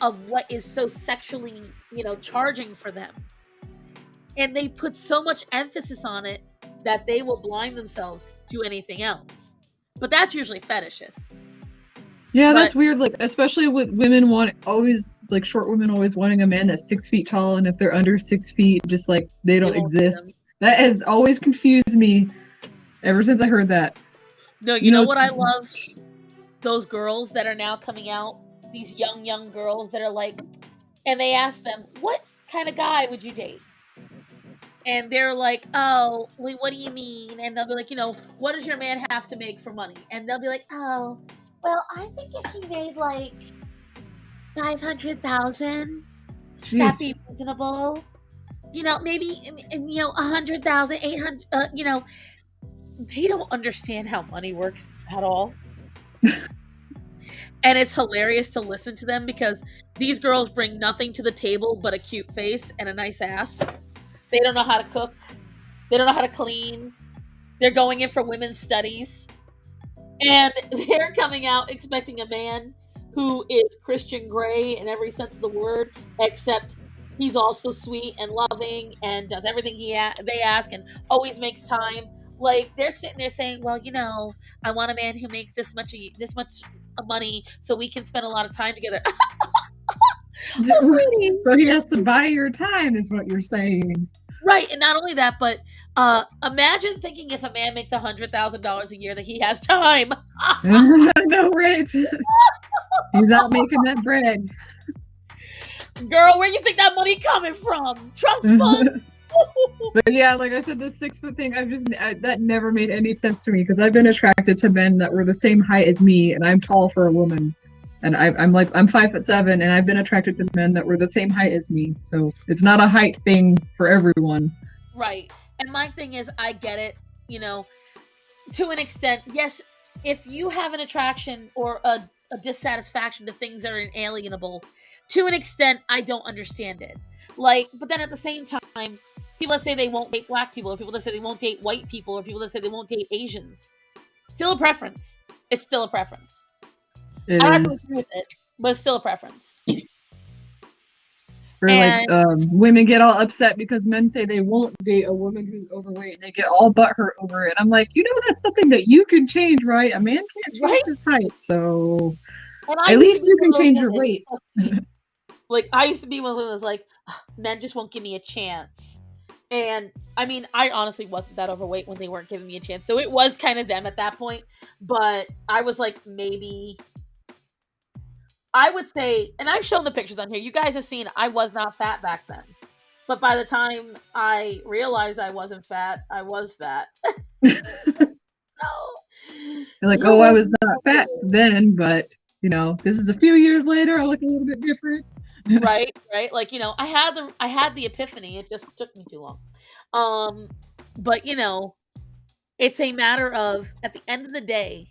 of what is so sexually, charging for them. And they put so much emphasis on it that they will blind themselves to anything else. But that's usually fetishists. Yeah, But that's weird. Like, especially with women like short women always wanting a man that's 6 feet tall, and if they're under 6 feet, just like they they don't won't date exist. him. That has always confused me ever since I heard that. No, You you know, know what I love? Those girls that are now coming out, these young girls that are like, and they ask them, what kind of guy would you date? And they're like, oh, wait, what do you mean? And they'll be like, what does your man have to make for money? And they'll be like, oh, well, I think if he made like 500,000, that'd be jeez. reasonable. Maybe 100,000, 800. They don't understand how money works at all. And it's hilarious to listen to them because these girls bring nothing to the table but a cute face and a nice ass. They don't know how to cook. They don't know how to clean. They're going in for women's studies. And they're coming out expecting a man who is Christian Grey in every sense of the word, except he's also sweet and loving and does everything they ask and always makes time. Like they're sitting there saying, "Well, I want a man who makes this much money so we can spend a lot of time together." Oh, sweetie. So he has to buy your time, is what you're saying. Right, and not only that, but imagine thinking if a man makes $100,000 a year that he has time. No, right? He's out making that bread. Girl, where you think that money coming from? Trust fund? But yeah, like I said, the 6 foot thing, that never made any sense to me because I've been attracted to men that were the same height as me, and I'm tall for a woman. And I'm 5'7", and I've been attracted to men that were the same height as me. So it's not a height thing for everyone. Right. And my thing is, I get it, to an extent. Yes, if you have an attraction or a dissatisfaction to things that are inalienable, to an extent, I don't understand it. Like, but then at the same time, people that say they won't date black people, or people that say they won't date white people, or people that say they won't date Asians, still a preference. It's still a preference. It I don't have to is. agree with it, but it's still a preference. Or like women get all upset because men say they won't date a woman who's overweight, and they get all butthurt over it. I'm like, that's something that you can change, right? A man can't change Right? his height, so And at least you can change your weight. Like, I used to be one of those like, men just won't give me a chance. And I mean, I honestly wasn't that overweight when they weren't giving me a chance. So it was kind of them at that point. But I was like, maybe I would say, and I've shown the pictures on here. You guys have seen I was not fat back then. But by the time I realized I wasn't fat, I was fat. Like, oh, I was not fat then, but this is a few years later. I look a little bit different. Right. Like, I had the epiphany. It just took me too long. But it's a matter of, at the end of the day,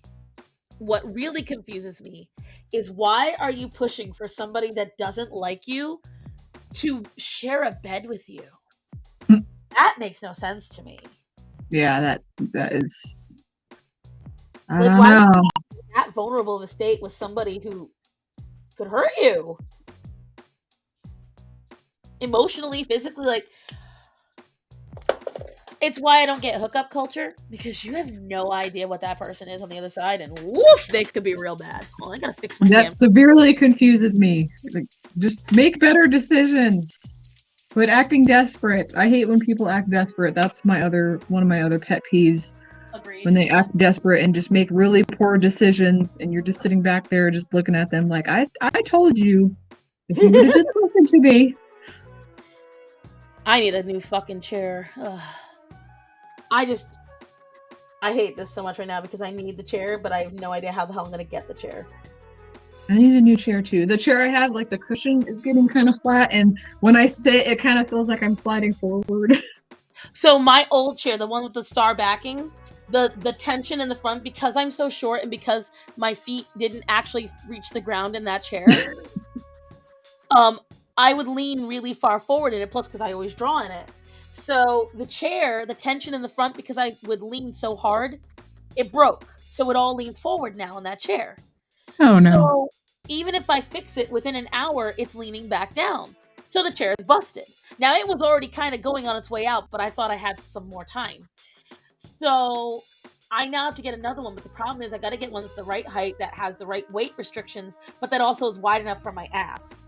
what really confuses me is, why are you pushing for somebody that doesn't like you to share a bed with you? That makes no sense to me. Yeah, that is. I Like, don't why know. that vulnerable of a state with somebody who could hurt you emotionally, physically? Like, it's why I don't get hookup culture, because you have no idea what that person is on the other side, and woof, they could be real bad. Well, I gotta fix my That severely confuses me. Like, just make better decisions. Quit acting desperate. I hate when people act desperate. That's one of my other pet peeves. Agreed. When they act desperate and just make really poor decisions, and you're just sitting back there just looking at them like, I told you, if you would have just listened to me. I need a new fucking chair. Ugh. I hate this so much right now because I need the chair, but I have no idea how the hell I'm gonna get the chair. I need a new chair too. The chair I have, like, the cushion is getting kind of flat, and when I sit, it kind of feels like I'm sliding forward. So my old chair, the one with the star backing, the tension in the front, because I'm so short and because my feet didn't actually reach the ground in that chair, I would lean really far forward in it, plus because I always draw in it. So the chair, the tension in the front, because I would lean so hard, it broke. So it all leans forward now in that chair. Oh no. So even if I fix it within an hour, it's leaning back down. So the chair is busted. Now, it was already kind of going on its way out, but I thought I had some more time. So I now have to get another one, but the problem is I got to get one that's the right height, that has the right weight restrictions, but that also is wide enough for my ass.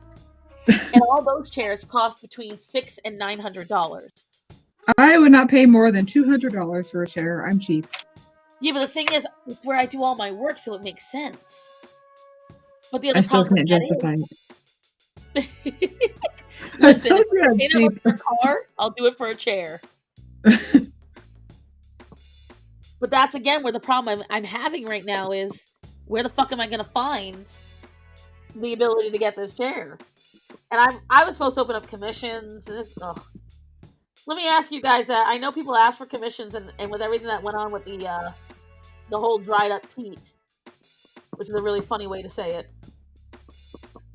And all those chairs cost between $600 and $900. I would not pay more than $200 for a chair. I'm cheap. Yeah, but the thing is, it's where I do all my work, so it makes sense. But the other I still problem can't with justify it. it. Listen, told if you I'm I'm paying cheap. for a car, I'll do it for a chair. But that's again where the problem I'm having right now is, where the fuck am I going to find the ability to get this chair? And I was supposed to open up commissions. And this, ugh. Let me ask you guys that. I know people ask for commissions, and with everything that went on with the whole dried up teat, which is a really funny way to say it,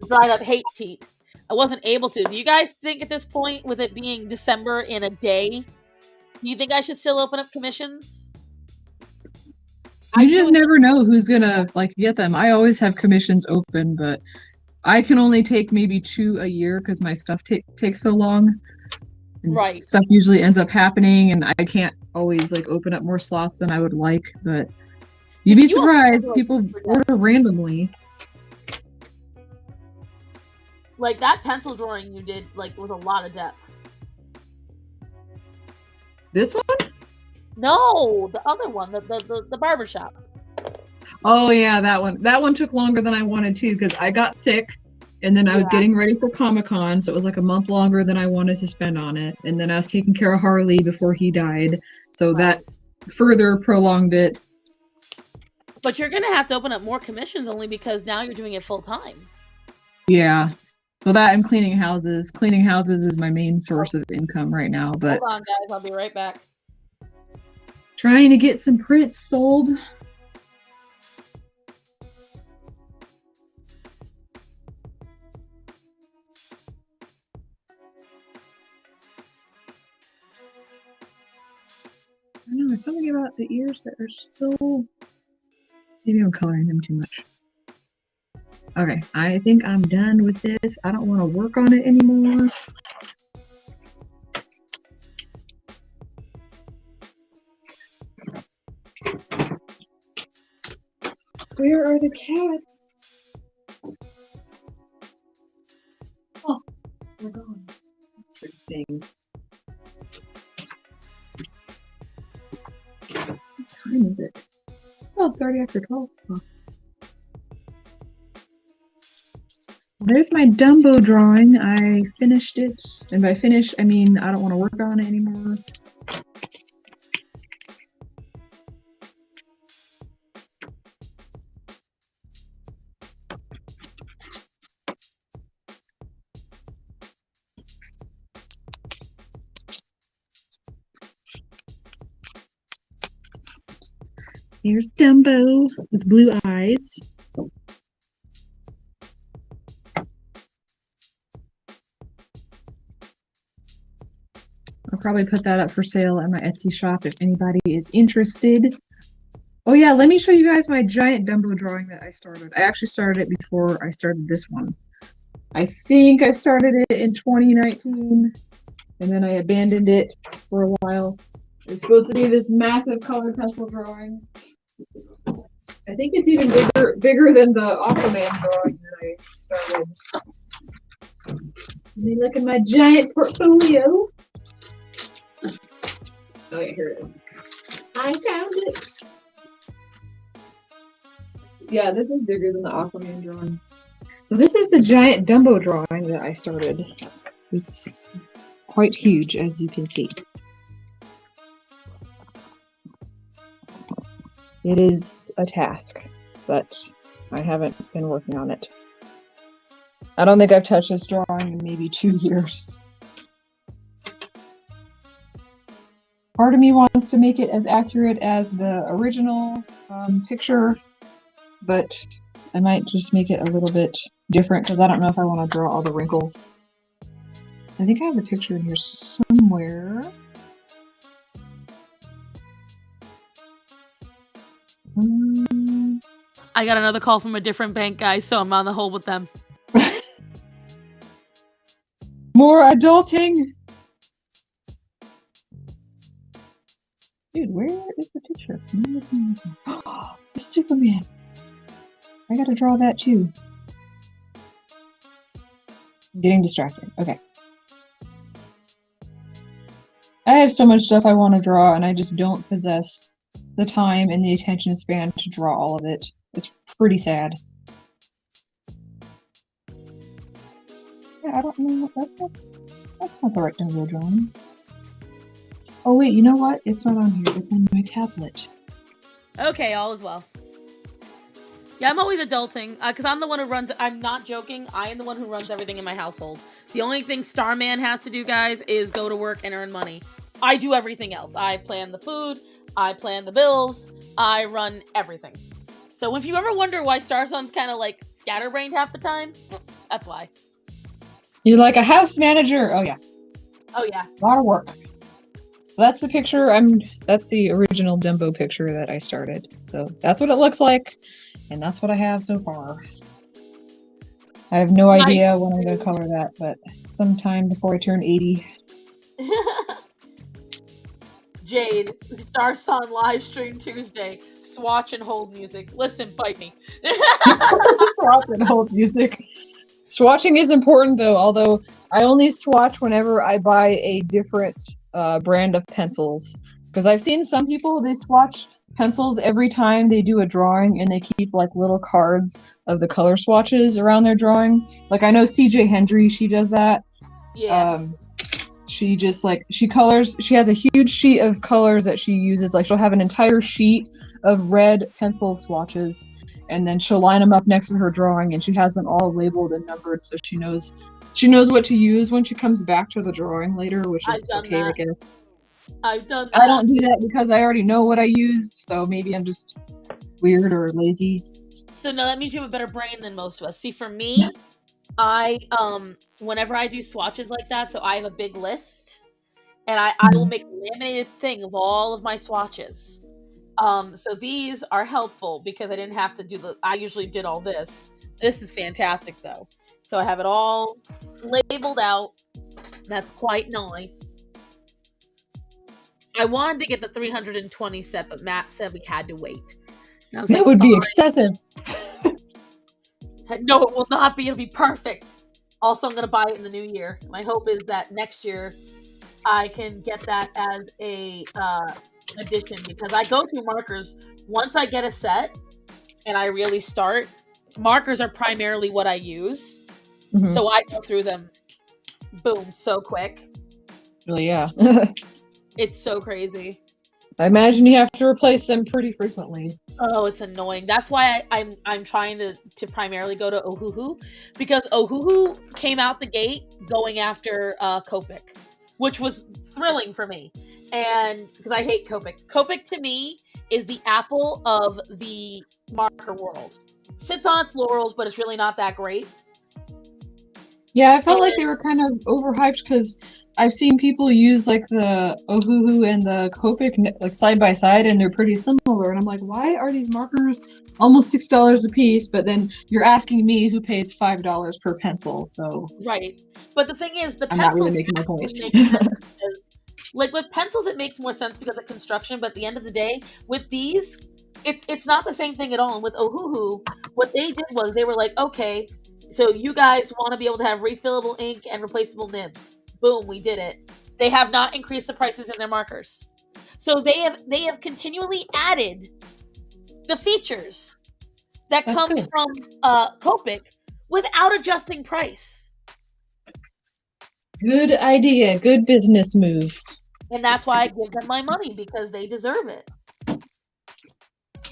dried up hate teat. I wasn't able to. Do you guys think at this point, with it being December in a day, do you think I should still open up commissions? You just never know who's gonna like get them. I always have commissions open, but I can only take maybe 2 a year because my stuff takes so long. And right. Stuff usually ends up happening, and I can't always like open up more slots than I would like. But you'd be surprised, people order randomly. Like that pencil drawing you did, like with a lot of depth. This one? No, the other one, the barbershop. Oh yeah, that one. That one took longer than I wanted to because I got sick, and then I was getting ready for Comic-Con, so it was like a month longer than I wanted to spend on it. And then I was taking care of Harley before he died, so that further prolonged it. But you're gonna have to open up more commissions only because now you're doing it full time. Yeah. Well, that and cleaning houses. Cleaning houses is my main source of income right now. But hold on, guys, I'll be right back. Trying to get some prints sold. I don't know, there's something about the ears that are still... Maybe I'm coloring them too much. Okay, I think I'm done with this. I don't want to work on it anymore. Where are the cats? Oh, they're gone. Interesting. What time is it? Oh, it's already after 12. Oh. There's my Dumbo drawing. I finished it. And by finish, I mean I don't want to work on it anymore. Here's Dumbo with blue eyes. I'll probably put that up for sale at my Etsy shop if anybody is interested. Oh yeah, let me show you guys my giant Dumbo drawing that I started. I actually started it before I started this one. I think I started it in 2019, and then I abandoned it for a while. It's supposed to be this massive colored pencil drawing. I think it's even bigger than the Aquaman drawing that I started. Let me look at my giant portfolio. Oh yeah, here it is. I found it. Yeah, this is bigger than the Aquaman drawing. So this is the giant Dumbo drawing that I started. It's quite huge, as you can see. It is a task, but I haven't been working on it. I don't think I've touched this drawing in maybe 2 years. Part of me wants to make it as accurate as the original picture, but I might just make it a little bit different because I don't know if I want to draw all the wrinkles. I think I have the picture in here somewhere. I got another call from a different bank, guys, so I'm on the hold with them. More adulting. Dude, where is the picture? The Superman. I gotta draw that too. I'm getting distracted. Okay. I have so much stuff I want to draw, and I just don't possess the time and the attention span to draw all of it. It's pretty sad. Yeah, I don't know. That's not the right Dumbo drawing. Oh wait, you know what? It's not on here. It's on my tablet. Okay, all is well. Yeah, I'm always adulting, because I'm the one who runs... I'm not joking. I am the one who runs everything in my household. The only thing Starman has to do, guys, is go to work and earn money. I do everything else. I plan the food. I plan the bills. I run everything. So if you ever wonder why Star Sun's kind of like scatterbrained half the time, that's why. You're like a house manager. Oh yeah. Oh yeah. A lot of work. That's the picture. That's the original Dumbo picture that I started. So that's what it looks like, and that's what I have so far. I have no idea when I'm gonna color that, but sometime before I turn 80. Jade, Star Sun live stream Tuesday. Swatch and hold music. Listen, bite me. Swatch and hold music. Swatching is important though, although I only swatch whenever I buy a different brand of pencils. Because I've seen some people, they swatch pencils every time they do a drawing, and they keep like little cards of the color swatches around their drawings. Like I know CJ Hendry, she does that. Yeah. She just like, she has a huge sheet of colors that she uses. Like she'll have an entire sheet of red pencil swatches, and then she'll line them up next to her drawing, and she has them all labeled and numbered, so she knows what to use when she comes back to the drawing later, which is okay, I guess. I've done that. I don't do that because I already know what I used, so maybe I'm just weird or lazy. So no, that means you have a better brain than most of us. See, for me, I whenever I do swatches like that, so I have a big list, and I will make a laminated thing of all of my swatches. So these are helpful because I didn't have to I usually did all this. This is fantastic though. So I have it all labeled out. That's quite nice. I wanted to get the 320 set, but Matt said we had to wait. That would be excessive. No, it will not be. It'll be perfect. Also, I'm going to buy it in the new year. My hope is that next year I can get that as a addition, because I go through markers. Once I get a set and I really start, markers are primarily what I use. Mm-hmm. So I go through them, boom, so quick. Really, yeah. It's so crazy. I imagine you have to replace them pretty frequently. Oh, it's annoying. That's why I'm trying to primarily go to Ohuhu, because Ohuhu came out the gate going after Copic, which was thrilling for me. And because I hate Copic. Copic to me is the Apple of the marker world. Sits on its laurels, but it's really not that great. Yeah, I felt like they were kind of overhyped because I've seen people use like the Ohuhu and the Copic like side by side, and they're pretty similar. And I'm like, why are these markers almost $6 a piece? But then you're asking me who pays $5 per pencil. So right, but the thing is, I'm not really making my point. Like with pencils, it makes more sense because of construction. But at the end of the day, with these, it's not the same thing at all. And with Ohuhu, what they did was they were like, okay, so you guys want to be able to have refillable ink and replaceable nibs. Boom, we did it. They have not increased the prices in their markers. So they have continually added the features that come from Copic without adjusting price. Good idea. Good business move. And that's why I give them my money, because they deserve it.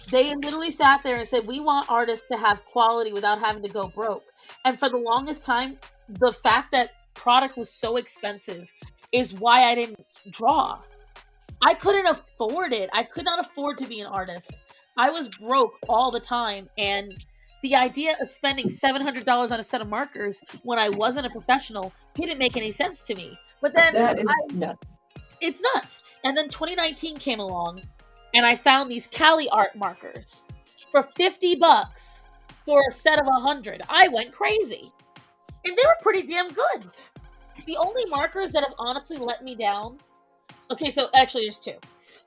They literally sat there and said, we want artists to have quality without having to go broke. And for the longest time, the fact that product was so expensive is why I didn't draw. I couldn't afford it. I could not afford to be an artist. I was broke all the time, and the idea of spending $700 on a set of markers when I wasn't a professional didn't make any sense to me. But then that is nuts. It's nuts. And then 2019 came along, and I found these Cali art markers for $50 for a set of 100. I went crazy. And they were pretty damn good. The only markers that have honestly let me down... Okay, so actually there's two.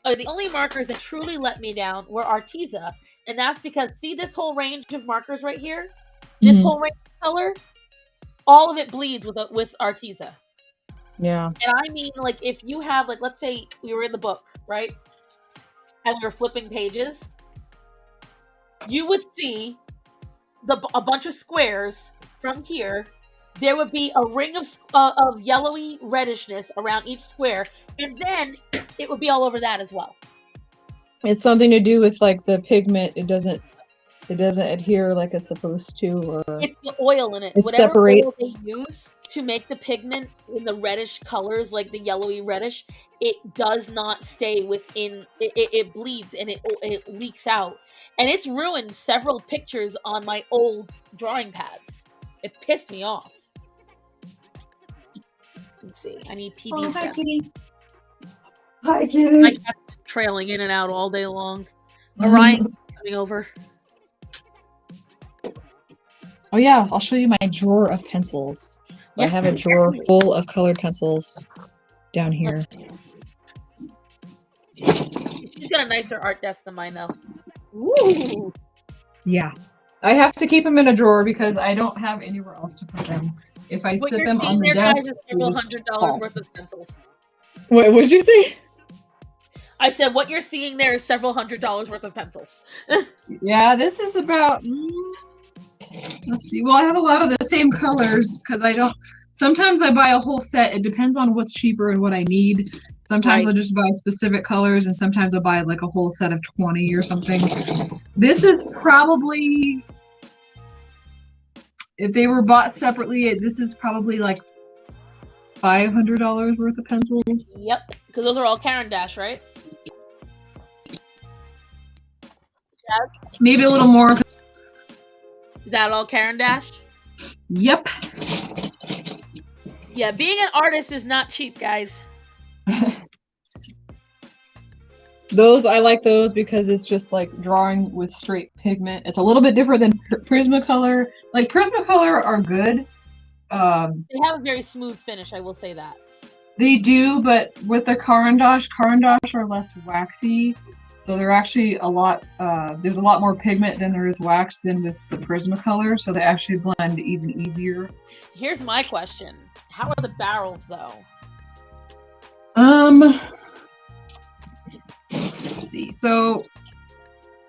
the only markers that truly let me down were Arteza, and that's because see this whole range of markers right here, this whole range of color, all of it bleeds with Arteza. Yeah. And I mean, like, if you have, like, let's say we were in the book, right, and we were flipping pages, you would see a bunch of squares from here. There would be a ring of yellowy reddishness around each square, and then it would be all over that as well. It's something to do with like the pigment. It doesn't adhere like it's supposed to, or it's the oil in it. It Whatever separates. oil they use to make the pigment in the reddish colors, like the yellowy reddish, it does not stay within. It bleeds and it leaks out, and it's ruined several pictures on my old drawing pads. It pissed me off. Let's see. I need PB7. Oh, hi, kitty. Hi, kitty. My cat's been trailing in and out all day long. Orion coming over. Oh yeah, I'll show you my drawer of pencils. Yes, I have a drawer full of colored pencils down here. She's got a nicer art desk than mine, though. Ooh. Yeah. I have to keep them in a drawer because I don't have anywhere else to put them. If I sit them on the desk, guys, is several $100s worth of pencils. What did you say? I said what you're seeing there is several $100s worth of pencils. Yeah, this is about. Let's see. Well, I have a lot of the same colors because I don't. Sometimes I buy a whole set. It depends on what's cheaper and what I need. Sometimes I'll just buy specific colors, and sometimes I'll buy like a whole set of 20 or something. This is probably, if they were bought separately, this is probably like $500 worth of pencils. Yep, because those are all Caran d'Ache, right? Yeah. Maybe a little more. Is that all Caran d'Ache? Yep. Yeah, being an artist is not cheap, guys. I like those because it's just like drawing with straight pigment. It's a little bit different than Prismacolor. Like Prismacolor are good. They have a very smooth finish, I will say that. They do, but with the Caran d'Ache are less waxy. So they're actually a lot, there's a lot more pigment than there is wax than with the Prismacolor, so they actually blend even easier. Here's my question. How are the barrels, though? Let's see. So,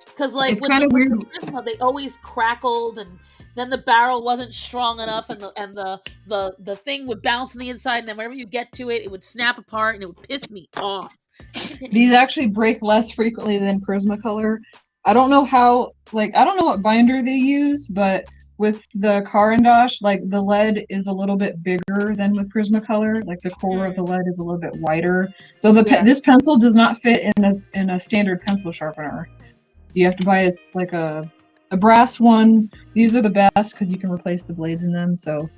because like it's kind of weird. Prisma, they always crackled, and then the barrel wasn't strong enough, and the thing would bounce on the inside, and then whenever you get to it, it would snap apart, and it would piss me off. These actually break less frequently than Prismacolor. I don't know how, I don't know what binder they use, but with the Caran d'Ache, like the lead is a little bit bigger than with Prismacolor. Like the core of the lead is a little bit wider. So this pencil does not fit in a standard pencil sharpener. You have to buy a brass one. These are the best because you can replace the blades in them, so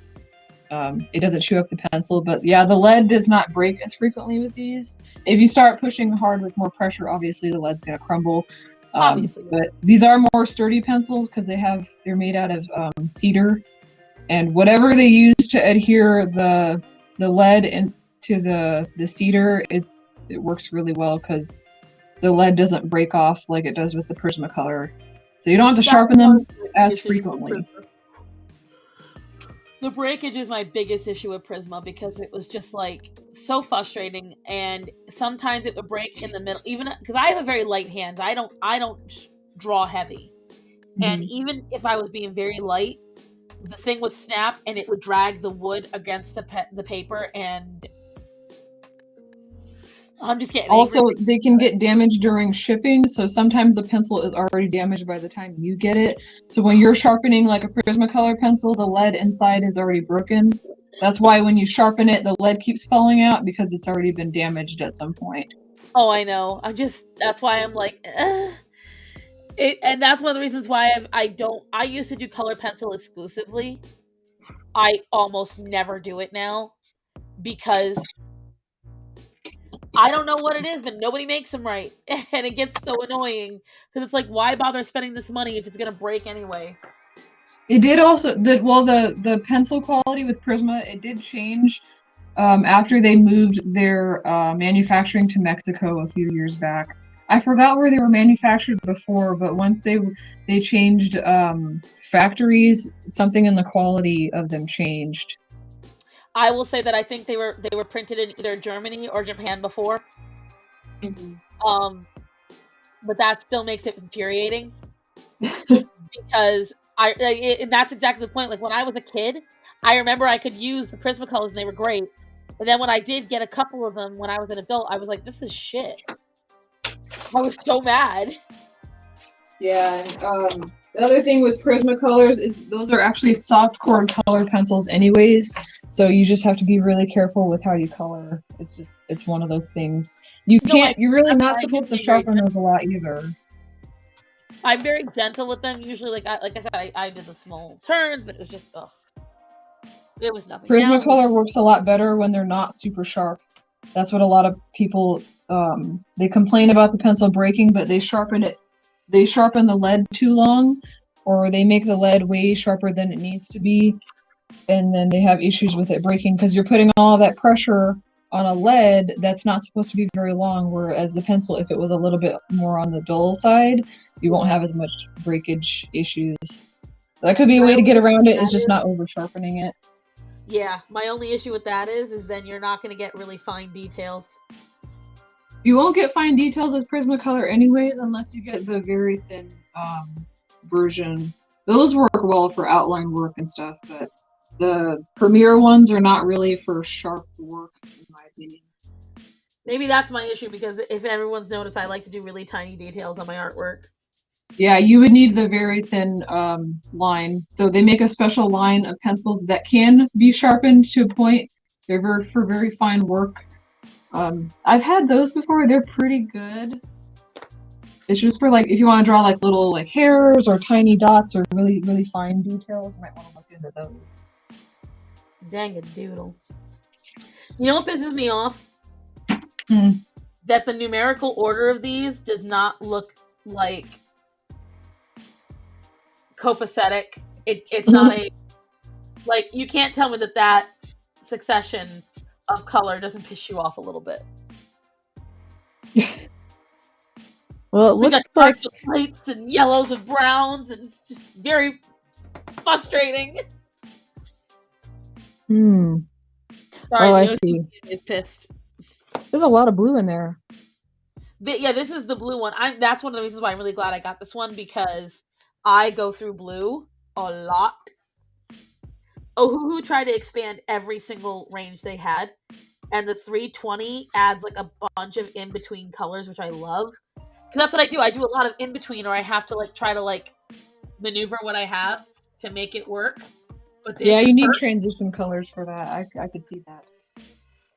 it doesn't chew up the pencil. But yeah, the lead does not break as frequently with these. If you start pushing hard with more pressure, obviously the lead's gonna crumble. Obviously. But these are more sturdy pencils because they're made out of cedar, and whatever they use to adhere the lead into the cedar, it works really well because the lead doesn't break off like it does with the Prismacolor. So you don't have to sharpen them as frequently. The breakage is my biggest issue with Prisma because it was just like so frustrating, and sometimes it would break in the middle. Even because I have a very light hand, I don't draw heavy, and even if I was being very light, the thing would snap and it would drag the wood against the paper, and I'm just getting also angry. They can get damaged during shipping, so sometimes the pencil is already damaged by the time you get it. So when you're sharpening like a Prismacolor pencil, the lead inside is already broken. That's why when you sharpen it, the lead keeps falling out because it's already been damaged at some point. Oh, I know. That's why I'm like, and that's one of the reasons why I used to do color pencil exclusively. I almost never do it now because I don't know what it is, but nobody makes them right. And it gets so annoying because it's like, why bother spending this money if it's going to break anyway? It did also, the pencil quality with Prisma, it did change after they moved their manufacturing to Mexico a few years back. I forgot where they were manufactured before, but once they changed factories, something in the quality of them changed. I will say that I think they were printed in either Germany or Japan before. But that still makes it infuriating because and that's exactly the point. Like when I was a kid, I remember I could use the Prismacolors and they were great. And then when I did get a couple of them when I was an adult, I was like, this is shit. I was so mad. Yeah. The other thing with Prismacolors is those are actually soft core colored pencils anyways, so you just have to be really careful with how you color. It's one of those things. You're really not supposed to sharpen those a lot either. I'm very gentle with them usually. Like I said, I did the small turns, but it was just it was nothing. Prismacolor works a lot better when they're not super sharp. That's what a lot of people they complain about the pencil breaking, but they sharpen the lead too long, or they make the lead way sharper than it needs to be, and then they have issues with it breaking because you're putting all that pressure on a lead that's not supposed to be very long, whereas the pencil, if it was a little bit more on the dull side, you won't have as much breakage issues. That could be a way to get around it, is just not over sharpening it. Yeah, my only issue with that is then you're not going to get really fine details. You won't get fine details with Prismacolor anyways, unless you get the very thin version. Those work well for outline work and stuff, but the Premiere ones are not really for sharp work, in my opinion. Maybe that's my issue, because if everyone's noticed, I like to do really tiny details on my artwork. Yeah, you would need the very thin line. So they make a special line of pencils that can be sharpened to a point. They're for very fine work. I've had those before. They're pretty good. It's just for, like, if you want to draw like little like hairs or tiny dots or really, really fine details, you might want to look into those. Dang it, doodle. You know what pisses me off? Hmm. That the numerical order of these does not look like copacetic. It's not a, like, you can't tell me that succession of color doesn't piss you off a little bit. Well, it looks like whites and yellows and browns, and it's just very frustrating. Sorry, I see. Is pissed. There's a lot of blue in there. Yeah, this is the blue one. That's one of the reasons why I'm really glad I got this one, because I go through blue a lot. Ohuhu tried to expand every single range they had, and the 320 adds like a bunch of in-between colors, which I love. Because that's what I do. I do a lot of in-between, or I have to like try to like maneuver what I have to make it work. But yeah, you need transition colors for that. I could see that.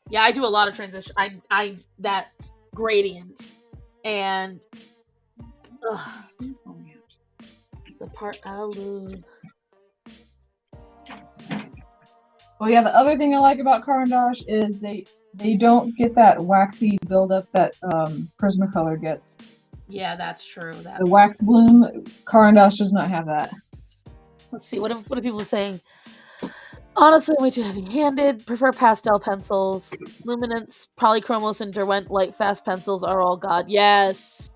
Yeah, I do a lot of transition. I that gradient, and it's the part I love. Well, yeah, the other thing I like about Caran d'Ache is they don't get that waxy buildup that Prismacolor gets. Yeah, that's true. The wax bloom, Caran d'Ache does not have that. Let's see, what are people saying? Honestly, way too heavy-handed. Prefer pastel pencils. Luminance, Polychromos, and Derwent light fast pencils are all god. Yes.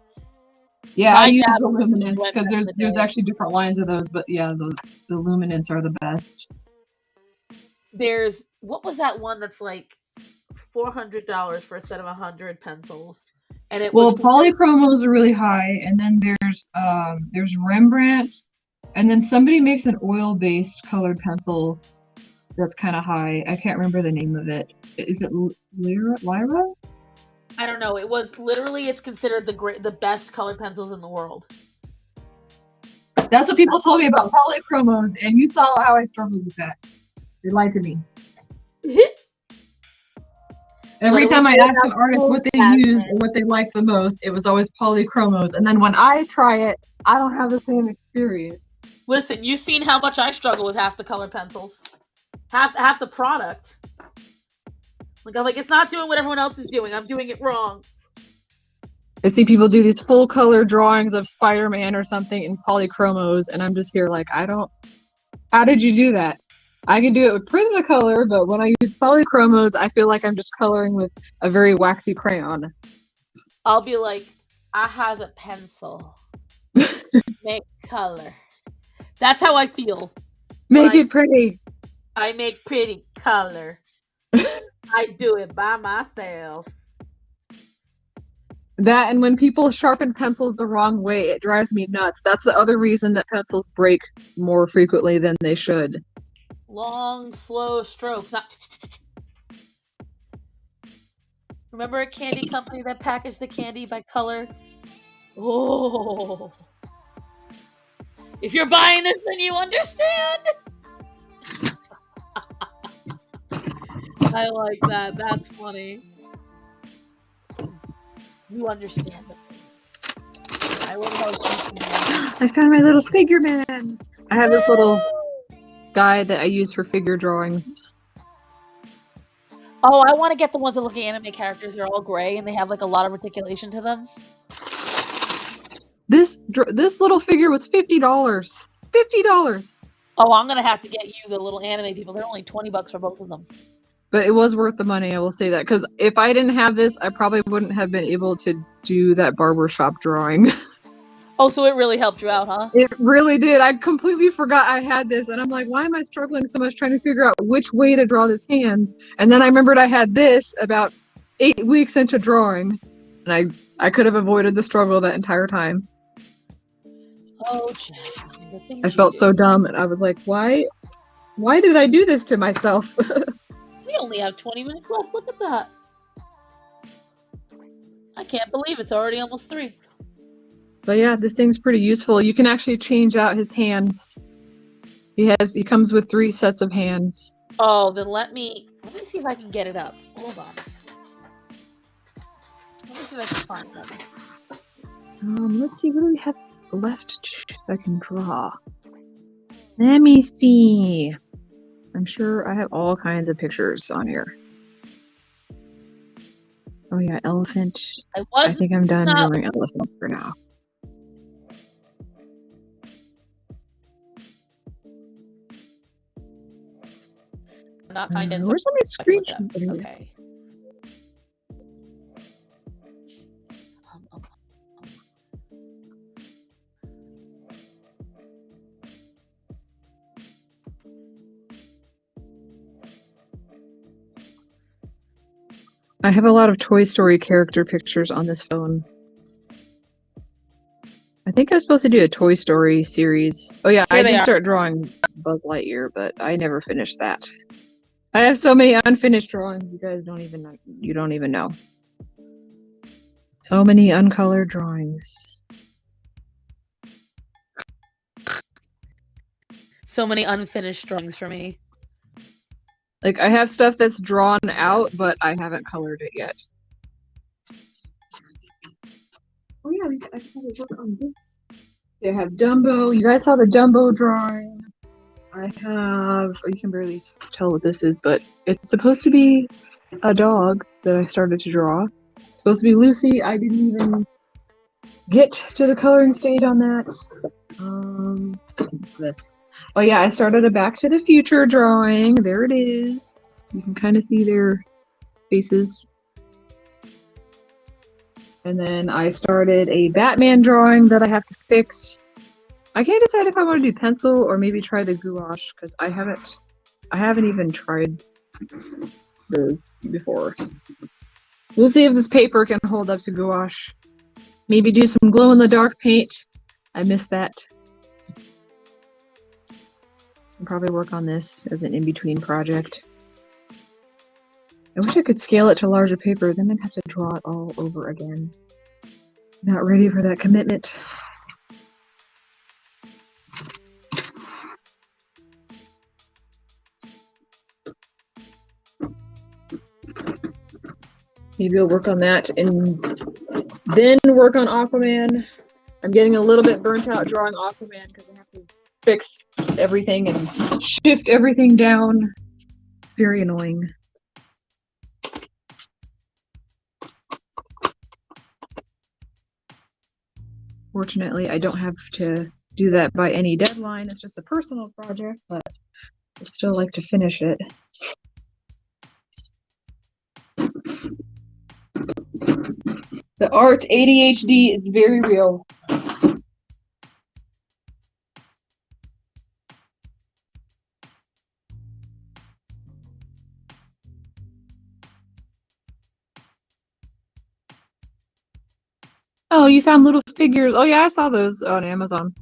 Yeah, I use the Luminance because there's actually different lines of those, but yeah, the Luminance are the best. What was that one that's like $400 for a set of 100 pencils? And Polychromos are really high, and then there's Rembrandt, and then somebody makes an oil-based colored pencil that's kind of high. I can't remember the name of it. Is it Lyra? I don't know. It was literally, it's considered the best colored pencils in the world. That's what people told me about Polychromos, and you saw how I struggled with that. They lied to me. Every time I asked an artist what they used or what they liked the most, it was always Polychromos. And then when I try it, I don't have the same experience. Listen, you've seen how much I struggle with half the colored pencils. Half the product. Like, I'm like, it's not doing what everyone else is doing. I'm doing it wrong. I see people do these full color drawings of Spider-Man or something in Polychromos, and I'm just here like, how did you do that? I can do it with Prismacolor, but when I use polychromos, I feel like I'm just coloring with a very waxy crayon. I'll be like, I has a pencil. Make color. That's how I feel. Make it pretty. I make pretty color. I do it by myself. That and when people sharpen pencils the wrong way, it drives me nuts. That's the other reason that pencils break more frequently than they should. Long, slow strokes. Not. Remember a candy company that packaged the candy by color? Oh. If you're buying this, then you understand. I like that. That's funny. You understand them. I love how I found my little figure man. I have this little guy that I use for figure drawings. Oh, I want to get the ones that look like anime characters. They're all gray and they have like a lot of articulation to them. This little figure was $50. $50. Oh, I'm gonna have to get you the little anime people. They're only $20 for both of them. But it was worth the money, I will say that, because if I didn't have this, I probably wouldn't have been able to do that barbershop drawing. Oh, so it really helped you out, huh? It really did. I completely forgot I had this, and I'm like, why am I struggling so much trying to figure out which way to draw this hand? And then I remembered I had this about 8 weeks into drawing, and I could have avoided the struggle that entire time. Oh, I felt so dumb, and I was like, why did I do this to myself? We only have 20 minutes left. Look at that. I can't believe it's already almost 3. But yeah, this thing's pretty useful. You can actually change out his hands. He comes with 3 sets of hands. Oh, then let me see if I can get it up. Hold on. Let me see if I can find them. Let's see, what do we have left that I can draw? Let me see. I'm sure I have all kinds of pictures on here. Oh yeah, elephant. I think I'm done drawing elephant for now. Not find it. Where's all my screenshots? Okay. I have a lot of Toy Story character pictures on this phone. I think I was supposed to do a Toy Story series. Oh yeah, I did start drawing Buzz Lightyear, but I never finished that. I have so many unfinished drawings. You guys don't even know. So many uncolored drawings. So many unfinished drawings for me. Like, I have stuff that's drawn out, but I haven't colored it yet. Oh yeah, I can probably work on this. They have Dumbo. You guys saw the Dumbo drawing. I have, you can barely tell what this is, but it's supposed to be a dog that I started to draw. It's supposed to be Lucy. I didn't even get to the coloring stage on that. What's this? Oh yeah, I started a Back to the Future drawing. There it is. You can kind of see their faces. And then I started a Batman drawing that I have to fix. I can't decide if I want to do pencil or maybe try the gouache, because I haven't even tried those before. We'll see if this paper can hold up to gouache. Maybe do some glow-in-the-dark paint. I missed that. I'll probably work on this as an in-between project. I wish I could scale it to larger paper, then I'd have to draw it all over again. Not ready for that commitment. Maybe I'll work on that and then work on Aquaman. I'm getting a little bit burnt out drawing Aquaman because I have to fix everything and shift everything down. It's very annoying. Fortunately, I don't have to do that by any deadline. It's just a personal project, but I'd still like to finish it. The art ADHD is very real. Oh, you found little figures. Oh yeah, I saw those on Amazon.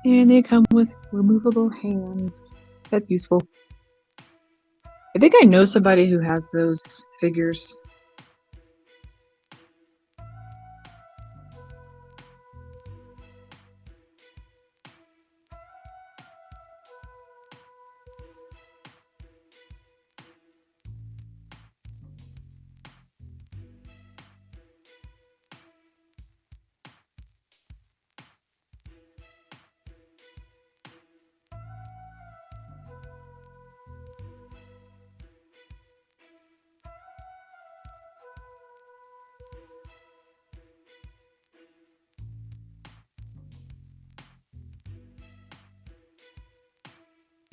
And they come with removable hands. That's useful. I think I know somebody who has those figures.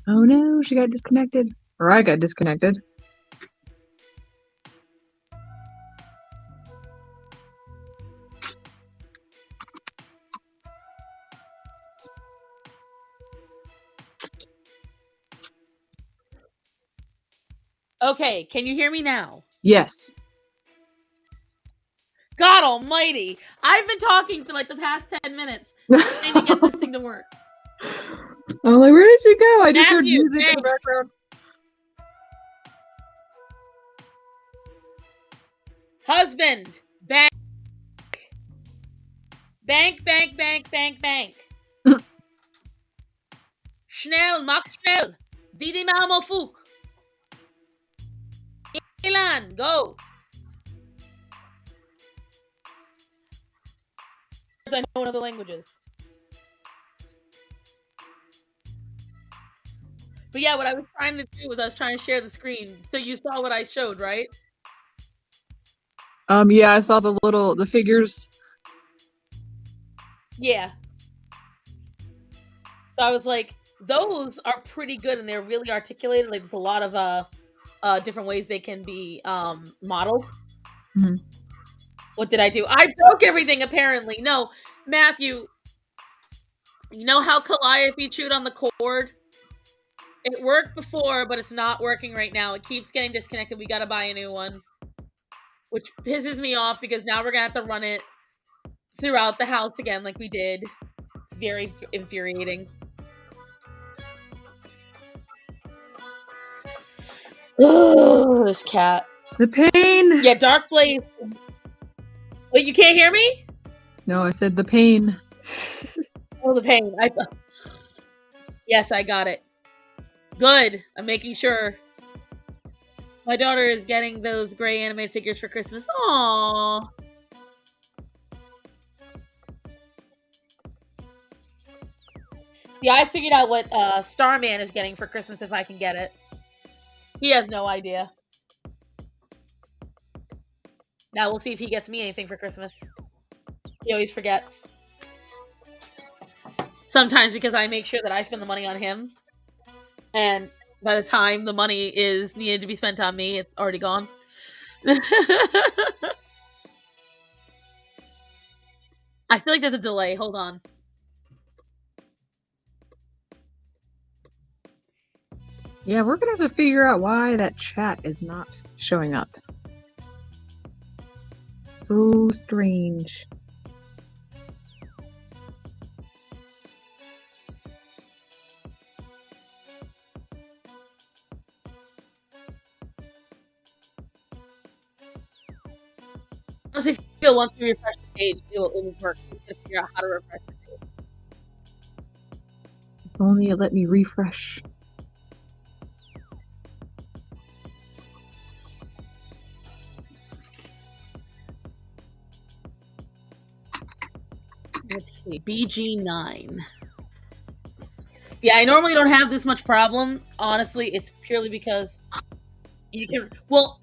Oh no, she got disconnected. Or I got disconnected. Okay, can you hear me now? Yes. God almighty! I've been talking for like the past 10 minutes trying to get this thing to work. I'm like, where did she go? I just heard Matthew, music in bang. the background. Husband, bank. Bank, bank, bank, bank, bank. Schnell, mach schnell. Didi Mamo Fuk. Ilan, go. I know in other languages. But yeah, what I was trying to do was I was trying to share the screen. So you saw what I showed, right? Yeah, I saw the figures. Yeah. So I was like, those are pretty good and they're really articulated. Like there's a lot of different ways they can be modeled. Mhm. What did I do? I broke everything apparently. No, Matthew, you know how Calliope chewed on the cord? It worked before, but it's not working right now. It keeps getting disconnected. We gotta buy a new one. Which pisses me off because now we're gonna have to run it throughout the house again like we did. It's very infuriating. Ugh, this cat. The pain. Yeah, Dark Blaze. Wait, you can't hear me? No, I said the pain. Oh, the pain. Yes, I got it. Good. I'm making sure. My daughter is getting those gray anime figures for Christmas. Aww. See, I figured out what Starman is getting for Christmas if I can get it. He has no idea. Now we'll see if he gets me anything for Christmas. He always forgets. Sometimes because I make sure that I spend the money on him. And by the time the money is needed to be spent on me, it's already gone. I feel like there's a delay. Hold on. Yeah, we're gonna have to figure out why that chat is not showing up. So strange. Honestly, I feel once we refresh the page, it will work. Just gotta figure out how to refresh the page. If only it let me refresh. BG9. Yeah, I normally don't have this much problem. Honestly, it's purely because you can. Well,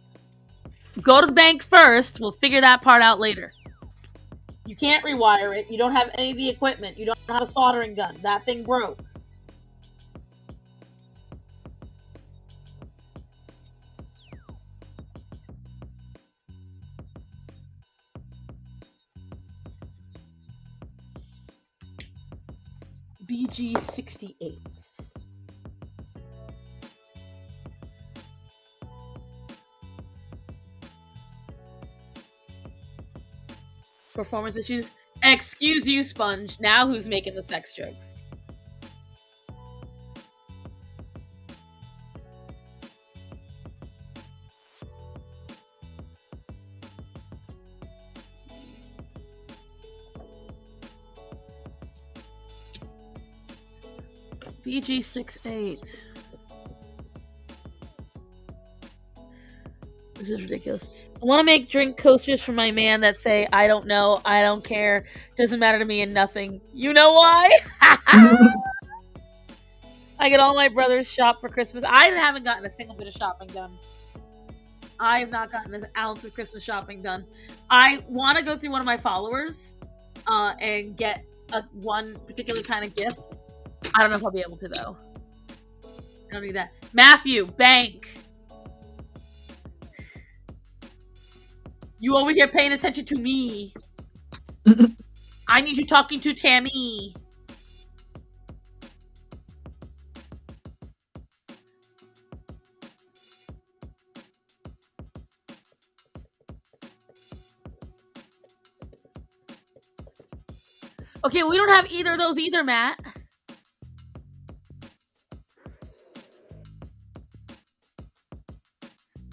go to the bank first. We'll figure that part out later. You can't rewire it. You don't have any of the equipment. You don't have a soldering gun. That thing broke. BG68. Performance issues. Excuse you, Sponge. Now who's making the sex jokes? BG68. This is ridiculous. I want to make drink coasters for my man that say, I don't know, I don't care, doesn't matter to me and nothing. You know why? I get all my brothers shop for Christmas. I haven't gotten a single bit of shopping done. I have not gotten an ounce of Christmas shopping done. I want to go through one of my followers and get one particular kind of gift. I don't know if I'll be able to, though. I don't need that. Matthew, bank. You over here paying attention to me. I need you talking to Tammy. Okay, we don't have either of those either, Matt.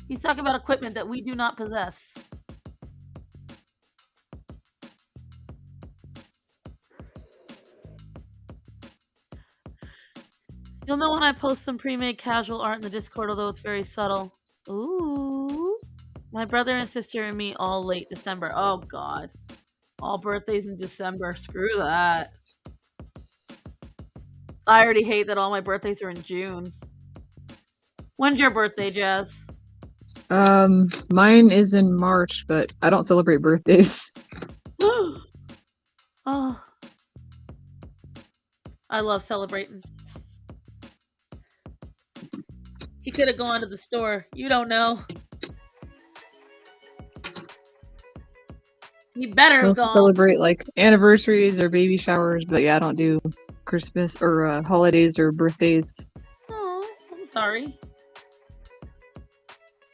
He's talking about equipment that we do not possess. You'll know when I post some pre-made casual art in the Discord, although it's very subtle. Ooh. My brother and sister and me all late December. Oh, God. All birthdays in December. Screw that. I already hate that all my birthdays are in June. When's your birthday, Jazz? Mine is in March, but I don't celebrate birthdays. Oh. I love celebrating. He could have gone to the store. You don't know. He better have gone. Celebrate like anniversaries or baby showers, but yeah, I don't do Christmas or holidays or birthdays. Oh, I'm sorry.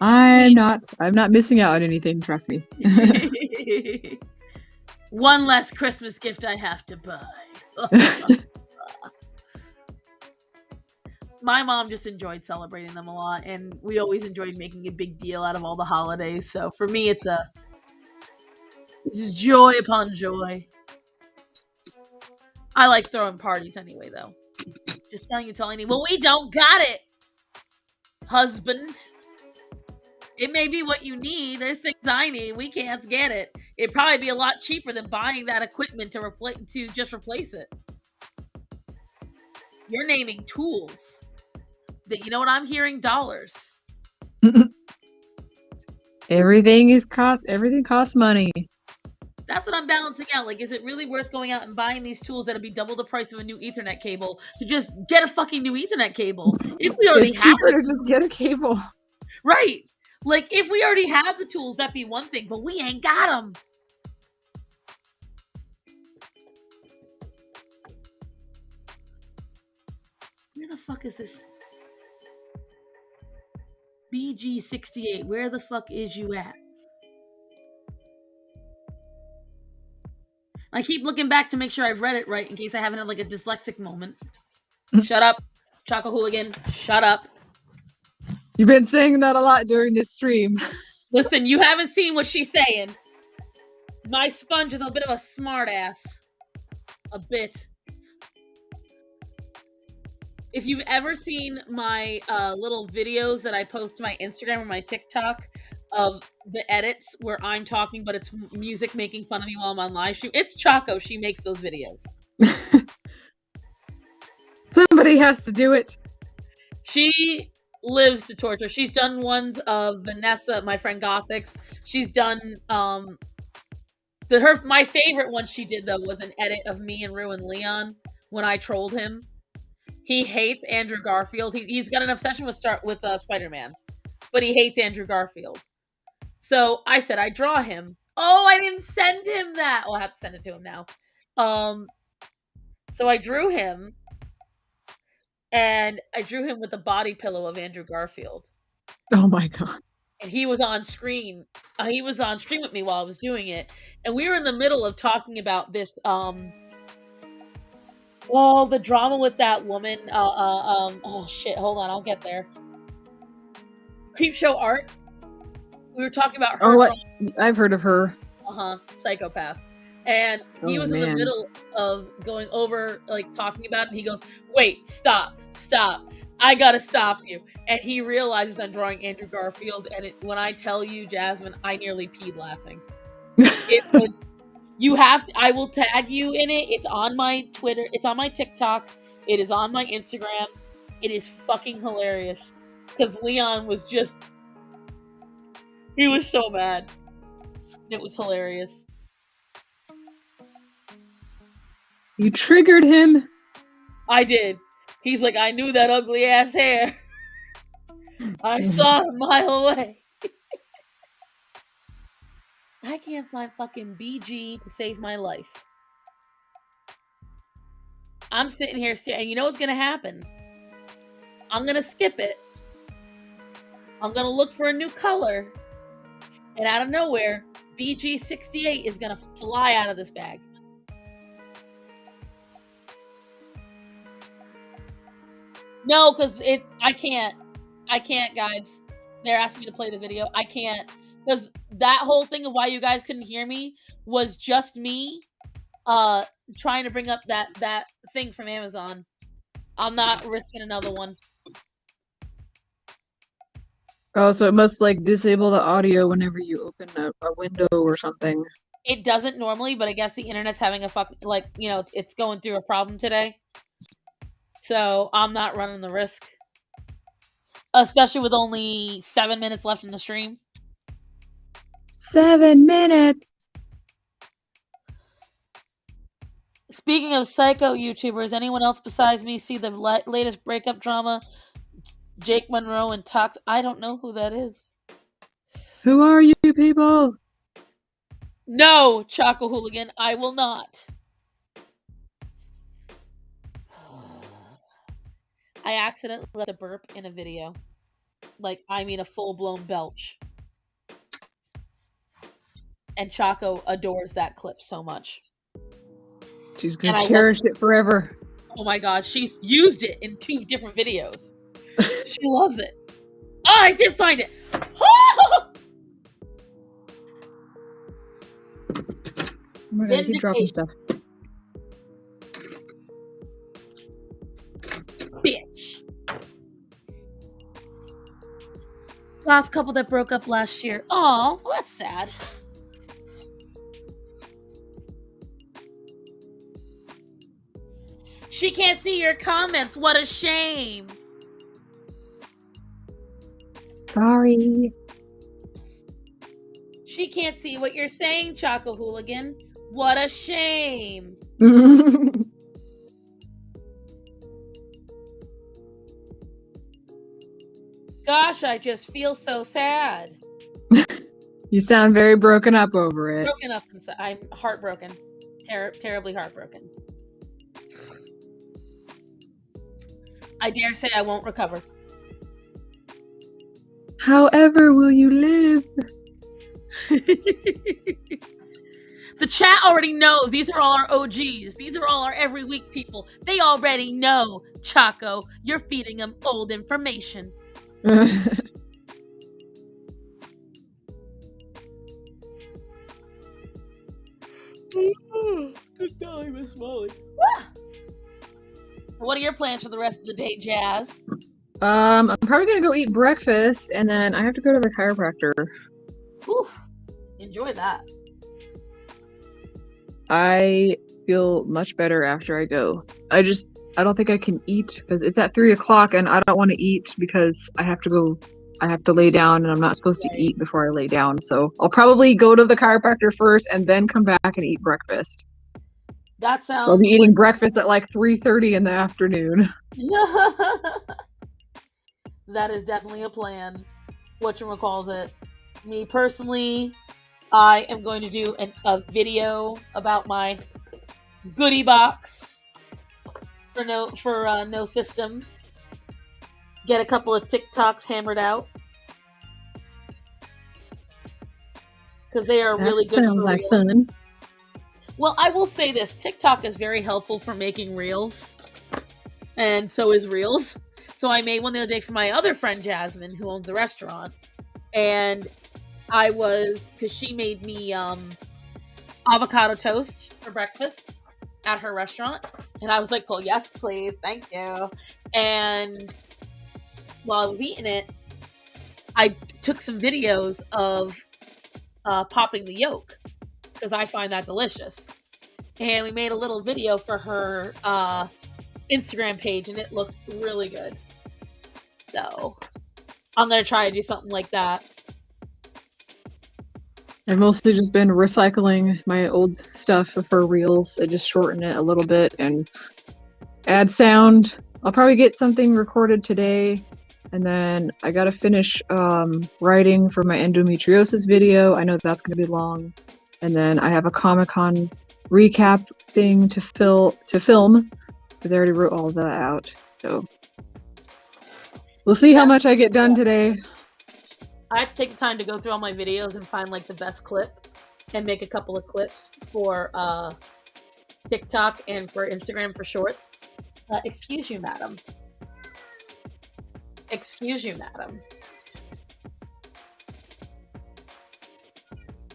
I'm not missing out on anything, trust me. One less Christmas gift I have to buy. My mom just enjoyed celebrating them a lot, and we always enjoyed making a big deal out of all the holidays. So for me, it's joy upon joy. I like throwing parties anyway, though. Just telling you, well, we don't got it, husband. It may be what you need. There's things I need. We can't get it. It'd probably be a lot cheaper than buying that equipment to just replace it. You're naming tools. You know what I'm hearing? Dollars. Everything costs money. That's what I'm balancing out. Like, is it really worth going out and buying these tools that'll be double the price of a new Ethernet cable to just get a fucking new Ethernet cable? If we already have it, just get a cable. Right. Like, if we already have the tools, that'd be one thing, but we ain't got them. Where the fuck is this? BG68, where the fuck is you at? I keep looking back to make sure I've read it right in case I haven't had like a dyslexic moment. Shut up, Choco Hooligan. Shut up. You've been saying that a lot during this stream. Listen, you haven't seen what she's saying. My Sponge is a bit of a smart ass. A bit. If you've ever seen my little videos that I post to my Instagram or my TikTok of the edits where I'm talking, but it's music making fun of me while I'm on live stream. It's Choco. She makes those videos. Somebody has to do it. She lives to torture. She's done ones of Vanessa, my friend Gothix. She's done my favorite one she did though was an edit of me and Ruin Leon when I trolled him. He hates Andrew Garfield. He's got an obsession with Spider-Man, but he hates Andrew Garfield. So I said I'd draw him. Oh, I didn't send him that. Well, I have to send it to him now. So I drew him, and I drew him with the body pillow of Andrew Garfield. Oh my god. And he was on screen. He was on stream with me while I was doing it, and we were in the middle of talking about this. The drama with that woman. Oh shit! Hold on, I'll get there. Creepshow Art. We were talking about her. I've heard of her. Psychopath. And he was in the middle of going over, like, talking about it, and he goes, "Wait, stop. I gotta stop you." And he realizes I'm drawing Andrew Garfield, and when I tell you, Jasmine, I nearly peed laughing. It was, I will tag you in it. It's on my Twitter. It's on my TikTok. It is on my Instagram. It is fucking hilarious. Because Leon was he was so mad. It was hilarious. You triggered him? I did. He's like, "I knew that ugly ass hair. I saw it a mile away." I can't find fucking BG to save my life. I'm sitting here and you know what's gonna happen? I'm gonna skip it. I'm gonna look for a new color. And out of nowhere, BG68 is gonna fly out of this bag. No, because I can't, guys. They're asking me to play the video. I can't, because that whole thing of why you guys couldn't hear me was just me trying to bring up that thing from Amazon. I'm not risking another one. Oh, so it must, like, disable the audio whenever you open a window or something. It doesn't normally, but I guess the internet's having it's going through a problem today. So I'm not running the risk. Especially with only 7 minutes left in the stream. 7 minutes! Speaking of psycho YouTubers, anyone else besides me see the latest breakup drama? Jake Monroe and Tux. I don't know who that is. Who are you people? No, Choco Hooligan, I will not. I accidentally left a burp in a video. Like, I mean a full-blown belch. And Choco adores that clip so much. She's gonna cherish it forever. Oh my god, she's used it in 2 different videos. She loves it. Oh, I did find it. Oh my god, I keep dropping stuff. Bitch. Last couple that broke up last year. Aw, well, that's sad. She can't see your comments. What a shame. Sorry. She can't see what you're saying, Choco Hooligan. What a shame. Gosh, I just feel so sad. You sound very broken up over it. Broken up inside. I'm heartbroken. Terribly heartbroken. I dare say I won't recover. However will you live? The chat already knows. These are all our OGs. These are all our every week people. They already know, Choco. You're feeding them old information. Good golly, Miss Molly. What are your plans for the rest of the day, Jazz? I'm probably gonna go eat breakfast, and then I have to go to the chiropractor. Oof. Enjoy that. I feel much better after I go. I don't think I can eat because it's at 3 o'clock and I don't want to eat because I have to lay down and I'm not supposed to eat before I lay down. So I'll probably go to the chiropractor first and then come back and eat breakfast. That sounds. So I'll be eating breakfast at like 3:30 in the afternoon. That is definitely a plan. Whatchamacallit. Me personally, I am going to do a video about my goodie box for no system. Get a couple of TikToks hammered out because they are really good for like reels. fun. Well, I will say this: TikTok is very helpful for making reels, and so is Reels. So I made one the other day for my other friend Jasmine, who owns a restaurant, and because she made me avocado toast for breakfast at her restaurant, and I was like, "Well, yes, please, thank you." And while I was eating it, I took some videos of popping the yolk because I find that delicious, and we made a little video for her Instagram page, and it looked really good. So I'm gonna try to do something like that. I've mostly just been recycling my old stuff for reels. I just shorten it a little bit and add sound. I'll probably get something recorded today, and then I gotta finish writing for my endometriosis video. I know that's gonna be long, and then I have a Comic-Con recap thing to film because I already wrote all of that out. So we'll see how much I get done today. I have to take the time to go through all my videos and find like the best clip and make a couple of clips for TikTok and for Instagram for shorts. Excuse you, madam. Excuse you, madam.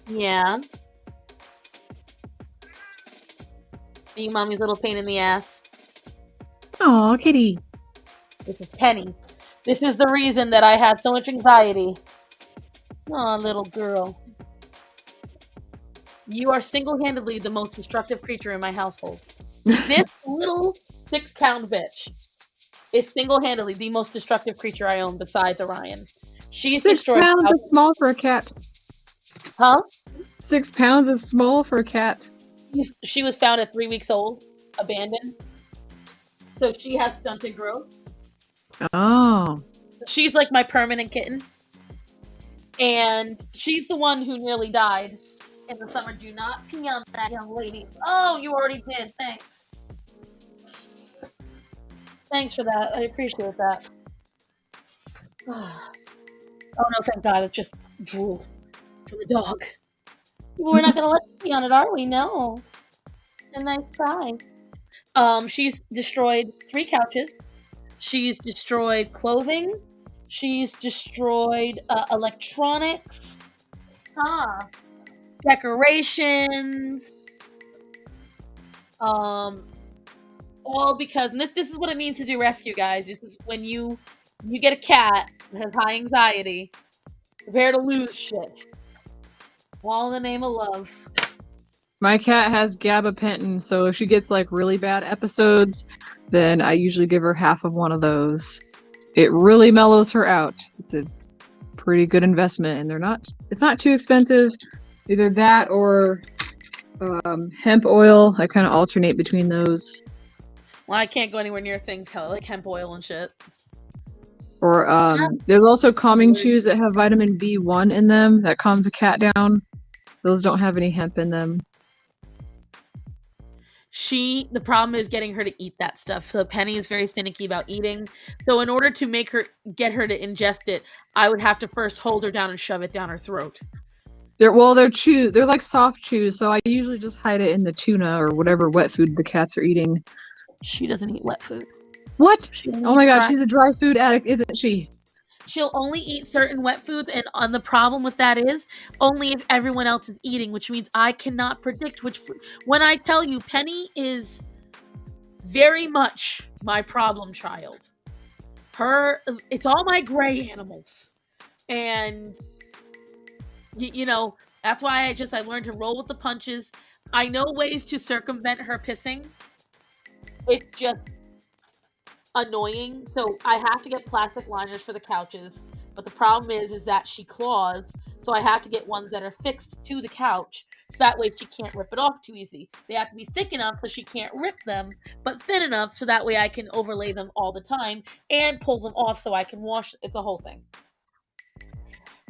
Yeah. Are you mommy's little pain in the ass? Aw, kitty. This is Penny. This is the reason that I had so much anxiety. Aw, little girl. You are single-handedly the most destructive creature in my household. This little 6-pound bitch is single-handedly the most destructive creature I own besides Orion. She's 6 destroyed. pounds is small for a cat. Huh? 6 pounds is small for a cat. She was found at 3 weeks old, abandoned. So she has stunted growth. Oh. So she's like my permanent kitten. And she's the one who nearly died in the summer. Do not pee on that young lady. Oh, you already did. Thanks. Thanks for that. I appreciate that. Oh no, thank God. It's just drool from the dog. We're not going to let you pee on it, are we? No. A nice try. She's destroyed 3 couches. She's destroyed clothing. She's destroyed electronics. Decorations. All because, and this is what it means to do rescue, guys. This is when you get a cat that has high anxiety, prepare to lose shit. All in the name of love. My cat has gabapentin, so if she gets like really bad episodes, then I usually give her half of one of those. It really mellows her out. It's a pretty good investment, and it's not too expensive. Either that or hemp oil. I kind of alternate between those. Well, I can't go anywhere near things like hemp oil and shit. Or there's also calming chews that have vitamin B1 in them that calms a cat down. Those don't have any hemp in them. The problem is getting her to eat that stuff. So Penny is very finicky about eating. So in order to get her to ingest it, I would have to first hold her down and shove it down her throat. They're like soft chews, so I usually just hide it in the tuna or whatever wet food the cats are eating. She doesn't eat wet food. What? Oh my god, she's a dry food addict, isn't she? She'll only eat certain wet foods, and the problem with that is only if everyone else is eating, which means I cannot predict which food. When I tell you, Penny is very much my problem child. It's all my gray animals. And you know, that's why I learned to roll with the punches. I know ways to circumvent her pissing. It's just annoying. So I have to get plastic liners for the couches. But the problem is that she claws. So I have to get ones that are fixed to the couch. So that way she can't rip it off too easy. They have to be thick enough so she can't rip them, but thin enough so that way I can overlay them all the time and pull them off so I can wash. It's a whole thing.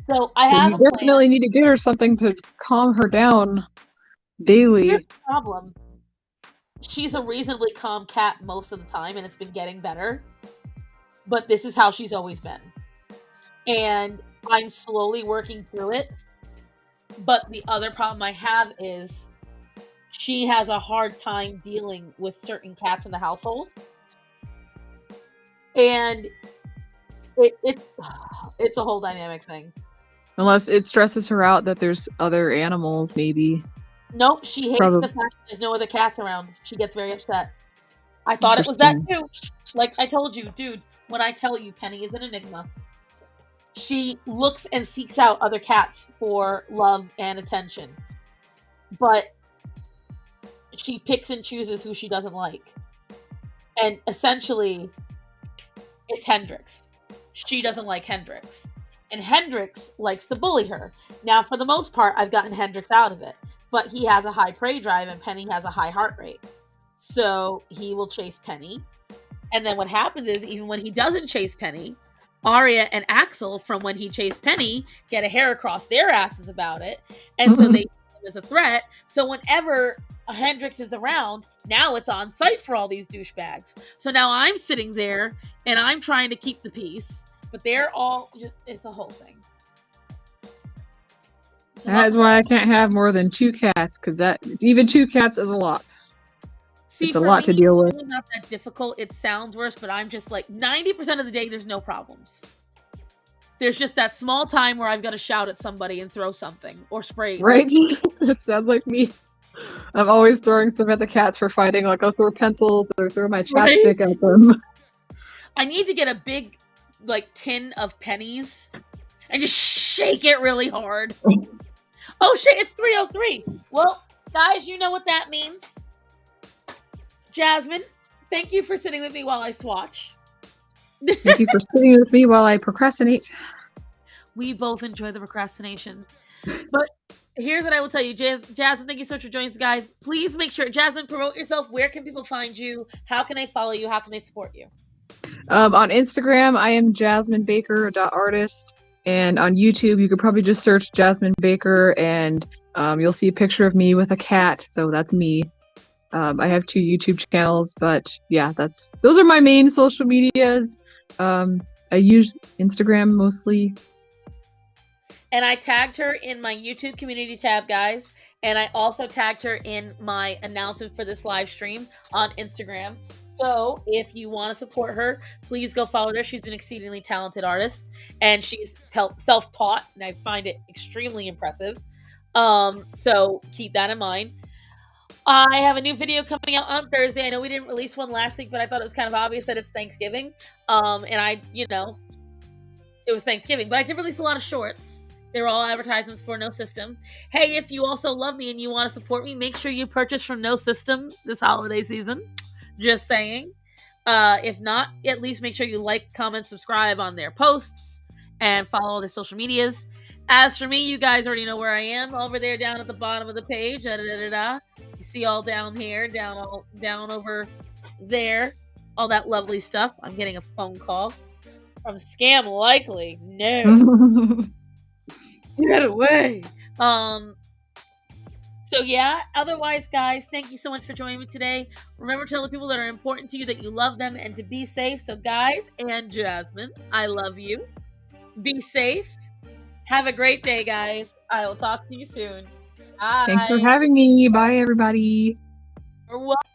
So I have You a plan. definitely need to get her something to calm her down daily. Here's the problem. She's a reasonably calm cat most of the time, and it's been getting better. But this is how she's always been. And I'm slowly working through it. But the other problem I have is she has a hard time dealing with certain cats in the household. And it's a whole dynamic thing. Unless it stresses her out that there's other animals, maybe. Nope, she hates the fact that there's no other cats around. She gets very upset. I thought it was that too. Like I told you, dude, when I tell you Penny is an enigma. She looks and seeks out other cats for love and attention. But she picks and chooses who she doesn't like. And essentially, it's Hendrix. She doesn't like Hendrix. And Hendrix likes to bully her. Now, for the most part, I've gotten Hendrix out of it. But he has a high prey drive and Penny has a high heart rate. So he will chase Penny. And then what happens is, even when he doesn't chase Penny, Arya and Axel, from when he chased Penny, get a hair across their asses about it. And so they see him as a threat. So whenever Hendrix is around, now it's on site for all these douchebags. So now I'm sitting there and I'm trying to keep the peace. But they're all just, it's a whole thing. That's why I can't have more than 2 cats, because even 2 cats is a lot. See, it's a lot to deal with. It's not that difficult. It sounds worse, but I'm just like 90% of the day there's no problems. There's just that small time where I've got to shout at somebody and throw something or spray. Right? That sounds like me. I'm always throwing stuff at the cats for fighting. Like I'll throw pencils or throw my chapstick at them. I need to get a big tin of pennies and just shake it really hard. Oh shit, it's 3:03. Well, guys, you know what that means. Jasmine, thank you for sitting with me while I swatch. Thank you for sitting with me while I procrastinate. We both enjoy the procrastination. But here's what I will tell you. Jasmine, thank you so much for joining us, guys. Please make sure, Jasmine, promote yourself. Where can people find you? How can they follow you? How can they support you? On Instagram, I am jasminebaker.artist. And on YouTube, you could probably just search Jasmine Baker and you'll see a picture of me with a cat. So that's me. I have 2 YouTube channels, but yeah, those are my main social medias. I use Instagram mostly. And I tagged her in my YouTube community tab, guys. And I also tagged her in my announcement for this live stream on Instagram. So if you want to support her, please go follow her. She's an exceedingly talented artist, and she's self-taught, and I find it extremely impressive. So keep that in mind. I have a new video coming out on Thursday. I know we didn't release one last week, but I thought it was kind of obvious that it's Thanksgiving. And it was Thanksgiving, but I did release a lot of shorts. They were all advertisements for No System. Hey, if you also love me and you want to support me, make sure you purchase from No System this holiday season. Just saying. If not, at least make sure you like, comment, subscribe on their posts, and follow their social medias. As for me, you guys already know where I am. Over there, down at the bottom of the page. You see all down here, down over there. All that lovely stuff. I'm getting a phone call from Scam Likely. No. Get away. So yeah, otherwise, guys, thank you so much for joining me today. Remember to tell the people that are important to you that you love them and to be safe. So guys and Jasmine, I love you. Be safe. Have a great day, guys. I will talk to you soon. Bye. Thanks for having me. Bye, everybody. You're welcome.